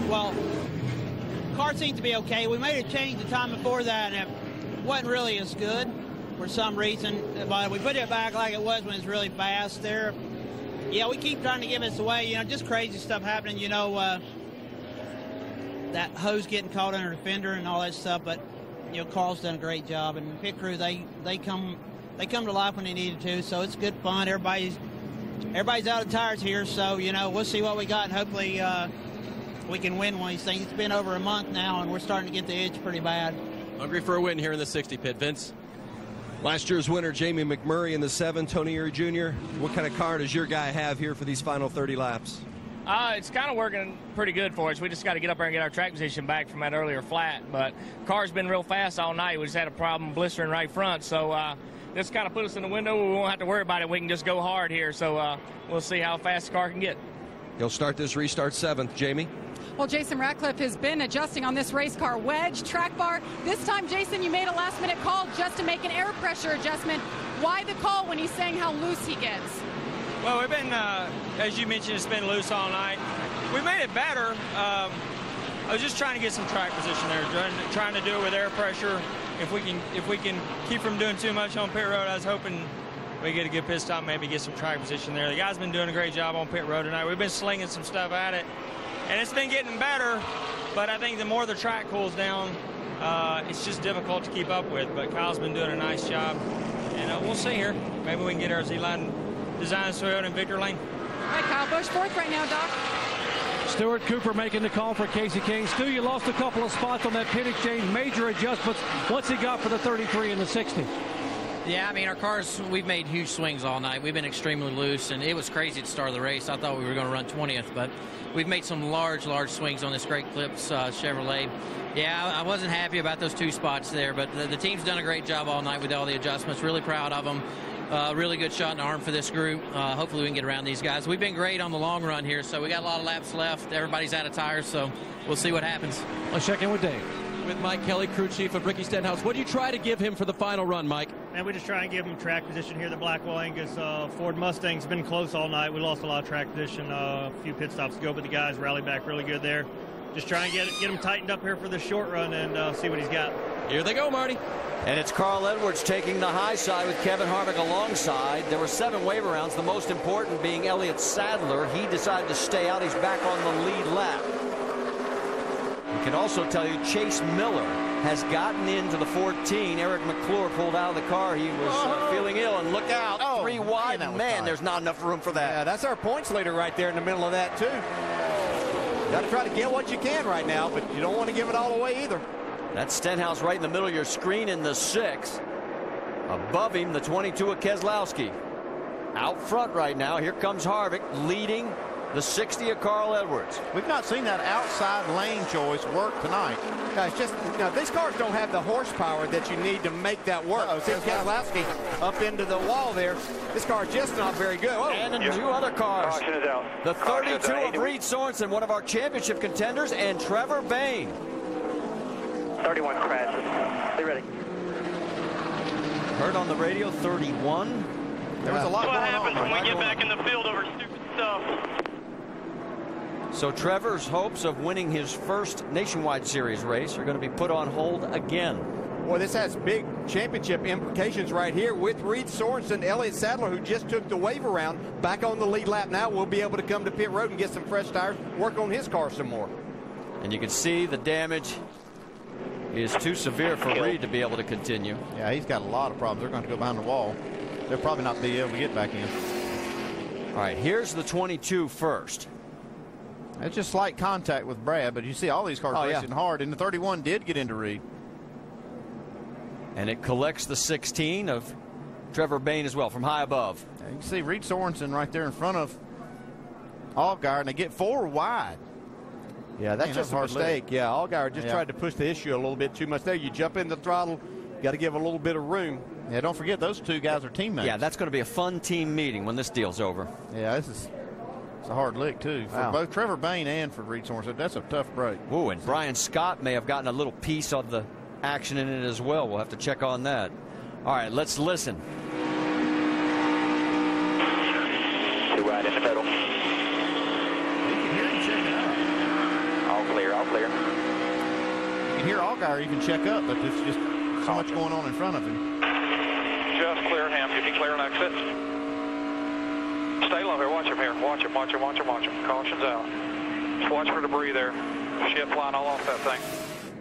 Well, the car seemed to be okay. We made a change the time before that, and it wasn't really as good for some reason, but we put it back like it was when it's really fast there. Yeah, we keep trying to give us away, just crazy stuff happening, that hose getting caught under the fender and all that stuff, but, Carl's done a great job, and the pit crew, they come to life when they needed to, so it's good fun. Everybody's out of tires here, so, we'll see what we got, and hopefully we can win one of these things. It's been over a month now, and we're starting to get the itch pretty bad. Hungry for a win here in the 60 pit, Vince. Last year's winner, Jamie McMurray in the 7, Tony Eury Jr. What kind of car does your guy have here for these final 30 laps? It's kind of working pretty good for us. We just got to get up there and get our track position back from that earlier flat. But car's been real fast all night. We just had a problem blistering right front. So this kind of put us in the window. We won't have to worry about it. We can just go hard here. So we'll see how fast the car can get. You'll start this restart 7th. Jamie? Well, Jason Ratcliffe has been adjusting on this race car. Wedge, track bar. This time, Jason, you made a last-minute call just to make an air pressure adjustment. Why the call when he's saying how loose he gets? Well, we've been, as you mentioned, it's been loose all night. We made it better. I was just trying to get some track position there, trying to do it with air pressure. If we can keep from doing too much on pit road, I was hoping we get a good pit stop, maybe get some track position there. The guy's been doing a great job on pit road tonight. We've been slinging some stuff at it. And it's been getting better, but I think the more the track cools down, it's just difficult to keep up with. But Kyle's been doing a nice job, and we'll see here. Maybe we can get our Z-Line Designs Toyota in Victor Lane. All right, Kyle Busch, 4th right now, Doc. Stuart Cooper making the call for Kasey Kahne. Stu, you lost a couple of spots on that pit exchange. Major adjustments. What's he got for the 33 and the 60? Yeah, I mean, our cars, we've made huge swings all night. We've been extremely loose, and it was crazy to start the race. I thought we were going to run 20th, but we've made some large swings on this Great Clips Chevrolet. Yeah, I wasn't happy about those 2 spots there, but the team's done a great job all night with all the adjustments. Really proud of them. Really good shot in the arm for this group. Hopefully we can get around these guys. We've been great on the long run here, so we got a lot of laps left. Everybody's out of tires, so we'll see what happens. Let's check in with Dave. With Mike Kelly, crew chief of Ricky Stenhouse. What do you try to give him for the final run, Mike? And we just try and give him track position here. The Blackwell Angus Ford Mustang's been close all night. We lost a lot of track position a few pit stops ago, but the guys rallied back really good there. Just try and get him tightened up here for the short run and see what he's got. Here they go, Marty. And it's Carl Edwards taking the high side with Kevin Harvick alongside. There were 7 waiver rounds, the most important being Elliott Sadler. He decided to stay out. He's back on the lead lap. We can also tell you Chase Miller has gotten into the 14. Eric McClure pulled out of the car. He was feeling ill, and look out, 3 wide. Man, there's not enough room for that. Yeah, that's our points leader right there in the middle of that, too. Got to try to get what you can right now, but you don't want to give it all away either. That's Stenhouse right in the middle of your screen in the 6. Above him, the 22 of Keselowski. Out front right now, here comes Harvick leading the 60 of Carl Edwards. We've not seen that outside lane choice work tonight. Guys, just, these cars don't have the horsepower that you need to make that work. See Keselowski up into the wall there. This car is just not very good. Whoa. And in 2 other cars. Caution is out. The Caution 32 is out. of Reed Sorensen, one of our championship contenders, and Trevor Bayne. 31 crashes. Be ready. Heard on the radio, 31. There was a lot going on. What happens when we get back in the field over stupid stuff? So Trevor's hopes of winning his first Nationwide Series race are going to be put on hold again. Boy, this has big championship implications right here with Reed Sorensen, Elliott Sadler, who just took the wave around, back on the lead lap now. Will be able to come to pit road and get some fresh tires, work on his car some more. And you can see the damage is too severe for Reed to be able to continue. Yeah, he's got a lot of problems. They're going to go behind the wall. They'll probably not be able to get back in. All right, here's the 22 first. It's just slight contact with Brad, but you see all these cars racing hard, and the 31 did get into Reed. And it collects the 16 of Trevor Bayne as well from high above. Yeah, you can see Reed Sorensen right there in front of Allgaier, and they get 4 wide. Yeah, that's just a mistake. Yeah, Allgaier just tried to push the issue a little bit too much there. You jump in the throttle, got to give a little bit of room. Yeah, don't forget those 2 guys are teammates. Yeah, that's going to be a fun team meeting when this deal's over. Yeah, it's a hard lick, too, for both Trevor Bayne and for Reed Sorensen. That's a tough break. Ooh, and Brian Scott may have gotten a little piece of the action in it as well. We'll have to check on that. All right, let's listen. 2 wide in the pedal. You can hear him checking up. All clear, all clear. You can hear Allgaier even check up, but there's just so much going on in front of him. Just clear him. You can clear an exit. Stay low here. Watch him here. Watch him, watch him, watch him, watch him. Caution's out. Just watch for debris there. Shit flying all off that thing.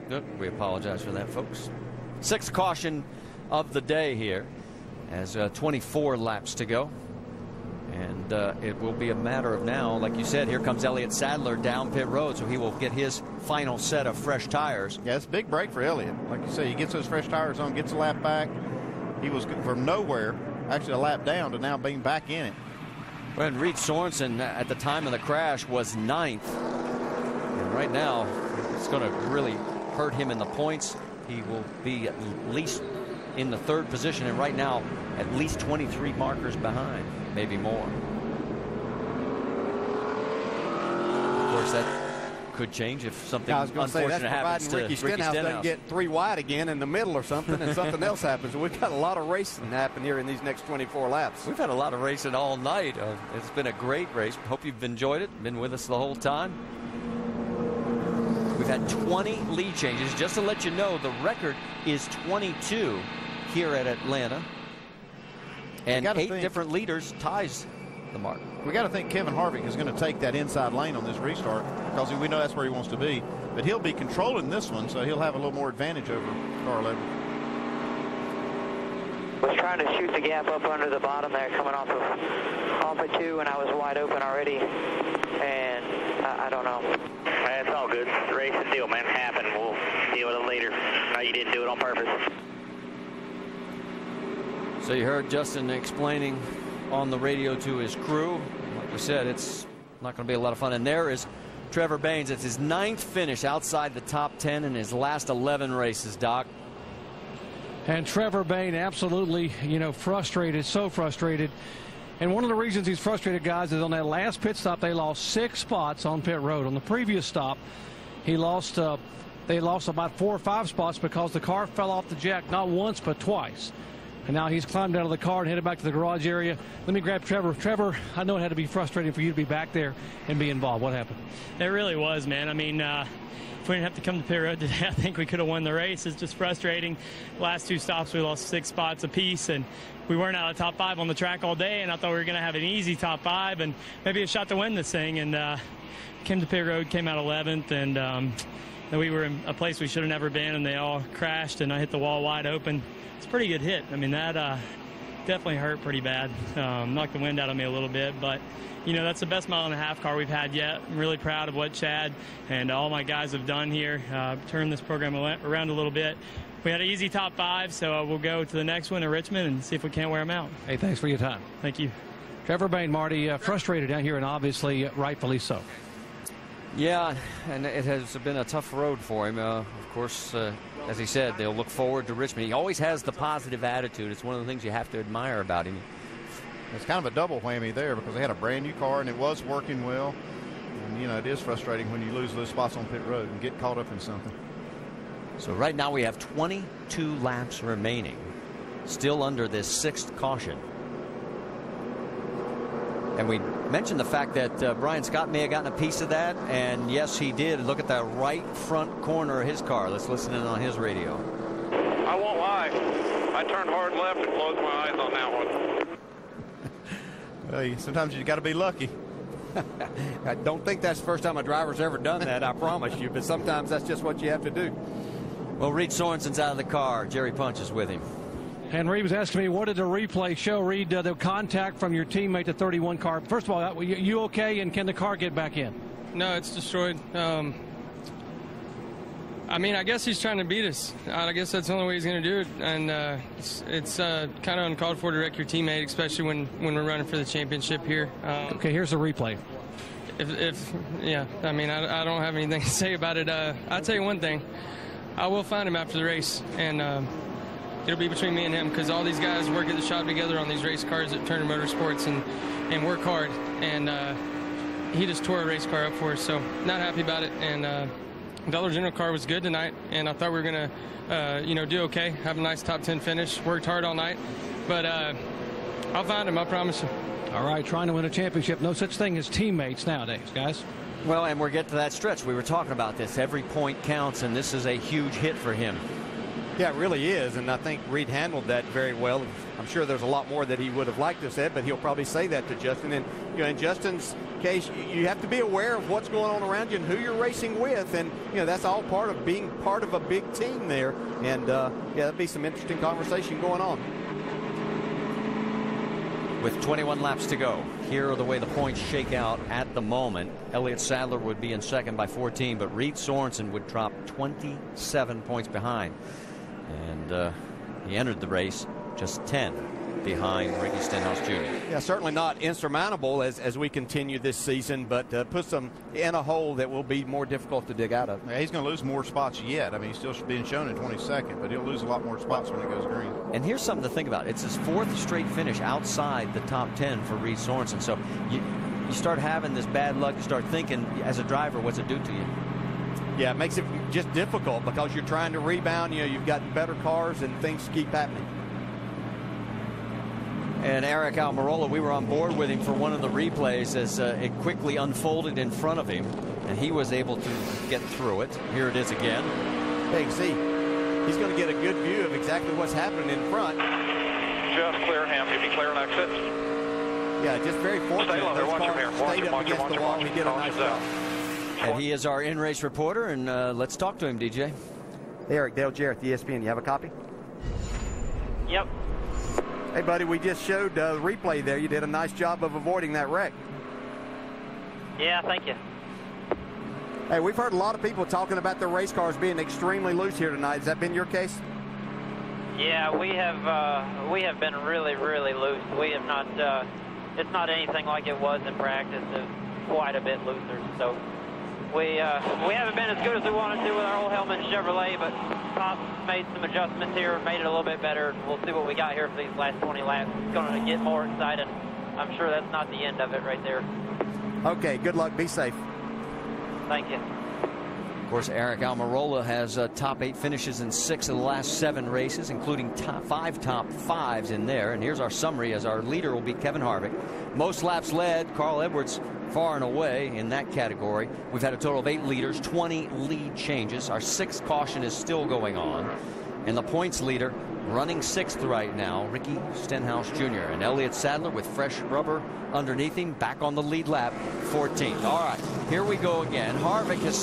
Good. We apologize for that, folks. 6th caution of the day here as 24 laps to go. And it will be a matter of now, like you said, here comes Elliott Sadler down pit road, so he will get his final set of fresh tires. Yeah, it's a big break for Elliott. Like you say, he gets those fresh tires on, gets a lap back. He was from nowhere, actually a lap down, to now being back in it. Well, and Reed Sorensen at the time of the crash was 9th. And right now, it's going to really hurt him in the points. He will be at least in the 3rd position, and right now at least 23 markers behind, maybe more. Of course, that could change if something unfortunate happens to Ricky Stenhouse. Doesn't get 3 wide again in the middle or something, and something else happens. We've got a lot of racing happening here in these next 24 laps. We've had a lot of racing all night. It's been a great race. Hope you've enjoyed it, been with us the whole time. We've had 20 lead changes. Just to let you know, the record is 22 here at Atlanta. And 8 different leaders ties the mark. We got to think Kevin Harvick is going to take that inside lane on this restart because we know that's where he wants to be. But he'll be controlling this one, so he'll have a little more advantage over Carl Edwards. Was trying to shoot the gap up under the bottom there, coming off of 2, and I was wide open already. And I don't know. It's all good. The race and deal, man. Happened. We'll deal with it later. No, you didn't do it on purpose. So you heard Justin explaining on the radio to his crew. Like we said, it's not going to be a lot of fun. And there is Trevor Bayne. It's his 9th finish outside the top 10 in his last 11 races, Doc. And Trevor Bayne absolutely, frustrated, so frustrated. And one of the reasons he's frustrated, guys, is on that last pit stop, they lost 6 spots on pit road. On the previous stop, they lost about 4 or 5 spots because the car fell off the jack, not once, but twice. And now he's climbed out of the car and headed back to the garage area. Let me grab Trevor. Trevor, I know it had to be frustrating for you to be back there and be involved. What happened? It really was, man. I mean, if we didn't have to come to pit road today, I think we could have won the race. It's just frustrating. Last 2 stops, we lost 6 spots apiece, and we weren't out of top 5 on the track all day, and I thought we were going to have an easy top 5 and maybe a shot to win this thing. And came to pit road, came out 11th, and we were in a place we should have never been, and they all crashed, and I hit the wall wide open. It's a pretty good hit. I mean, that definitely hurt pretty bad. Knocked the wind out of me a little bit, but you know, that's the best mile and a half car we've had yet. I'm really proud of what Chad and all my guys have done here. Turned this program around a little bit. We had an easy top 5, so we'll go to the next one in Richmond and see if we can't wear them out. Hey, thanks for your time. Thank you. Trevor Bayne, Marty, frustrated down here, and obviously rightfully so. Yeah, and it has been a tough road for him. Of course, as he said, they'll look forward to Richmond. He always has the positive attitude. It's one of the things you have to admire about him. It's kind of a double whammy there because they had a brand new car and it was working well. And, you know, it is frustrating when you lose those spots on pit road and get caught up in something. So right now we have 22 laps remaining, still under this 6th caution. And we mentioned the fact that Brian Scott may have gotten a piece of that, and yes, he did. Look at the right front corner of his car. Let's listen in on his radio. I won't lie. I turned hard left and closed my eyes on that one. Well, sometimes you got to be lucky. I don't think that's the first time a driver's ever done that, I promise you, but sometimes that's just what you have to do. Well, Reed Sorensen's out of the car. Jerry Punch is with him. And Reed was asking me, what did the replay show? Reed, the contact from your teammate, the 31 car. First of all, you okay, and can the car get back in? No, it's destroyed. I mean, I guess he's trying to beat us. I guess that's the only way he's going to do it. And it's kind of uncalled for to wreck your teammate, especially when we're running for the championship here. Okay, here's the replay. Yeah, I mean, I don't have anything to say about it. I'll tell you one thing. I will find him after the race, and it'll be between me and him because all these guys work at the shop together on these race cars at Turner Motorsports and work hard. And he just tore a race car up for us, so not happy about it. And Dollar General car was good tonight, and I thought we were going to, do okay, have a nice top 10 finish. Worked hard all night, but I'll find him, I promise you. All right, trying to win a championship. No such thing as teammates nowadays, guys. Well, and we're getting to that stretch. We were talking about this. Every point counts, and this is a huge hit for him. Yeah, it really is, and I think Reed handled that very well. I'm sure there's a lot more that he would have liked to say, but he'll probably say that to Justin. And in Justin's case, you have to be aware of what's going on around you and who you're racing with, and that's all part of being part of a big team there. And yeah, there'll be some interesting conversation going on. With 21 laps to go, here are the way the points shake out at the moment. Elliott Sadler would be in second by 14, but Reed Sorensen would drop 27 points behind. And he entered the race just 10 behind Ricky Stenhouse Jr. Yeah, certainly not insurmountable as we continue this season, but puts them in a hole that will be more difficult to dig out of. Yeah, he's going to lose more spots yet. I mean, he's still being shown in 22nd, but he'll lose a lot more spots when it goes green. And here's something to think about. It's his 4th straight finish outside the top 10 for Reed Sorensen. So you start having this bad luck. You start thinking, as a driver, what's it do to you? Yeah, it makes it just difficult because you're trying to rebound. You've got better cars and things keep happening. And Eric Almirola, we were on board with him for one of the replays as it quickly unfolded in front of him, and he was able to get through it. Here it is again. Hey, you see, he's going to get a good view of exactly what's happening in front. Just clear him. If you clear an exit. Yeah, just very fortunate. Stay low there. Watch him here. Watch him, watch him, watch him, watch him. He did a nice job. And he is our in-race reporter, and let's talk to him, DJ. Eric, Dale Jarrett, ESPN. You have a copy? Yep. Hey, buddy, we just showed the replay there. You did a nice job of avoiding that wreck. Yeah, thank you. Hey, we've heard a lot of people talking about the race cars being extremely loose here tonight. Has that been your case? Yeah, we have been really, really loose. We have not. It's not anything like it was in practice. It's quite a bit looser. So we haven't been as good as we wanted to with our old Hellman Chevrolet, but Pop made some adjustments here, made it a little bit better. We'll see what we got here for these last 20 laps. It's going to get more exciting. I'm sure that's not the end of it right there. Okay, good luck. Be safe. Thank you. Of course, Eric Almirola has top 8 finishes in 6 of the last 7 races, including 5 top 5s in there. And here's our summary, as our leader will be Kevin Harvick. Most laps led, Carl Edwards far and away in that category. We've had a total of 8 leaders, 20 lead changes. Our 6th caution is still going on. And the points leader, running 6th right now, Ricky Stenhouse Jr. And Elliott Sadler with fresh rubber underneath him, back on the lead lap, 14th. All right, here we go again. Harvick has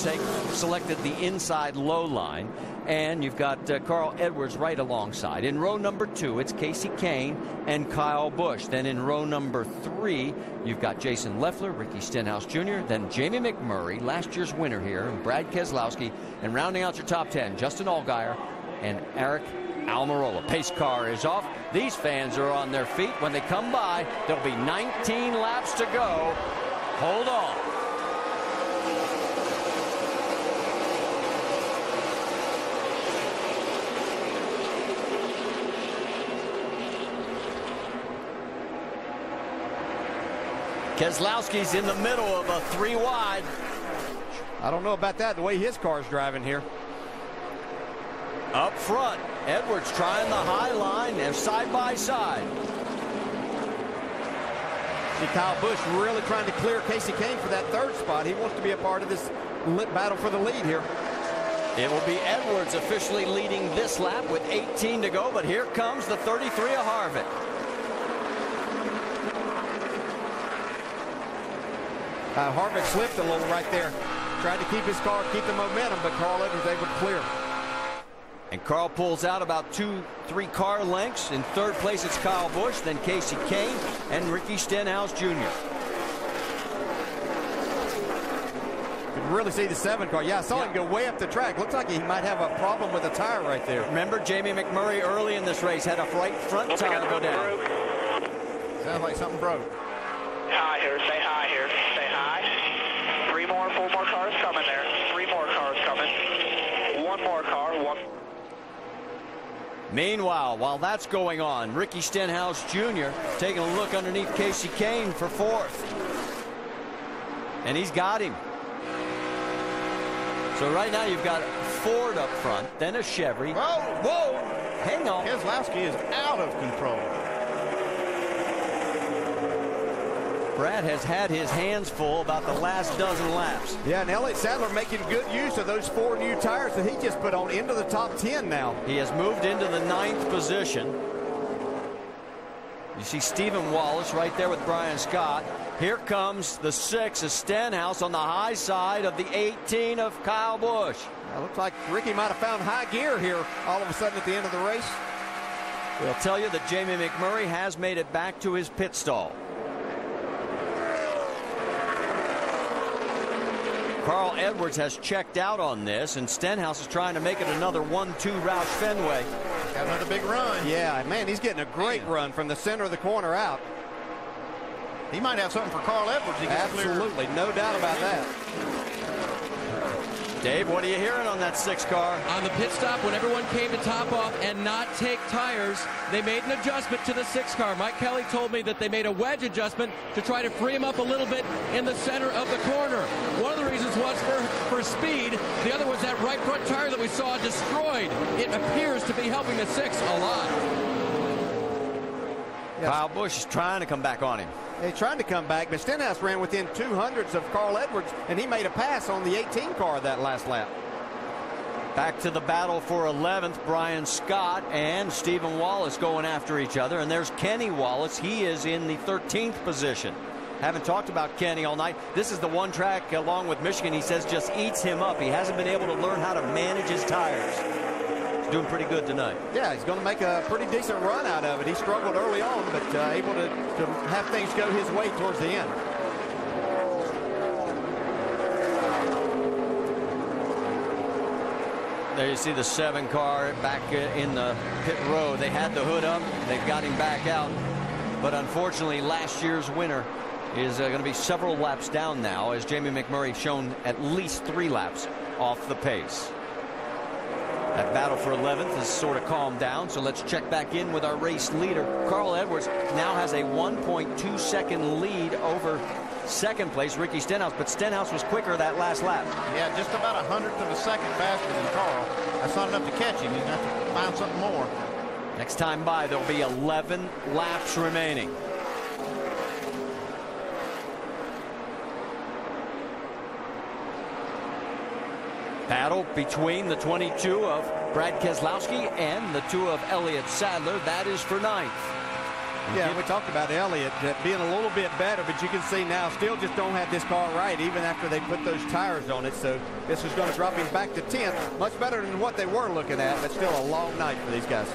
selected the inside low line, and you've got Carl Edwards right alongside. In row number 2, it's Kasey Kahne and Kyle Busch. Then in row number 3, you've got Jason Leffler, Ricky Stenhouse Jr., then Jamie McMurray, last year's winner here, and Brad Keselowski, and rounding out your top 10, Justin Allgaier and Aric Almirola. Pace car is off. These fans are on their feet. When they come by, there'll be 19 laps to go. Hold on. Keselowski's in the middle of a 3 wide. I don't know about that, the way his car's driving here. Up front, Edwards trying the high line. They're side by side. See Kyle Busch really trying to clear Kasey Kahne for that 3rd spot. He wants to be a part of this battle for the lead here. It will be Edwards officially leading this lap with 18 to go, but here comes the 33 of Harvick. Harvick slipped a little right there. Tried to keep his car, keep the momentum, but Carl Edwards able to clear. And Carl pulls out about 2-3 car lengths. In 3rd place, it's Kyle Busch, then Kasey Kahne and Ricky Stenhouse Jr. You can really see the 7 car. Yeah, I saw him go way up the track. Looks like he might have a problem with a tire right there. Remember, Jamie McMurray early in this race had a right front tire go down. Sounds like something broke. Hi here, say hi here, say hi. 4 more cars coming there. 3 more cars coming. 1 more car, 1. Meanwhile, while that's going on, Ricky Stenhouse Jr. taking a look underneath Kasey Kahne for 4th. And he's got him. So right now you've got Ford up front, then a Chevy. Whoa! Hang on. Keselowski is out of control. Brad has had his hands full about the last dozen laps. Yeah, and Elliott Sadler making good use of those 4 new tires that he just put on into the top 10 now. He has moved into the 9th position. You see Stephen Wallace right there with Brian Scott. Here comes the 6 of Stenhouse on the high side of the 18 of Kyle Busch. Looks like Ricky might have found high gear here all of a sudden at the end of the race. We'll tell you that Jamie McMurray has made it back to his pit stall. Carl Edwards has checked out on this, and Stenhouse is trying to make it another 1-2 Roush Fenway. Got another big run. Yeah, man, he's getting a great run from the center of the corner out. He might have something for Carl Edwards. Absolutely, no doubt about that. Dave, what are you hearing on that 6 car? On the pit stop, when everyone came to top off and not take tires, they made an adjustment to the 6 car. Mike Kelly told me that they made a wedge adjustment to try to free him up a little bit in the center of the corner. One of the reasons was for speed. The other was that right front tire that we saw destroyed. It appears to be helping the 6 a lot. Yes. Kyle Busch is trying to come back on him. He's trying to come back, but Stenhouse ran within 200ths of Carl Edwards, and he made a pass on the 18 car that last lap. Back to the battle for 11th, Brian Scott and Stephen Wallace going after each other. And there's Kenny Wallace. He is in the 13th position. Haven't talked about Kenny all night. This is the one track, along with Michigan, he says just eats him up. He hasn't been able to learn how to manage his tires. He's doing pretty good tonight. Yeah, he's going to make a pretty decent run out of it. He struggled early on, but able to have things go his way towards the end. There you see the 7 car back in the pit road. They had the hood up. They've got him back out. But unfortunately, last year's winner is going to be several laps down now, as Jamie McMurray shown at least 3 laps off the pace. That battle for 11th has sort of calmed down, so let's check back in with our race leader. Carl Edwards now has a 1.2 second lead over 2nd place Ricky Stenhouse, but Stenhouse was quicker that last lap. Yeah, just about 100th of a second faster than Carl. That's not enough to catch him. You have to find something more. Next time by, there'll be 11 laps remaining. Battle between the 22 of Brad Keselowski and the 2 of Elliott Sadler. That is for 9th. Yeah, we talked about Elliott being a little bit better, but you can see now still just don't have this car right, even after they put those tires on it. So this is going to drop him back to 10th. Much better than what they were looking at, but still a long night for these guys.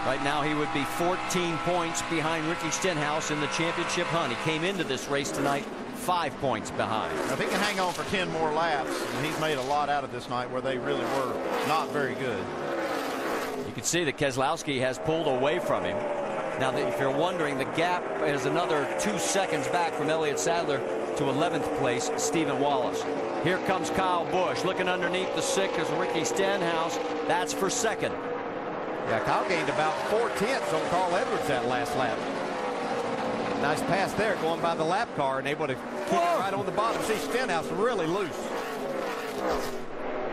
Right now he would be 14 points behind Ricky Stenhouse in the championship hunt. He came into this race tonight 5 points behind. If he can hang on for 10 more laps, and he's made a lot out of this night where they really were not very good. You can see that Keselowski has pulled away from him. Now, if you're wondering, the gap is another 2 seconds back from Elliott Sadler to 11th place, Stephen Wallace. Here comes Kyle Busch looking underneath the 6 as Ricky Stenhouse. That's for 2nd. Yeah, Kyle gained about 4/10 on Carl Edwards that last lap. Nice pass there going by the lap car and able to keep it right on the bottom. See Stenhouse really loose.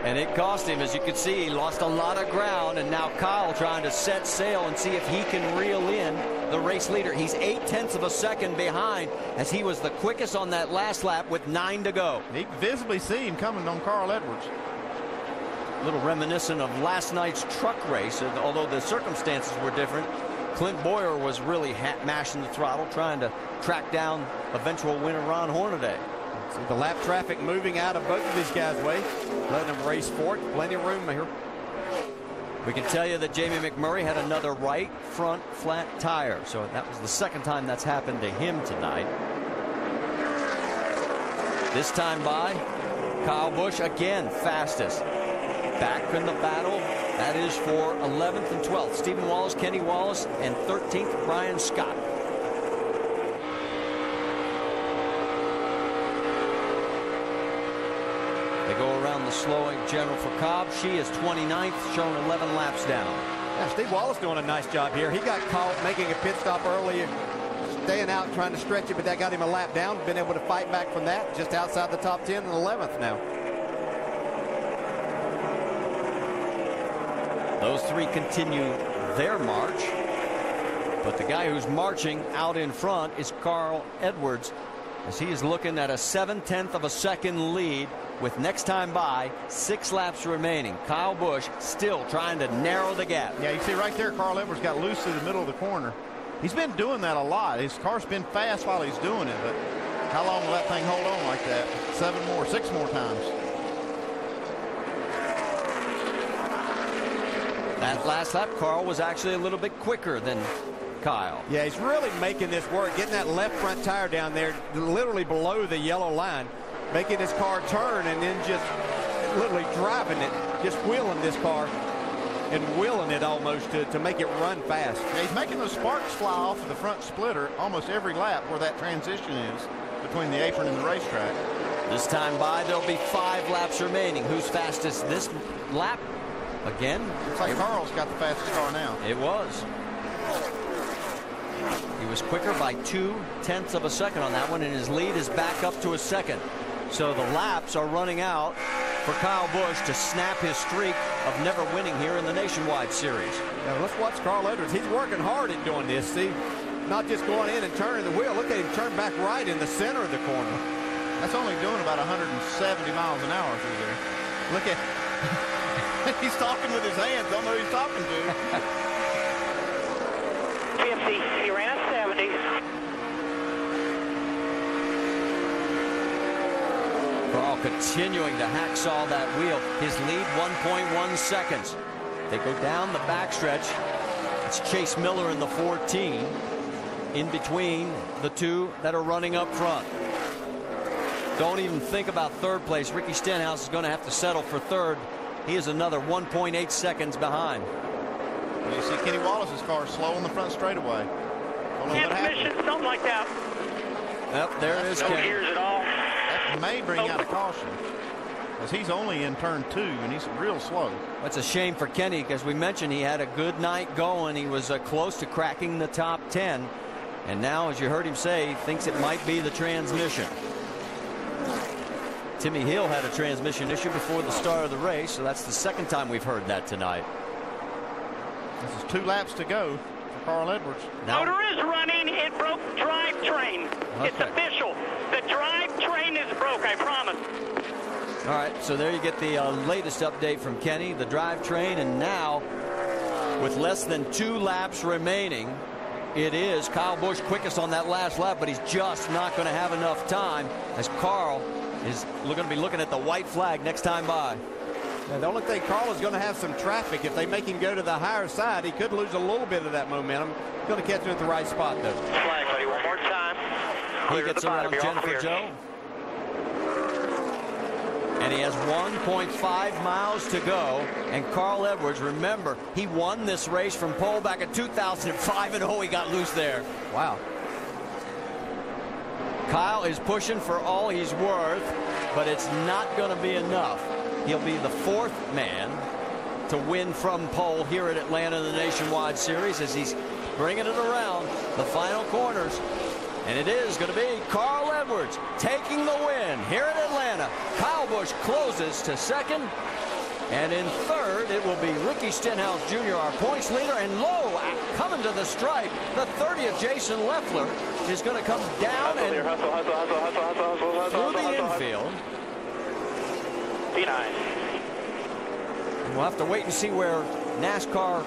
And it cost him, as you can see, he lost a lot of ground, and now Kyle trying to set sail and see if he can reel in the race leader. He's 0.8 of a second behind, as he was the quickest on that last lap with 9 to go. You can visibly see him coming on Carl Edwards. A little reminiscent of last night's truck race, although the circumstances were different. Clint Boyer was really mashing the throttle, trying to track down eventual winner Ron Hornaday. See the lap traffic moving out of both of these guys' way, letting them race for it. Plenty of room here. We can tell you that Jamie McMurray had another right front flat tire, so that was the second time that's happened to him tonight. This time by Kyle Busch, again fastest. Back in the battle, that is for 11th and 12th. Stephen Wallace, Kenny Wallace, and 13th Brian Scott. They go around the slowing general for Cobb. She is 29th, showing 11 laps down. Yeah, Steve Wallace doing a nice job here. He got caught making a pit stop early, staying out trying to stretch it, but that got him a lap down. Been able to fight back from that, just outside the top 10 and 11th now. Those three continue their march, but the guy who's marching out in front is Carl Edwards, as he is looking at a 7/10 of a second lead with next time by 6 laps remaining. Kyle Busch still trying to narrow the gap. Yeah, you see right there, Carl Edwards got loose through the middle of the corner. He's been doing that a lot. His car's been fast while he's doing it, but how long will that thing hold on like that? 6 more times. That last lap, Carl was actually a little bit quicker than Kyle. Yeah, he's really making this work, getting that left front tire down there, literally below the yellow line, making his car turn and then just literally driving it, just wheeling this car and wheeling it almost to make it run fast. Yeah, he's making those sparks fly off of the front splitter almost every lap where that transition is between the apron and the racetrack. This time by, there'll be 5 laps remaining. Who's fastest this lap? Again, looks like Carl's got the fastest car now. It was. He was quicker by 2/10 of a second on that one, and his lead is back up to a second. So the laps are running out for Kyle Busch to snap his streak of never winning here in the Nationwide Series. Now let's watch Carl Edwards. He's working hard at doing this. See, not just going in and turning the wheel. Look at him turn back right in the center of the corner. That's only doing about 170 miles an hour through there. Look at he's talking with his hands. Don't know who he's talking to. 50. He ran 70. Carl continuing to hacksaw that wheel. His lead 1.1 seconds. They go down the backstretch. It's Chase Miller in the 14 in between the two that are running up front. Don't even think about third place. Ricky Stenhouse is going to have to settle for third. He is another 1.8 seconds behind. Well, you see Kenny Wallace's car slow on the front straightaway. Transmission, something like that. Yep, there it is. No gears at all. That may bring out a caution, as he's only in turn 2 and he's real slow. That's a shame for Kenny, because we mentioned he had a good night going. He was close to cracking the top 10, and now, as you heard him say, he thinks it might be the transmission. Timmy Hill had a transmission issue before the start of the race, so that's the second time we've heard that tonight. This is 2 laps to go for Carl Edwards. Now, Motor is running. It broke drivetrain. Okay. It's official. The drivetrain is broke, I promise. All right, so there you get the latest update from Kenny, the drivetrain, and now with less than 2 laps remaining, it is Kyle Busch quickest on that last lap, but he's just not going to have enough time as Carl is going to be looking at the white flag next time by. Yeah, the only thing, Carl is going to have some traffic. If they make him go to the higher side, he could lose a little bit of that momentum. Going to catch him at the right spot, though. Flag, buddy, one more time. He gets around Jennifer Joe. And he has 1.5 miles to go. And Carl Edwards, remember, he won this race from pole back in 2005, and he got loose there. Wow. Kyle is pushing for all he's worth, but it's not going to be enough. He'll be the 4th man to win from pole here at Atlanta in the Nationwide Series as he's bringing it around the final corners. And it is going to be Carl Edwards taking the win here at Atlanta. Kyle Busch closes to 2nd. And in 3rd, it will be Ricky Stenhouse Jr., our points leader. And low, coming to the stripe, the 30th, Jason Leffler, is going to come down and through the infield. P9. And we'll have to wait and see where NASCAR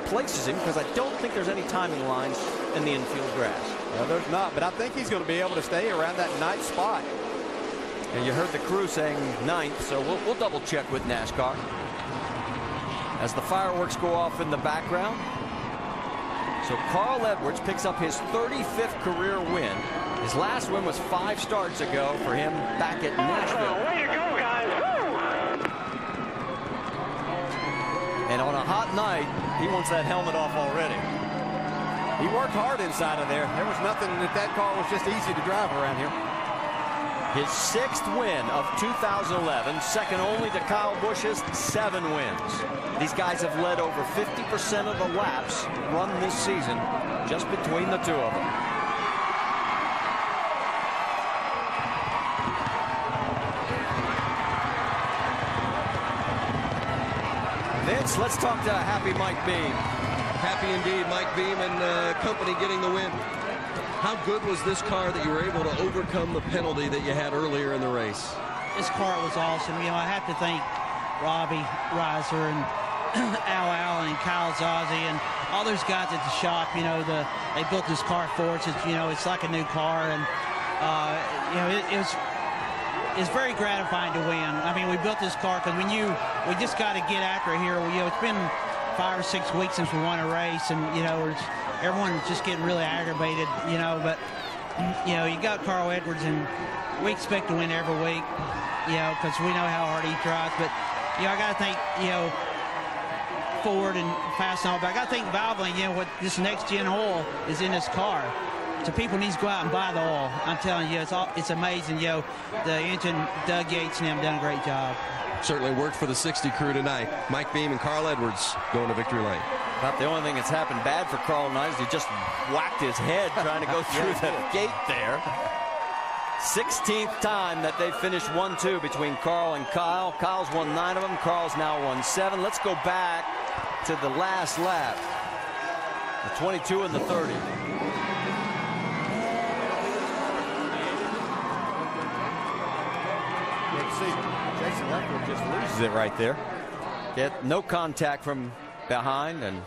places him, because I don't think there's any timing lines in the infield grass. Well, there's not, but I think he's going to be able to stay around that 9th spot. And you heard the crew saying 9th, so we'll double check with NASCAR as the fireworks go off in the background. So Carl Edwards picks up his 35th career win. His last win was 5 starts ago for him back at Nashville. Way to go, guys! Woo! And on a hot night, he wants that helmet off already. He worked hard inside of there. There was nothing that car was just easy to drive around here. His 6th win of 2011, second only to Kyle Busch's 7 wins. These guys have led over 50% of the laps run this season just between the two of them. Vince, let's talk to happy Mike Beam. Happy indeed, Mike Beam and company getting the win. How good was this car that you were able to overcome the penalty that you had earlier in the race? This car was awesome. You know, I have to thank Robbie Reiser and Al Allen and Kyle Zazzi and all those guys at the shop. You know, they built this car for us. It's like a new car, and it's very gratifying to win. I mean, we built this car because we just got to get after it here. It's been 5 or 6 weeks since we won a race, and everyone's just getting really aggravated, but you got Carl Edwards, and we expect to win every week, because we know how hard he tries. But I got to thank Ford and Fastenal, but I got to thank Valvoline. What this next gen oil is in this car, so people need to go out and buy the oil. I'm telling you, it's amazing. The engine, Doug Yates and them done a great job. Certainly worked for the 60 crew tonight. Mike Beam and Carl Edwards going to victory lane. About the only thing that's happened bad for Carl tonight is he just whacked his head trying to go through the gate there. 16th time that they finished 1-2 between Carl and Kyle. Kyle's won 9 of them. Carl's now won 7. Let's go back to the last lap. The 22 and the 30. You can see Jason Leffler just loses it right there. Get no contact from behind, and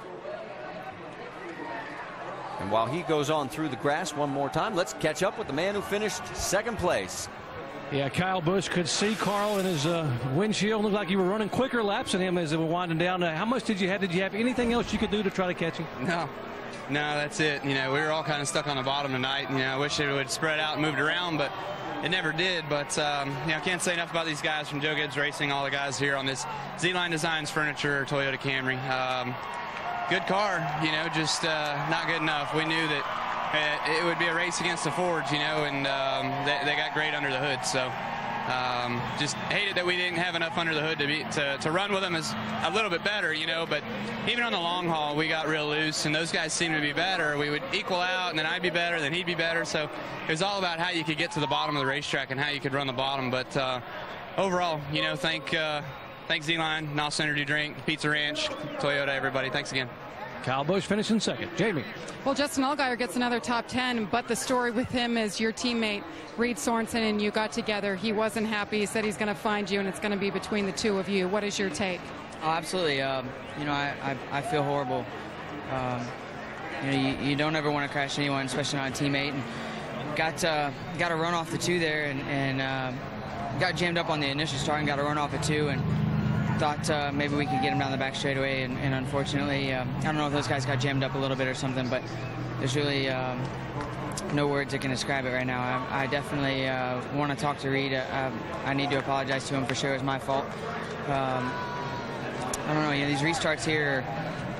while he goes on through the grass one more time, let's catch up with the man who finished 2nd place. Yeah, Kyle Busch could see Carl in his windshield. Looked like you were running quicker laps than him as it was winding down. How much did you have? Did you have anything else you could do to try to catch him? No, that's it. We were all kind of stuck on the bottom tonight. I wish it would spread out and moved around, but it never did. But I can't say enough about these guys from Joe Gibbs Racing, all the guys here on this Z-Line Designs Furniture Toyota Camry. Good car, just not good enough. We knew that it would be a race against the Fords, and they got great under the hood. So just hated that we didn't have enough under the hood to run with them as a little bit better, But even on the long haul, we got real loose, and those guys seemed to be better. We would equal out, and then I'd be better, then he'd be better. So it was all about how you could get to the bottom of the racetrack and how you could run the bottom. But overall, thank Z-Line, Nos Energy Drink, Pizza Ranch, Toyota, everybody. Thanks again. Kyle Busch finishing second. Jamie. Well, Justin Allgaier gets another top 10, but the story with him is your teammate, Reed Sorensen, and you got together. He wasn't happy. He said he's going to find you, and it's going to be between the two of you. What is your take? Oh, absolutely. I feel horrible. You don't ever want to crash anyone, especially not a teammate. And got to run off the 2 there, and got jammed up on the initial start and got to run off at 2, and thought maybe we could get him down the back straightaway. And unfortunately, I don't know if those guys got jammed up a little bit or something, but there's really no words that can describe it right now. I definitely want to talk to Reed. I need to apologize to him for sure. It was my fault. I don't know, these restarts here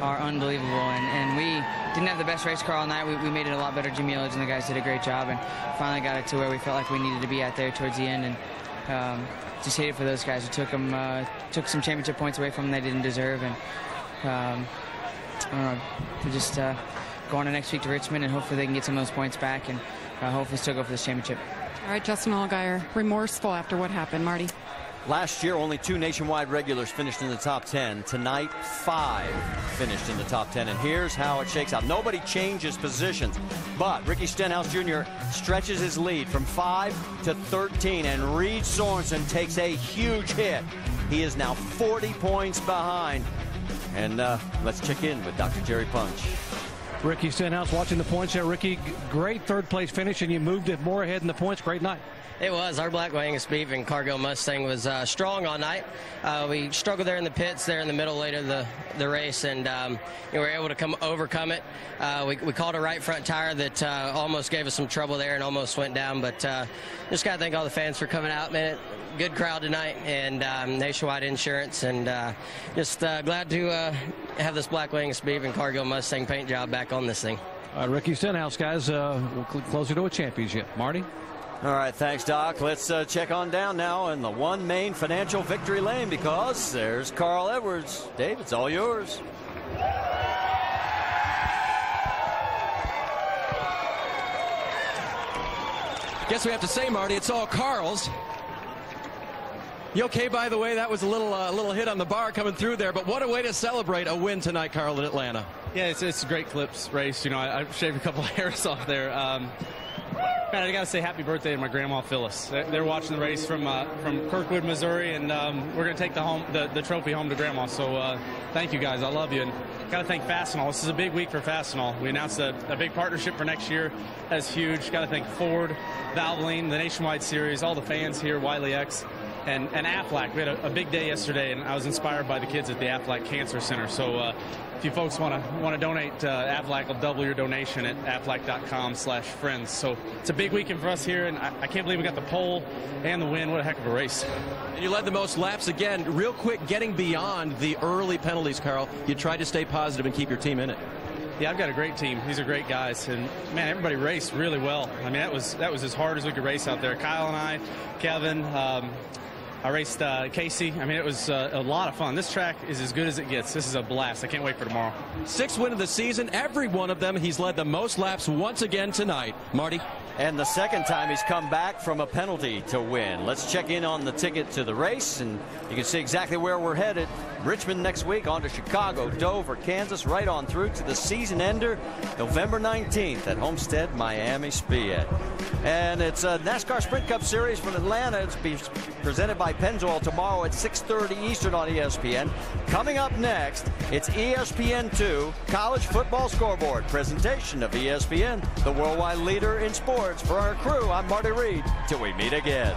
are unbelievable, and we didn't have the best race car all night. We made it a lot better. Jimmy Elledge and the guys did a great job, and finally got it to where we felt like we needed to be at there towards the end, and just hated for those guys who took some championship points away from them they didn't deserve, and I don't know, we just go on to next week to Richmond, and hopefully they can get some of those points back, and hopefully still go for this championship. All right, Justin Allgaier, remorseful after what happened. Marty? Last year, only 2 nationwide regulars finished in the top 10. Tonight, 5 finished in the top 10. And here's how it shakes out. Nobody changes positions, but Ricky Stenhouse Jr. stretches his lead from 5 to 13, and Reed Sorensen takes a huge hit. He is now 40 points behind. And let's check in with Dr. Jerry Punch. Ricky Stenhouse watching the points there. Ricky, great third-place finish, and you moved it more ahead in the points. Great night. It was. Our Black Angus beef and Cargill Mustang was strong all night. We struggled there in the pits, there in the middle later the race, and we were able to overcome it. We called a right front tire that almost gave us some trouble there and almost went down, but just got to thank all the fans for coming out, man. Good crowd tonight, and Nationwide Insurance, and just glad to have this Black Angus beef and Cargill Mustang paint job back on this thing. Ricky Stenhouse, guys, closer to a championship. Marty? All right, thanks, Doc. Let's check on down now in the One Main Financial Victory Lane, because there's Carl Edwards. Dave, it's all yours. Guess we have to say, Marty, it's all Carl's. You okay, by the way? That was a little hit on the bar coming through there, but what a way to celebrate a win tonight, Carl, in Atlanta. Yeah, it's a great Clips race. I shaved a couple of hairs off there. Man, I got to say happy birthday to my grandma Phyllis. They're watching the race from Kirkwood, Missouri, and we're going to take the trophy home to Grandma. So thank you guys. I love you. And got to thank Fastenal. This is a big week for Fastenal. We announced a big partnership for next year. That's huge. Got to thank Ford, Valvoline, the Nationwide Series, all the fans here, Wiley X, and Aflac. We had a big day yesterday, and I was inspired by the kids at the Aflac Cancer Center. So if you folks want to donate, Aflac will double your donation at aflac.com/friends. So it's a big weekend for us here, and I can't believe we got the pole and the win. What a heck of a race. And you led the most laps again. Real quick, getting beyond the early penalties, Carl, you tried to stay positive and keep your team in it. Yeah, I've got a great team. These are great guys, and man, everybody raced really well. I mean, that was as hard as we could race out there. Kyle and I, Kevin, I raced Casey. I mean, it was a lot of fun. This track is as good as it gets. This is a blast. I can't wait for tomorrow. 6th win of the season. Every one of them, he's led the most laps once again tonight. Marty? And the second time he's come back from a penalty to win. Let's check in on the ticket to the race, and you can see exactly where we're headed. Richmond next week, on to Chicago, Dover, Kansas, right on through to the season ender, November 19th at Homestead Miami Speedway. And it's a NASCAR Sprint Cup Series from Atlanta. It's being presented by Pennzoil tomorrow at 6:30 Eastern on ESPN. Coming up next, it's ESPN2 College Football Scoreboard, presentation of ESPN, the worldwide leader in sports. For our crew, I'm Marty Reed. Till we meet again.